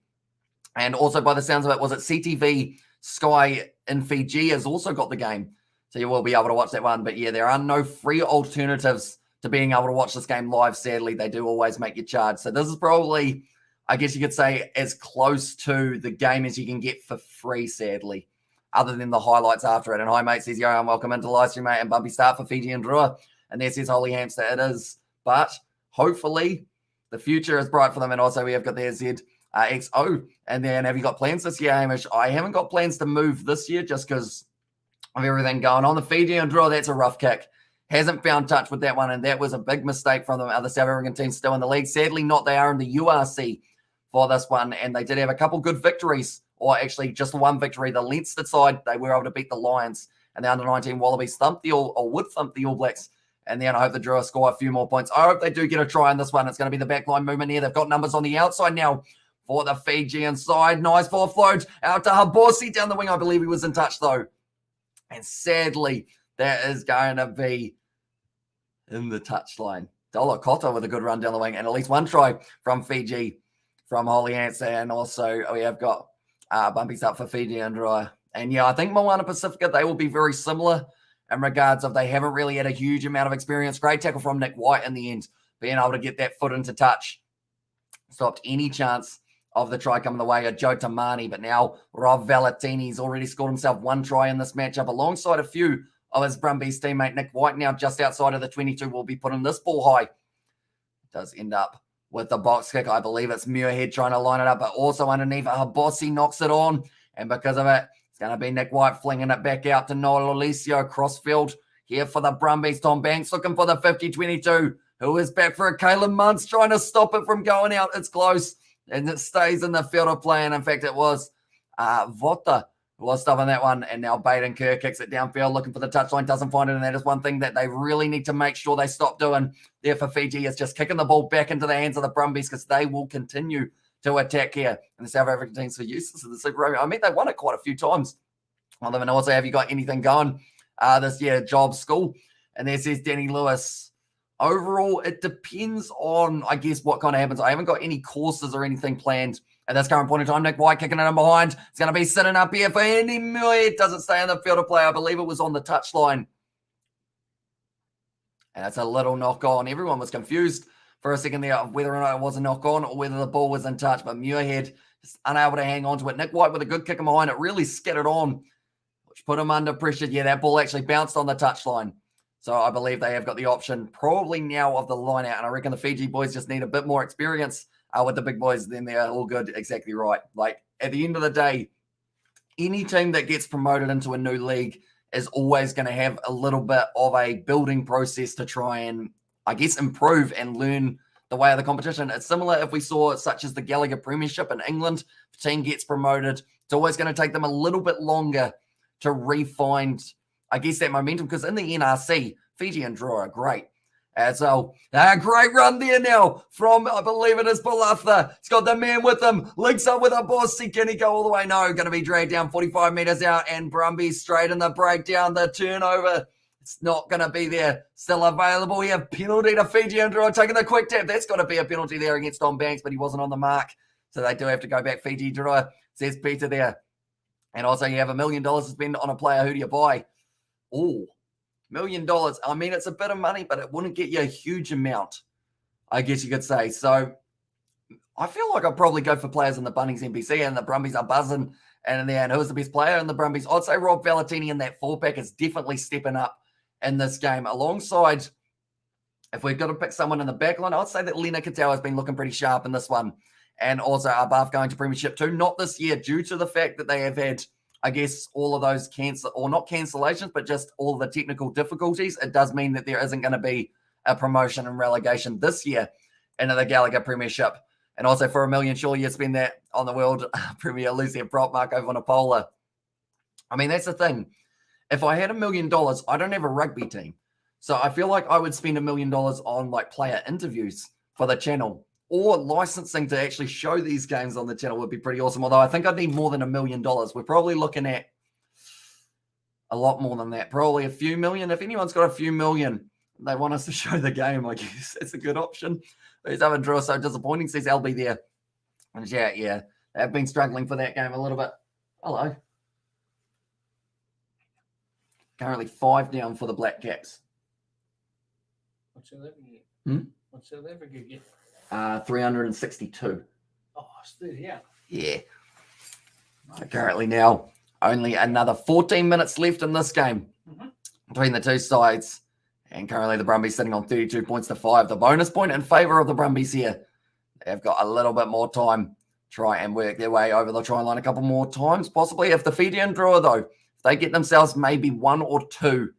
And also by the sounds of it, was it CTV Sky in Fiji has also got the game. So you will be able to watch that one. But yeah, there are no free alternatives to being able to watch this game live, sadly. They do always make you charge. So this is probably, I guess you could say, as close to the game as you can get for free, sadly, other than the highlights after it. And hi, mate, says, yo, and welcome into Livestream, mate, and bumpy start for FIJIAN DRUA. And there says Holy Hamster, it is. But hopefully the future is bright for them. And also we have got their ZXO. And then have you got plans this year, Hamish? I haven't got plans to move this year just because of everything going on. The FIJIAN DRUA, that's a rough kick. Hasn't found touch with that one, and that was a big mistake from them. Other South African teams still in the league. Sadly, not. They are in the URC for this one, and they did have a couple good victories, or actually just one victory. The Leinster side, they were able to beat the Lions, and the under-19 Wallabies would thump the All Blacks And then I hope the Drua score a few more points. I hope they do get a try on this one. It's going to be the backline movement here. They've got numbers on the outside now for the Fijian side. Nice ball float out to Haborsi down the wing. I believe he was in touch, though. And sadly, that is going to be in the touchline. Dolakoto with a good run down the wing. And at least one try from Fiji, from Holly Hansen. And also, we have got Bumpies up for FIJIAN DRUA. And yeah, I think Moana Pacifica, they will be very similar in regards of they haven't really had a huge amount of experience. Great tackle from Nick White in the end, being able to get that foot into touch. Stopped any chance of the try coming the way of Joe Tamani. But now Rob Valentini's already scored himself one try in this matchup alongside a few of his Brumbies teammate Nick White. Now just outside of the 22 will be putting this ball high. It does end up with the box kick. I believe it's Muirhead trying to line it up, but also underneath Habosi knocks it on. And because of it, it's going to be Nick White flinging it back out to Noel Alicio crossfield here for the Brumbies. Tom Banks looking for the 50-22, who is back for a Caleb Muntz trying to stop it from going out. It's close, and it stays in the field of play. And in fact, it was Vota who was stopping that one. And now Baden Kerr kicks it downfield, looking for the touchline, doesn't find it. And that is one thing that they really need to make sure they stop doing there for Fiji, is just kicking the ball back into the hands of the Brumbies, because they will continue to attack here. And the South African team's for useless in the Super Rugby. I mean, they won it quite a few times. Well, then also, have you got anything going this year? Job school. And there says Danny Lewis. Overall, it depends on, I guess, what kind of happens. I haven't got any courses or anything planned at this current point in time. Nick White kicking it in behind. It's going to be sitting up here for Andy Muir. It doesn't stay in the field of play. I believe it was on the touchline. And that's a little knock on. Everyone was confused for a second there of whether or not it was a knock on or whether the ball was in touch. But Muirhead is unable to hang on to it. Nick White with a good kick in behind. It really scattered on, which put him under pressure. Yeah, that ball actually bounced on the touchline. So I believe they have got the option probably now of the line out. And I reckon the Fiji boys just need a bit more experience with the big boys. Then they're all good. Exactly right. Like, at the end of the day, any team that gets promoted into a new league is always going to have a little bit of a building process to try and, I guess, improve and learn the way of the competition. It's similar if we saw such as the Gallagher Premiership in England. If a team gets promoted, it's always going to take them a little bit longer to refine, I guess, that momentum, because in the NRC, FIJIAN DRUA are great. So a great run there now from, I believe it is Balatha. He's got the man with him. Links up with a boss. Can he go all the way? No, going to be dragged down 45 metres out, and Brumbies straight in the breakdown. The turnover, it's not going to be there. Still available. We have penalty to FIJIAN DRUA, taking the quick tap. That's got to be a penalty there against Tom Banks, but he wasn't on the mark. So they do have to go back. FIJIAN DRUA, says Peter there. And also you have $1 million to spend on a player. Who do you buy? Oh, $1 million. I mean, it's a bit of money, but it wouldn't get you a huge amount, I guess you could say. So I feel like I'll probably go for players in the Bunnings NPC, and the Brumbies are buzzing. And then who's the best player in the Brumbies? I'd say Rob Valentini in that four-pack is definitely stepping up in this game. Alongside, if we've got to pick someone in the back line, I'd say that Lena Katau has been looking pretty sharp in this one. And also Abaf going to Premiership 2, not this year, due to the fact that they have had, I guess, all of those not cancellations, but just all the technical difficulties. It does mean that there isn't going to be a promotion and relegation this year into the Gallagher Premiership. And also for $1 million, surely you spend that on the World Premier Lucia prop, Marco Vanapola. I mean, that's the thing. If I had $1 million, I don't have a rugby team. So I feel like I would spend $1 million on like player interviews for the channel, or licensing to actually show these games on the channel would be pretty awesome. Although I think I'd need more than $1 million. We're probably looking at a lot more than that. Probably a few million. If anyone's got a few million, they want us to show the game, I guess it's a good option. These other draws so disappointing, says LB there. And yeah, they've been struggling for that game a little bit. Hello. Currently 5 down for the Black Caps. What's South Africa? What's South Africa get? 362. Oh, it's 30 out. Yeah. So currently now only another 14 minutes left in this game between the two sides. And currently the Brumbies sitting on 32 points to 5. The bonus point in favour of the Brumbies here. They've got a little bit more time. Try and work their way over the try line a couple more times, possibly. If the FIJIAN DRUA, though, if they get themselves maybe 1 or 2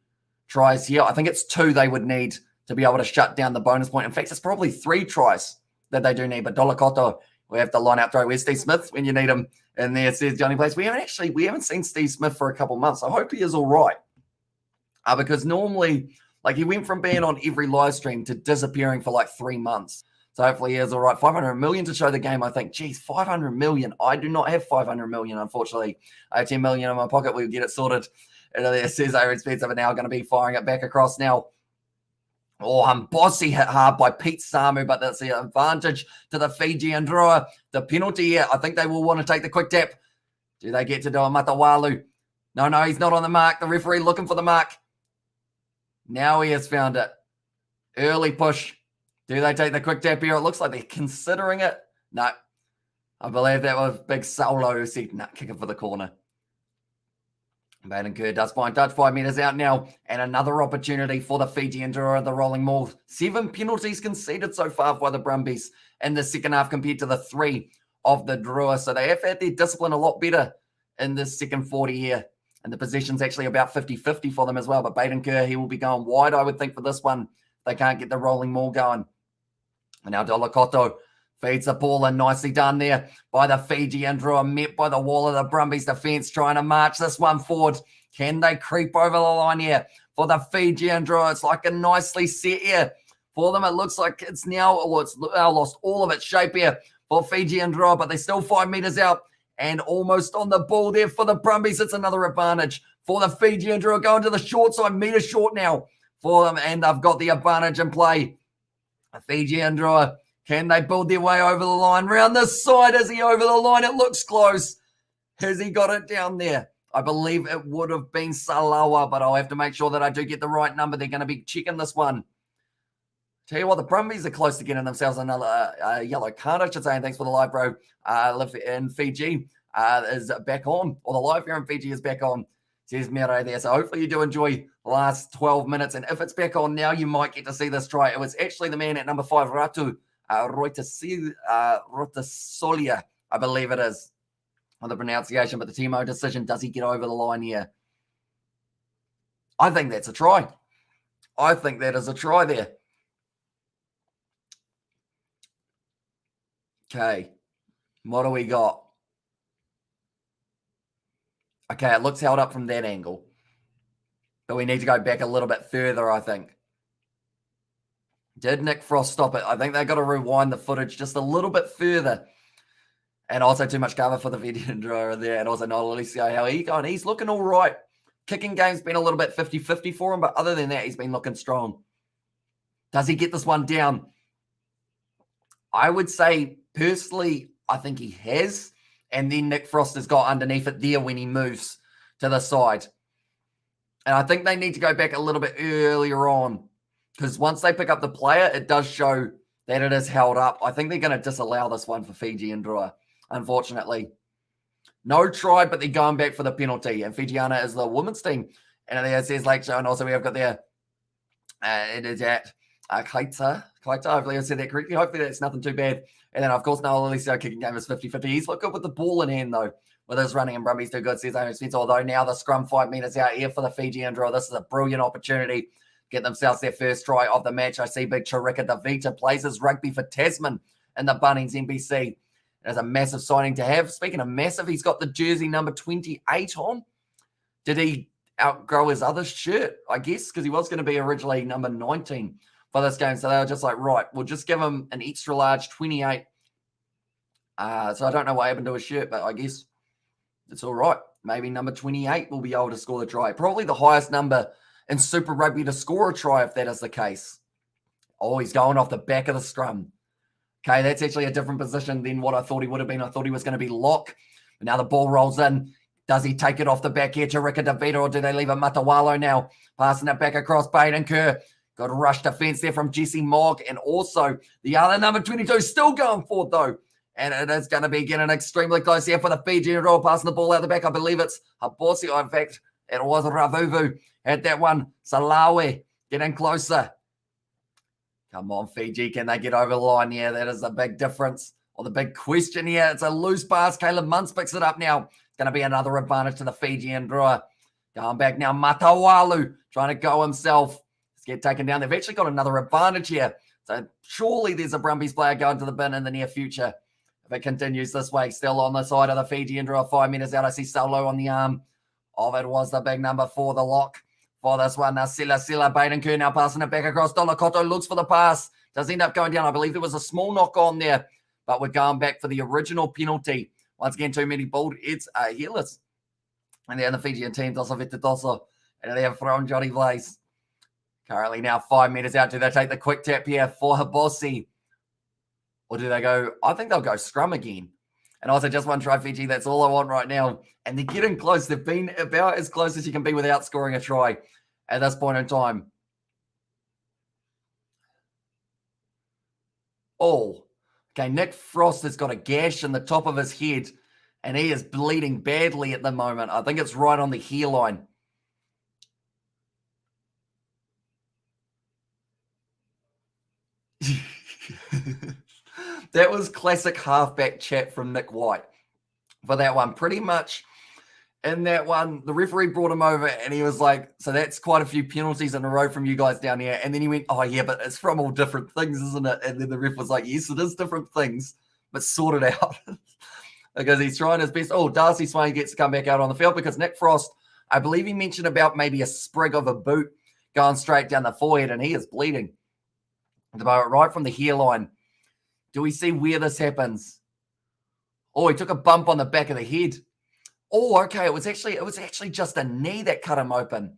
tries here, I think it's 2 they would need to be able to shut down the bonus point. In fact, it's probably 3 tries that they do need. But Dolakoto, we have the line-out throw. Where's Steve Smith when you need him? And there says Johnny Place. We haven't seen Steve Smith for a couple months. I hope he is all right. Because normally Like, he went from being on every live stream to disappearing for like 3 months. So hopefully he is all right. 500 million to show the game, I think. Geez, 500 million. I do not have 500 million, unfortunately. I have 10 million in my pocket. We'll get it sorted. And there says Aaron Spencer are now going to be firing it back across now. Oh, Bossy hit hard by Pete Samu, but that's the advantage to the FIJIAN Drua. The penalty here, I think they will want to take the quick tap. Do they get to do a Matawalu? No, he's not on the mark. The referee looking for the mark. Now he has found it. Early push. Do they take the quick tap here? It looks like they're considering it. No. I believe that was Big Solo who said, nah, kick it for the corner. Baden Kerr does find touch 5 meters out now. And another opportunity for the FIJIAN Drua, the rolling maul. 7 penalties conceded so far by the Brumbies in the second half compared to the 3 of the Drua. So they have had their discipline a lot better in this second 40 here. And the possession's actually about 50-50 for them as well. But Baden Kerr, he will be going wide, I would think, for this one. They can't get the rolling maul going. And now Dolakoto feeds the ball in, nicely done there by the FIJIAN Drua, met by the wall of the Brumbies defence, trying to march this one forward. Can they creep over the line here for the FIJIAN Drua? It's like a nicely set here for them. It looks like it's now lost all of its shape here for FIJIAN Drua, but they're still 5 meters out and almost on the ball there for the Brumbies. It's another advantage for the FIJIAN Drua, going to the short side, meter short now for them, and they've got the advantage in play. The FIJIAN Drua, can they build their way over the line? Round this side, is he over the line? It looks close. Has he got it down there? I believe it would have been Salawa, but I'll have to make sure that I do get the right number. They're going to be checking this one. Tell you what, the Brumbies are close to getting themselves another yellow card, I should say. And thanks for the live, bro. Live in Fiji is back on, or the live here in Fiji is back on. Says Miro there. So hopefully you do enjoy the last 12 minutes. And if it's back on now, you might get to see this try. It was actually the man at number 5, Ratu Rotasolia, I believe it is, on the pronunciation. But the Timo decision, does he get over the line here? I think that's a try. I think that is a try there. Okay, what do we got? Okay, it looks held up from that angle. But we need to go back a little bit further, I think. Did Nick Frost stop it? I think they've got to rewind the footage just a little bit further. And also too much cover for the FIJIAN Drua there. And also not Alicio, how he going? He's looking all right. Kicking game's been a little bit 50-50 for him. But other than that, he's been looking strong. Does he get this one down? I would say, personally, I think he has. And then Nick Frost has got underneath it there when he moves to the side. And I think they need to go back a little bit earlier on. Because once they pick up the player, it does show that it is held up. I think they're going to disallow this one for FIJIAN Drua, unfortunately. No try, but they're going back for the penalty. And Fijiana is the women's team. And there it says Lake Show. And also we have got there, it is at Kaita. Hopefully I said that correctly. Hopefully that's nothing too bad. And then, of course, Noel Alicio kicking game is 50-50. He's look good with the ball in hand, though. With his running and Brumbies too good, says Aaron Spencer. Although now the scrum 5 meters out here for the FIJIAN Drua. This is a brilliant opportunity. Get themselves their first try of the match. I see Big Chirika Davita plays his rugby for Tasman in the Bunnings NBC. There's a massive signing to have. Speaking of massive, he's got the jersey number 28 on. Did he outgrow his other shirt? I guess, because he was going to be originally number 19 for this game. So they were just like, right, we'll just give him an extra large 28. So I don't know what happened to his shirt, but I guess it's all right. Maybe number 28 will be able to score the try. Probably the highest number in Super Rugby to score a try if that is the case. Oh, he's going off the back of the scrum. Okay, that's actually a different position than what I thought he would have been. I thought he was going to be lock. But now the ball rolls in. Does he take it off the back here to Rika DeVita, or do they leave it Matawalo now? Passing it back across Baden Kerr. Got a rush defense there from Jesse Mogg. And also the other number 22 still going forward, though. And it is going to be getting extremely close here for the FIJIAN Drua, passing the ball out the back. I believe it's Habosi. In fact, it was Ravuvu at that one. Salawe getting closer. Come on, Fiji. Can they get over the line? Yeah, that is the big difference, or the big question here. It's a loose pass. Caleb Muntz picks it up now. It's going to be another advantage to the FIJIAN Drua. Going back now, Matawalu trying to go himself. Let's get taken down. They've actually got another advantage here. So surely there's a Brumbies player going to the bin in the near future. If it continues this way, still on the side of the FIJIAN Drua, 5 meters out. I see Solo on the arm of it was the big number 4, the lock for this one. Now, Silla Baden-Kerr now passing it back across. Dolakoto looks for the pass. Does end up going down. I believe there was a small knock on there, but we're going back for the original penalty. Once again, too many bald heads are heelers. And then the Fijian team does have it to Dosso. And they have thrown Johnny Blaze. Currently now 5 meters out. Do they take the quick tap here for Habossi? Or do they go? I think they'll go scrum again. And also just one try, Fiji. That's all I want right now. And they're getting close. They've been about as close as you can be without scoring a try at this point in time. Oh, okay. Nick Frost has got a gash in the top of his head, and he is bleeding badly at the moment. I think it's right on the hairline. That was classic halfback chat from Nick White for that one. Pretty much in that one, the referee brought him over and he was like, so that's quite a few penalties in a row from you guys down here. And then he went, oh yeah, but it's from all different things, isn't it? And then the ref was like, yes, it is different things, but sort it out. Because he's trying his best. Oh, Darcy Swain gets to come back out on the field because Nick Frost, I believe he mentioned about maybe a sprig of a boot going straight down the forehead, and he is bleeding. Right from the hairline. Do we see where this happens? Oh, he took a bump on the back of the head. Oh, okay. It was actually just a knee that cut him open.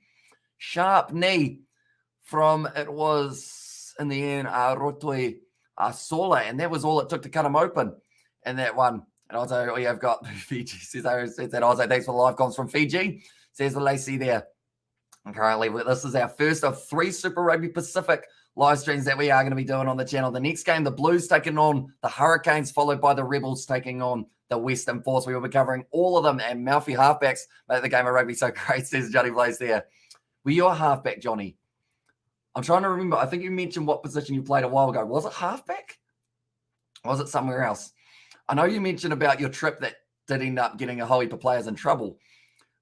Sharp knee from, it was in the end, Rotoi Sola, and that was all it took to cut him open in that one. And also, we have got Fiji says that also thanks for the live comms from Fiji. Says the Lacey there. And currently, this is our first of 3 Super Rugby Pacific live streams that we are going to be doing on the channel. The next game, the Blues taking on the Hurricanes, followed by the Rebels taking on the Western Force. We will be covering all of them, and Malfi halfbacks make the game of rugby so great, says Johnny Blaze there. Were you a halfback, Johnny? I'm trying to remember. I think you mentioned what position you played a while ago. Was it halfback? Or was it somewhere else? I know you mentioned about your trip that did end up getting a whole heap of players in trouble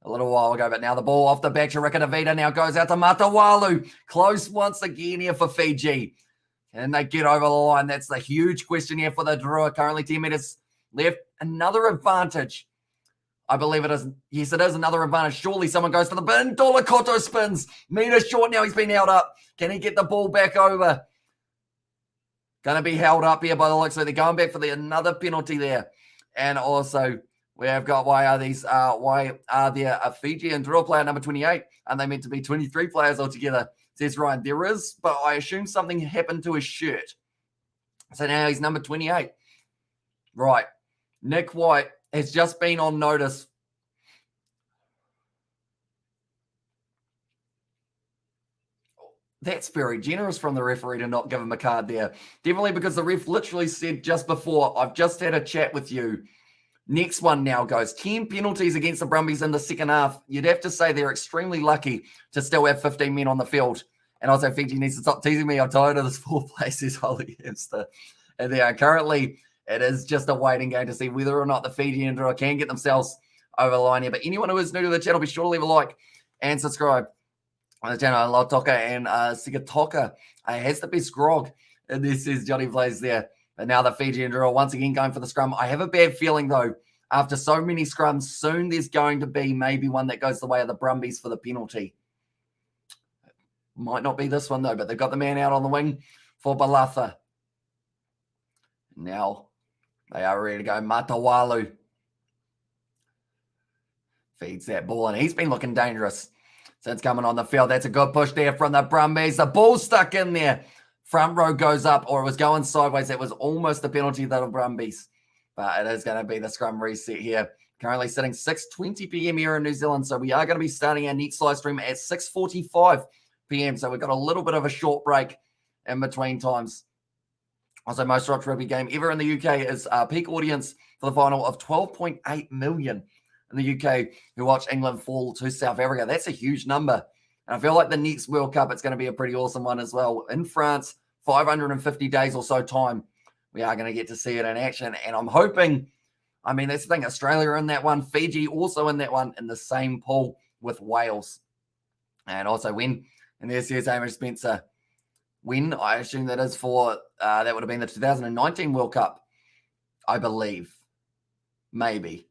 a little while ago, but now the ball off the back to Rika Davida now goes out to Matawalu. Close once again here for Fiji. And they get over the line. That's the huge question here for the Drua. Currently 10 minutes left. Another advantage. I believe it is. Yes, it is another advantage. Surely someone goes for the bin. Dolakoto spins. Meter short now. He's been held up. Can he get the ball back over? Going to be held up here by the looks of it. They're going back for another penalty there. And also, we have got, why are there a Fijian Drua player number 28? And they meant to be 23 players altogether, says Ryan. There is, but I assume something happened to his shirt. So now he's number 28. Right. Nick White has just been on notice. That's very generous from the referee to not give him a card there. Definitely because the ref literally said just before, I've just had a chat with you. Next one now goes 10 penalties against the Brumbies in the second half. You'd have to say they're extremely lucky to still have 15 men on the field. And also Fiji needs to stop teasing me. I'm tired of this 4 places, holy hamster. And they are currently, it is just a waiting game to see whether or not the FIJIAN DRUA can get themselves over the line here. But anyone who is new to the channel, be sure to leave a like and subscribe on the channel. Lotoka and Sigatoka has the best grog. And this is Johnny Blaze there. But now the FIJIAN DRUA once again going for the scrum. I have a bad feeling, though, after so many scrums, soon there's going to be maybe one that goes the way of the Brumbies for the penalty. Might not be this one, though, but they've got the man out on the wing for Balatha. Now they are ready to go. Matawalu feeds that ball, and he's been looking dangerous since coming on the field. That's a good push there from the Brumbies. The ball stuck in there. Front row goes up, or it was going sideways. It was almost a penalty, the Brumbies. But it is going to be the scrum reset here. Currently sitting 6:20 p.m. here in New Zealand. So we are going to be starting our next live stream at 6:45 p.m. So we've got a little bit of a short break in between times. Also, most watched rugby game ever in the UK is peak audience for the final of 12.8 million in the UK who watch England fall to South Africa. That's a huge number. And I feel like the next World Cup, it's going to be a pretty awesome one as well. In France, 550 days or so time, we are going to get to see it in action. And I'm hoping, I mean, that's the thing, Australia in that one, Fiji also in that one, in the same pool with Wales. And also when, and there's Hamish Spencer, when, I assume that is for, that would have been the 2019 World Cup, I believe. Maybe.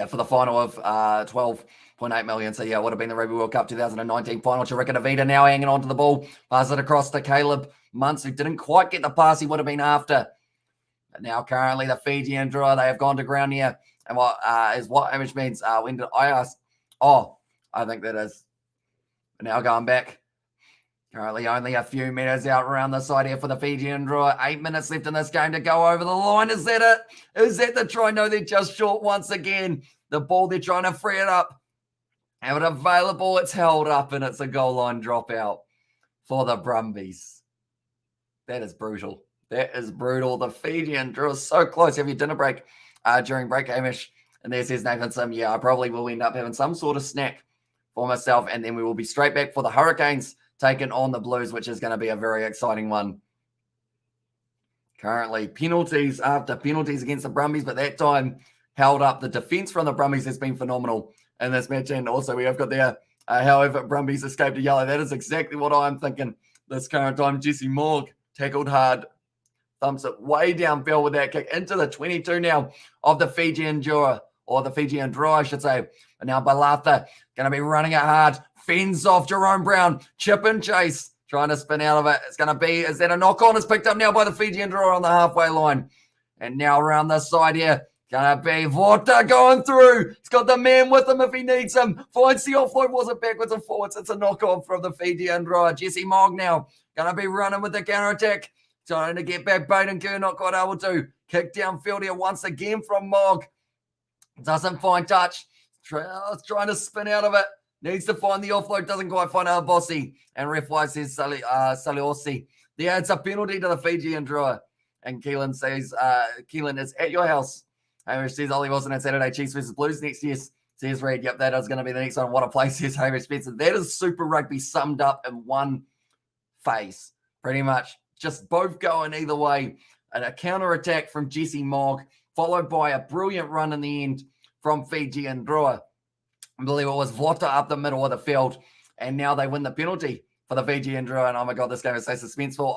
for the final of 12.8 million. So, yeah, it would have been the Rugby World Cup 2019 final. Chirika Davida now hanging on to the ball. Pass it across to Caleb Muntz, who didn't quite get the pass he would have been after. But now currently the Fijian Drua, they have gone to ground here. And what which means, when did I ask? Oh, I think that is. Now going back. Currently only a few meters out around the side here for the Fijian Drua. 8 minutes left in this game to go over the line. Is that it? Is that the try? No, they're just short once again. The ball, they're trying to free it up. Have it available. It's held up, and it's a goal line dropout for the Brumbies. That is brutal. That is brutal. The Fijian Drua so close. Have your dinner break during break, Hamish? And there says Nathan Sim. Yeah, I probably will end up having some sort of snack for myself, and then we will be straight back for the Hurricanes taking on the Blues, which is going to be a very exciting one. Currently, penalties after penalties against the Brumbies, but that time held up. The defense from the Brumbies has been phenomenal in this match, and also we have got there, however, Brumbies escaped a yellow. That is exactly what I'm thinking this current time. Jesse Morg tackled hard, thumps it way downfield with that kick into the 22 now of the Fijian Drua, or the Fijian Drua, I should say. But now Balatha going to be running it hard. Fends off Jerome Brown. Chip and chase. Trying to spin out of it. It's going to be, is that a knock-on? It's picked up now by the Fijian Drua on the halfway line. And now around this side here, going to be Vorta going through. He's got the man with him if he needs him. Finds the offload. Was it backwards and forwards? It's a knock-on from the Fijian Drua. Jesse Mogg now going to be running with the counter-attack. Trying to get back. Baden Kerr not quite able to. Kick downfield here once again from Mogg. Doesn't find touch. Trying to spin out of it. Needs to find the offload. Doesn't quite find Bossy. And ref wise says Saliorsi. Yeah, it's a penalty to the Fijian Drua. And Keelan says, Keelan is at your house. Hamish says Ollie Wilson on Saturday. Chiefs versus Blues next year. Says Reed. Yep, that is going to be the next one. What a play, says Hamish Spencer. That is Super Rugby summed up in one phase. Pretty much. Just both going either way. And a counter-attack from Jesse Mogg, followed by a brilliant run in the end from Fijian Drua. I believe it was Vlota up the middle of the field, and now they win the penalty for the Fijian Drua. And oh my God, this game is so suspenseful.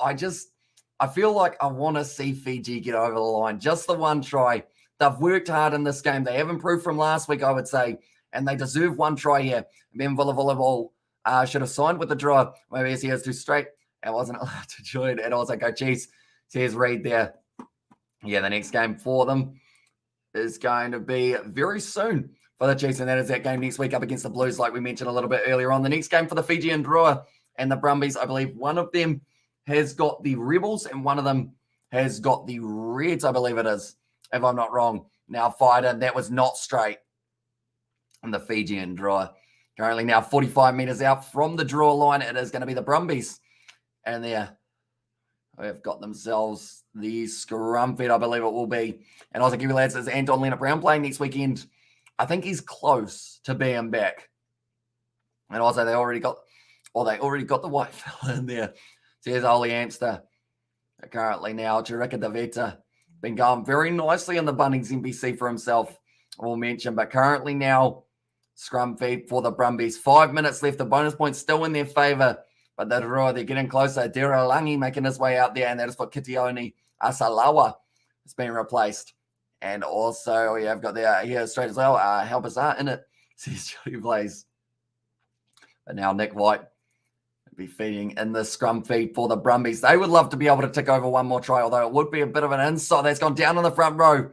I feel like I want to see Fiji get over the line. Just the one try. They've worked hard in this game. They have improved from last week, I would say, and they deserve one try here. Ben Volleyball should have signed with the Drua. Maybe he is too straight and wasn't allowed to join. And also go Chiefs. Says Reed there. Yeah, the next game for them is going to be very soon for the Chiefs, and that is that game next week up against the Blues, like we mentioned a little bit earlier on. The next game for the Fijian Drua and the Brumbies, I believe one of them has got the Rebels and one of them has got the Reds, I believe it is, if I'm not wrong. Now fired in. That was not straight. And the Fijian Drua currently now 45 meters out from the draw line. It is going to be the Brumbies. And there they've got themselves the scrum feed, I believe it will be. And also, give you lads, is Anton Leonard Brown playing next weekend? I think he's close to being back. And also, they already got the white fella in there. So here's Oli Amster. Currently now, Chirika Davita been going very nicely in the Bunnings NBC for himself, I will mention. But currently now, scrum feed for the Brumbies. 5 minutes left. The bonus point's still in their favour. But they're getting closer. Deralangi making his way out there. And that is for Kitioni Asalawa. It's been replaced. And also, we have got there here straight as well. Help us out in it, says Jody Blaze. But now Nick White will be feeding in the scrum feed for the Brumbies. They would love to be able to tick over one more try, although it would be a bit of an inside. That's gone down on the front row.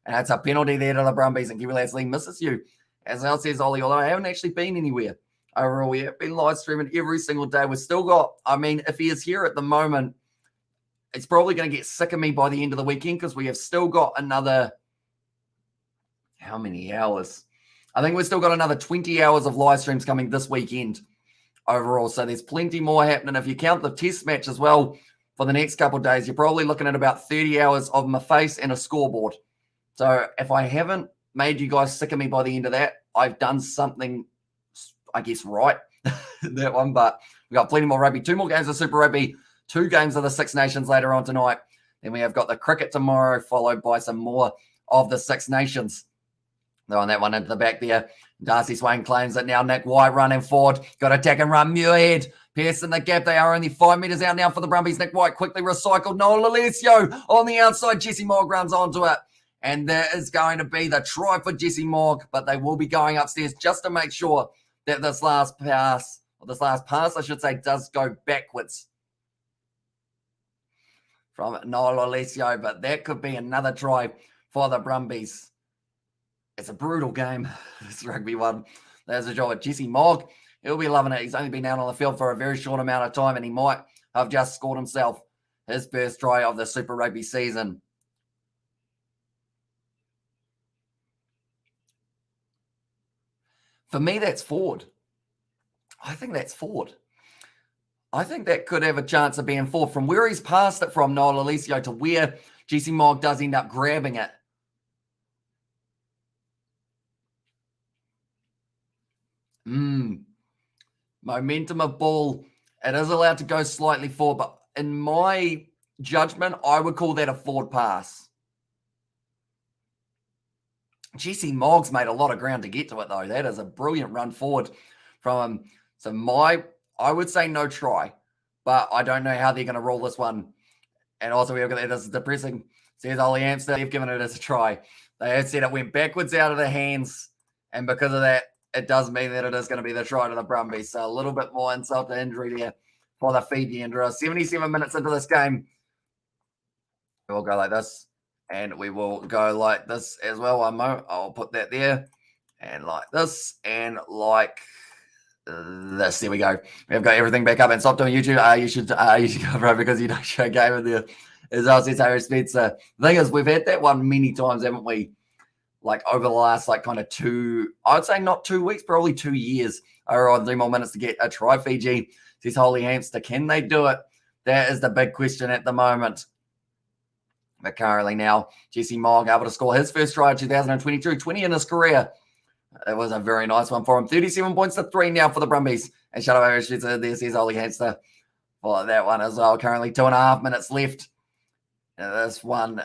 And that's a penalty there to the Brumbies. And Kiwi Lads Lee misses you. As Al says, Ollie, although I haven't actually been anywhere overall, we have been live streaming every single day. We've still got, if he is here at the moment, it's probably going to get sick of me by the end of the weekend because we have still got another, how many hours? I think we've still got another 20 hours of live streams coming this weekend overall. So there's plenty more happening. If you count the test match as well for the next couple of days, you're probably looking at about 30 hours of my face and a scoreboard. So if I haven't made you guys sick of me by the end of that, I've done something, I guess, right, that one. But we've got plenty more rugby. 2 more games of Super Rugby, 2 games of the Six Nations later on tonight. Then we have got the cricket tomorrow, followed by some more of the Six Nations. They're on that one into the back there. Darcy Swain claims it now. Nick White running forward. Got to attack and run. Muirhead. Pearson the gap. They are only 5 meters out now for the Brumbies. Nick White quickly recycled. Noel Alessio on the outside. Jesse Mogg runs onto it. And there is going to be the try for Jesse Mogg, but they will be going upstairs just to make sure that this last pass, I should say, does go backwards from Noel Alessio, but that could be another try for the Brumbies. It's a brutal game, this rugby one. There's a job with Jesse Mogg. He'll be loving it. He's only been out on the field for a very short amount of time, and he might have just scored himself his first try of the Super Rugby season. For me, that's forward. I think that's forward. I think that could have a chance of being forward. From where he's passed it from, Noel Alessio, to where Jesse Mogg does end up grabbing it. Momentum of ball. It is allowed to go slightly forward, but in my judgment, I would call that a forward pass. Jesse Mogg's made a lot of ground to get to it, though. That is a brilliant run forward from him. So I would say no try, but I don't know how they're going to roll this one. And also, we've got that. This is depressing. Says Ollie Hamster, they've given it as a try. They had said it went backwards out of their hands, and because of that, it does mean that it is going to be the try to the Brumbies. So a little bit more insult to injury there for the FIJIAN DRUA. 77 minutes into this game. We'll go like this, and we will go like this as well. One moment. I'll put that there, and like this, and like this. There we go. We've got everything back up. And stop doing YouTube. You should go for it because you don't show game in there. As I said, the thing is, we've had that one many times, haven't we? Like over the last, like kind of I would say not 2 weeks, probably 2 years. Or on 3 more minutes to get a try. Fiji says Holy Hamster. Can they do it? That is the big question at the moment. But currently now, Jesse Mogg able to score his first try in 2022, 20 in his career. It was a very nice one for him. 37 points to 3 now for the Brumbies. And shout out to there says Holy Hamster for that one as well. Currently 2.5 minutes left. And this one,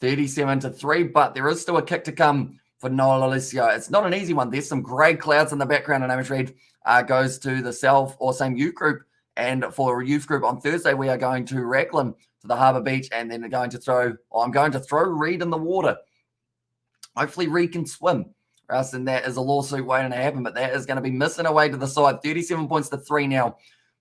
37 to 3, but there is still a kick to come for Noel Alessio. It's not an easy one. There's some grey clouds in the background, and Amish Reid goes to the South or same youth group. And for a youth group on Thursday, we are going to Raglan to the Harbour Beach, and then I'm going to throw Reid in the water. Hopefully Reid can swim. Rather than that is a lawsuit waiting to happen, but that is going to be missing away to the side. 37 points to 3 now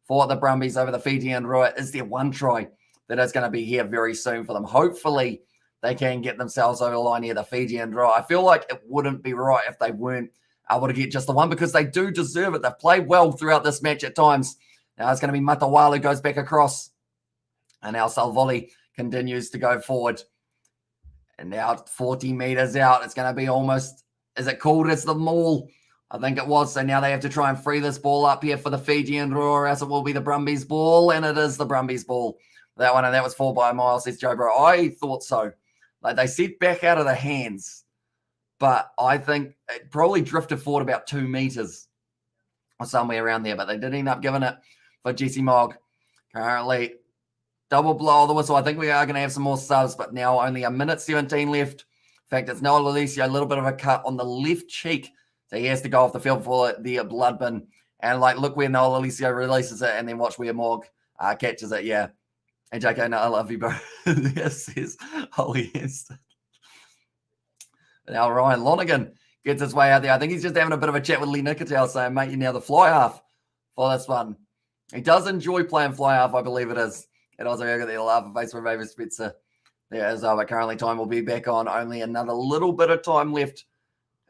for the Brumbies over the FIJIAN DRUA. Is there one try that is going to be here very soon for them? Hopefully they can get themselves over the line here, the FIJIAN DRUA. I feel like it wouldn't be right if they weren't able to get just the one, because they do deserve it. They've played well throughout this match at times. Now it's going to be Matawalu goes back across, and now Salvoli continues to go forward. And now 40 meters out, it's going to be almost, is it called as the maul? I think it was. So now they have to try and free this ball up here for the FIJIAN DRUA, or else it will be the Brumbies ball, and it is the Brumbies ball. That one, and that was 4 by a mile, says Joe Bro. I thought so. Like they said back out of the hands, but I think it probably drifted forward about 2 meters or somewhere around there, but they did end up giving it for Jesse Mogg. Currently, double blow of the whistle. I think we are going to have some more subs, but now only 1:17 left. In fact, it's Noel Alessio, a little bit of a cut on the left cheek, so he has to go off the field for the blood bin. And like, look where Noel Alessio releases it, and then watch where Mogg catches it. Yeah. And JK, no, I love you, bro. Yes, says Holy Hamster. Now Ryan Lonergan gets his way out there. I think he's just having a bit of a chat with Lee Nicotel, saying, mate, you're now the fly half for this one. He does enjoy playing fly half, I believe it is. And also, I got the laugh face for Raven Spitzer there as well. But currently, time will be back on. Only another little bit of time left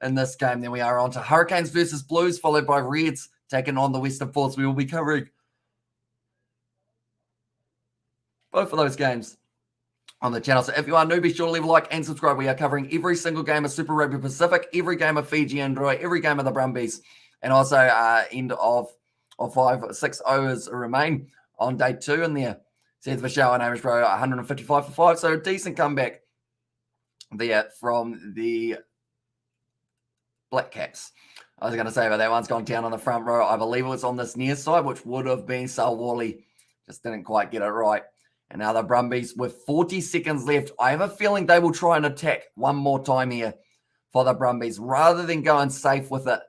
in this game. Then we are on to Hurricanes versus Blues, followed by Reds taking on the Western Force. We will be covering both of those games on the channel. So if you are new, be sure to leave a like and subscribe. We are covering every single game of Super Rugby Pacific, every game of FIJIAN DRUA, every game of the Brumbies, and also end of 6 overs remain on day 2 in there. Says Vishal and Amish Bro, 155 for 5. So a decent comeback there from the Black Caps. I was going to say, but that one's gone down on the front row. I believe it was on this near side, which would have been Salwali. Just didn't quite get it right. And now the Brumbies with 40 seconds left. I have a feeling they will try and attack one more time here for the Brumbies, rather than going safe with it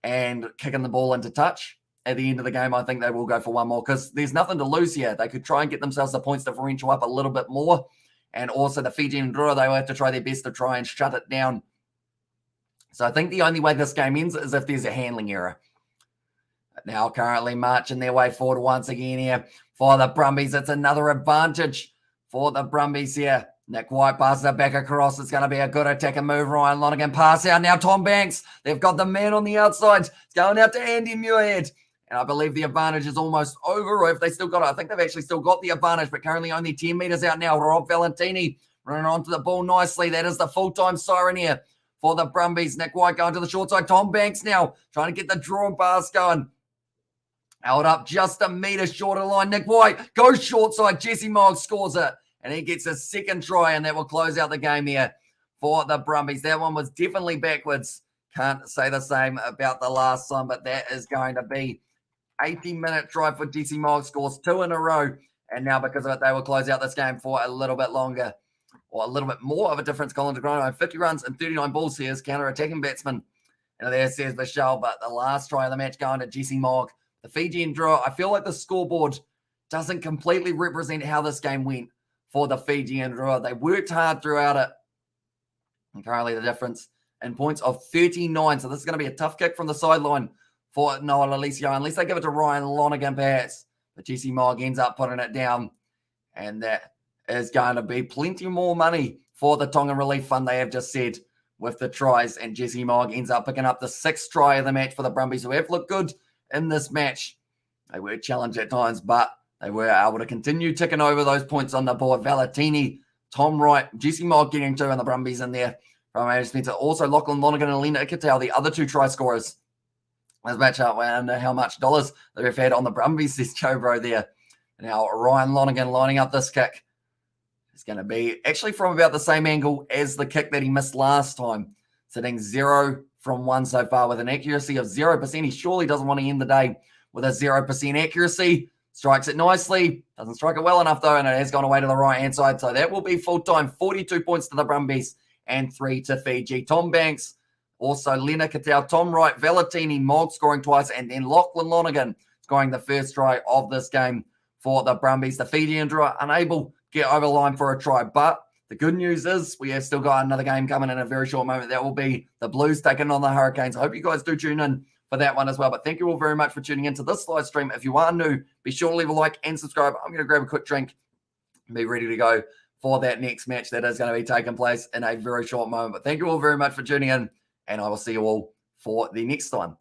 and kicking the ball into touch. At the end of the game, I think they will go for one more, because there's nothing to lose here. They could try and get themselves the points differential up a little bit more And also the Fijian Drua, they will have to try their best to try and shut it down. So I think the only way this game ends is if there's a handling error. Now currently marching their way forward once again here for the Brumbies. It's another advantage for the Brumbies here. Nick White passes it back across. It's going to be a good attack and move. Ryan Lonergan pass out. Now Tom Banks. They've got the man on the outside. It's going out to Andy Muirhead. And I believe the advantage is almost over. Or if they still got it, I think they've actually still got the advantage, but currently only 10 metres out now. Rob Valentini running onto the ball nicely. That is the full-time siren here for the Brumbies. Nick White going to the short side. Tom Banks now trying to get the draw and pass going. Held up just a metre short of the line. Nick White goes short side. Jesse Mogg scores it. And he gets a second try, and that will close out the game here for the Brumbies. That one was definitely backwards. Can't say the same about the last one, but that is going to be 80-minute try for Jesse Mogg. Scores 2 in a row. And now because of it, they will close out this game for a little bit longer, or a little bit more of a difference. Colin de Grano, 50 runs and 39 balls here as counter-attacking batsman. And there says Michelle, but the last try of the match going to Jesse Mogg. The Fijian Drua, I feel like the scoreboard doesn't completely represent how this game went for the Fijian Drua. They worked hard throughout it. And currently the difference in points of 39. So this is going to be a tough kick from the sideline for Noel Alicio, unless they give it to Ryan Lonergan perhaps. But Jesse Mogg ends up putting it down. And that is going to be plenty more money for the Tongan Relief Fund, they have just said, with the tries. And Jesse Mogg ends up picking up the 6th try of the match for the Brumbies, who have looked good in this match. They were challenged at times, but they were able to continue ticking over those points on the board. Valentini, Tom Wright, Jesse Mogg getting 2 and the Brumbies in there from Andrew Spencer. Also, Lachlan Lonergan and Lena Ikitau, the other 2 try scorers. Let's match up. I wonder how much dollars they've had on the Brumbies, says Joe Bro there. Now, Ryan Lonergan lining up this kick. It's going to be actually from about the same angle as the kick that he missed last time. Sitting 0 from 1 so far with an accuracy of 0%. He surely doesn't want to end the day with a 0% accuracy. Strikes it nicely. Doesn't strike it well enough, though, and it has gone away to the right-hand side. So that will be full-time. 42 points to the Brumbies and 3 to Fiji. Tom Banks, also Lena Katau, Tom Wright, Valentini, Mogg scoring twice, and then Lachlan Lonergan scoring the first try of this game for the Brumbies. The Fijian Drua unable to get over the line for a try. But the good news is we have still got another game coming in a very short moment. That will be the Blues taking on the Hurricanes. I hope you guys do tune in for that one as well. But thank you all very much for tuning into this live stream. If you are new, be sure to leave a like and subscribe. I'm going to grab a quick drink and be ready to go for that next match that is going to be taking place in a very short moment. But thank you all very much for tuning in, and I will see you all for the next time.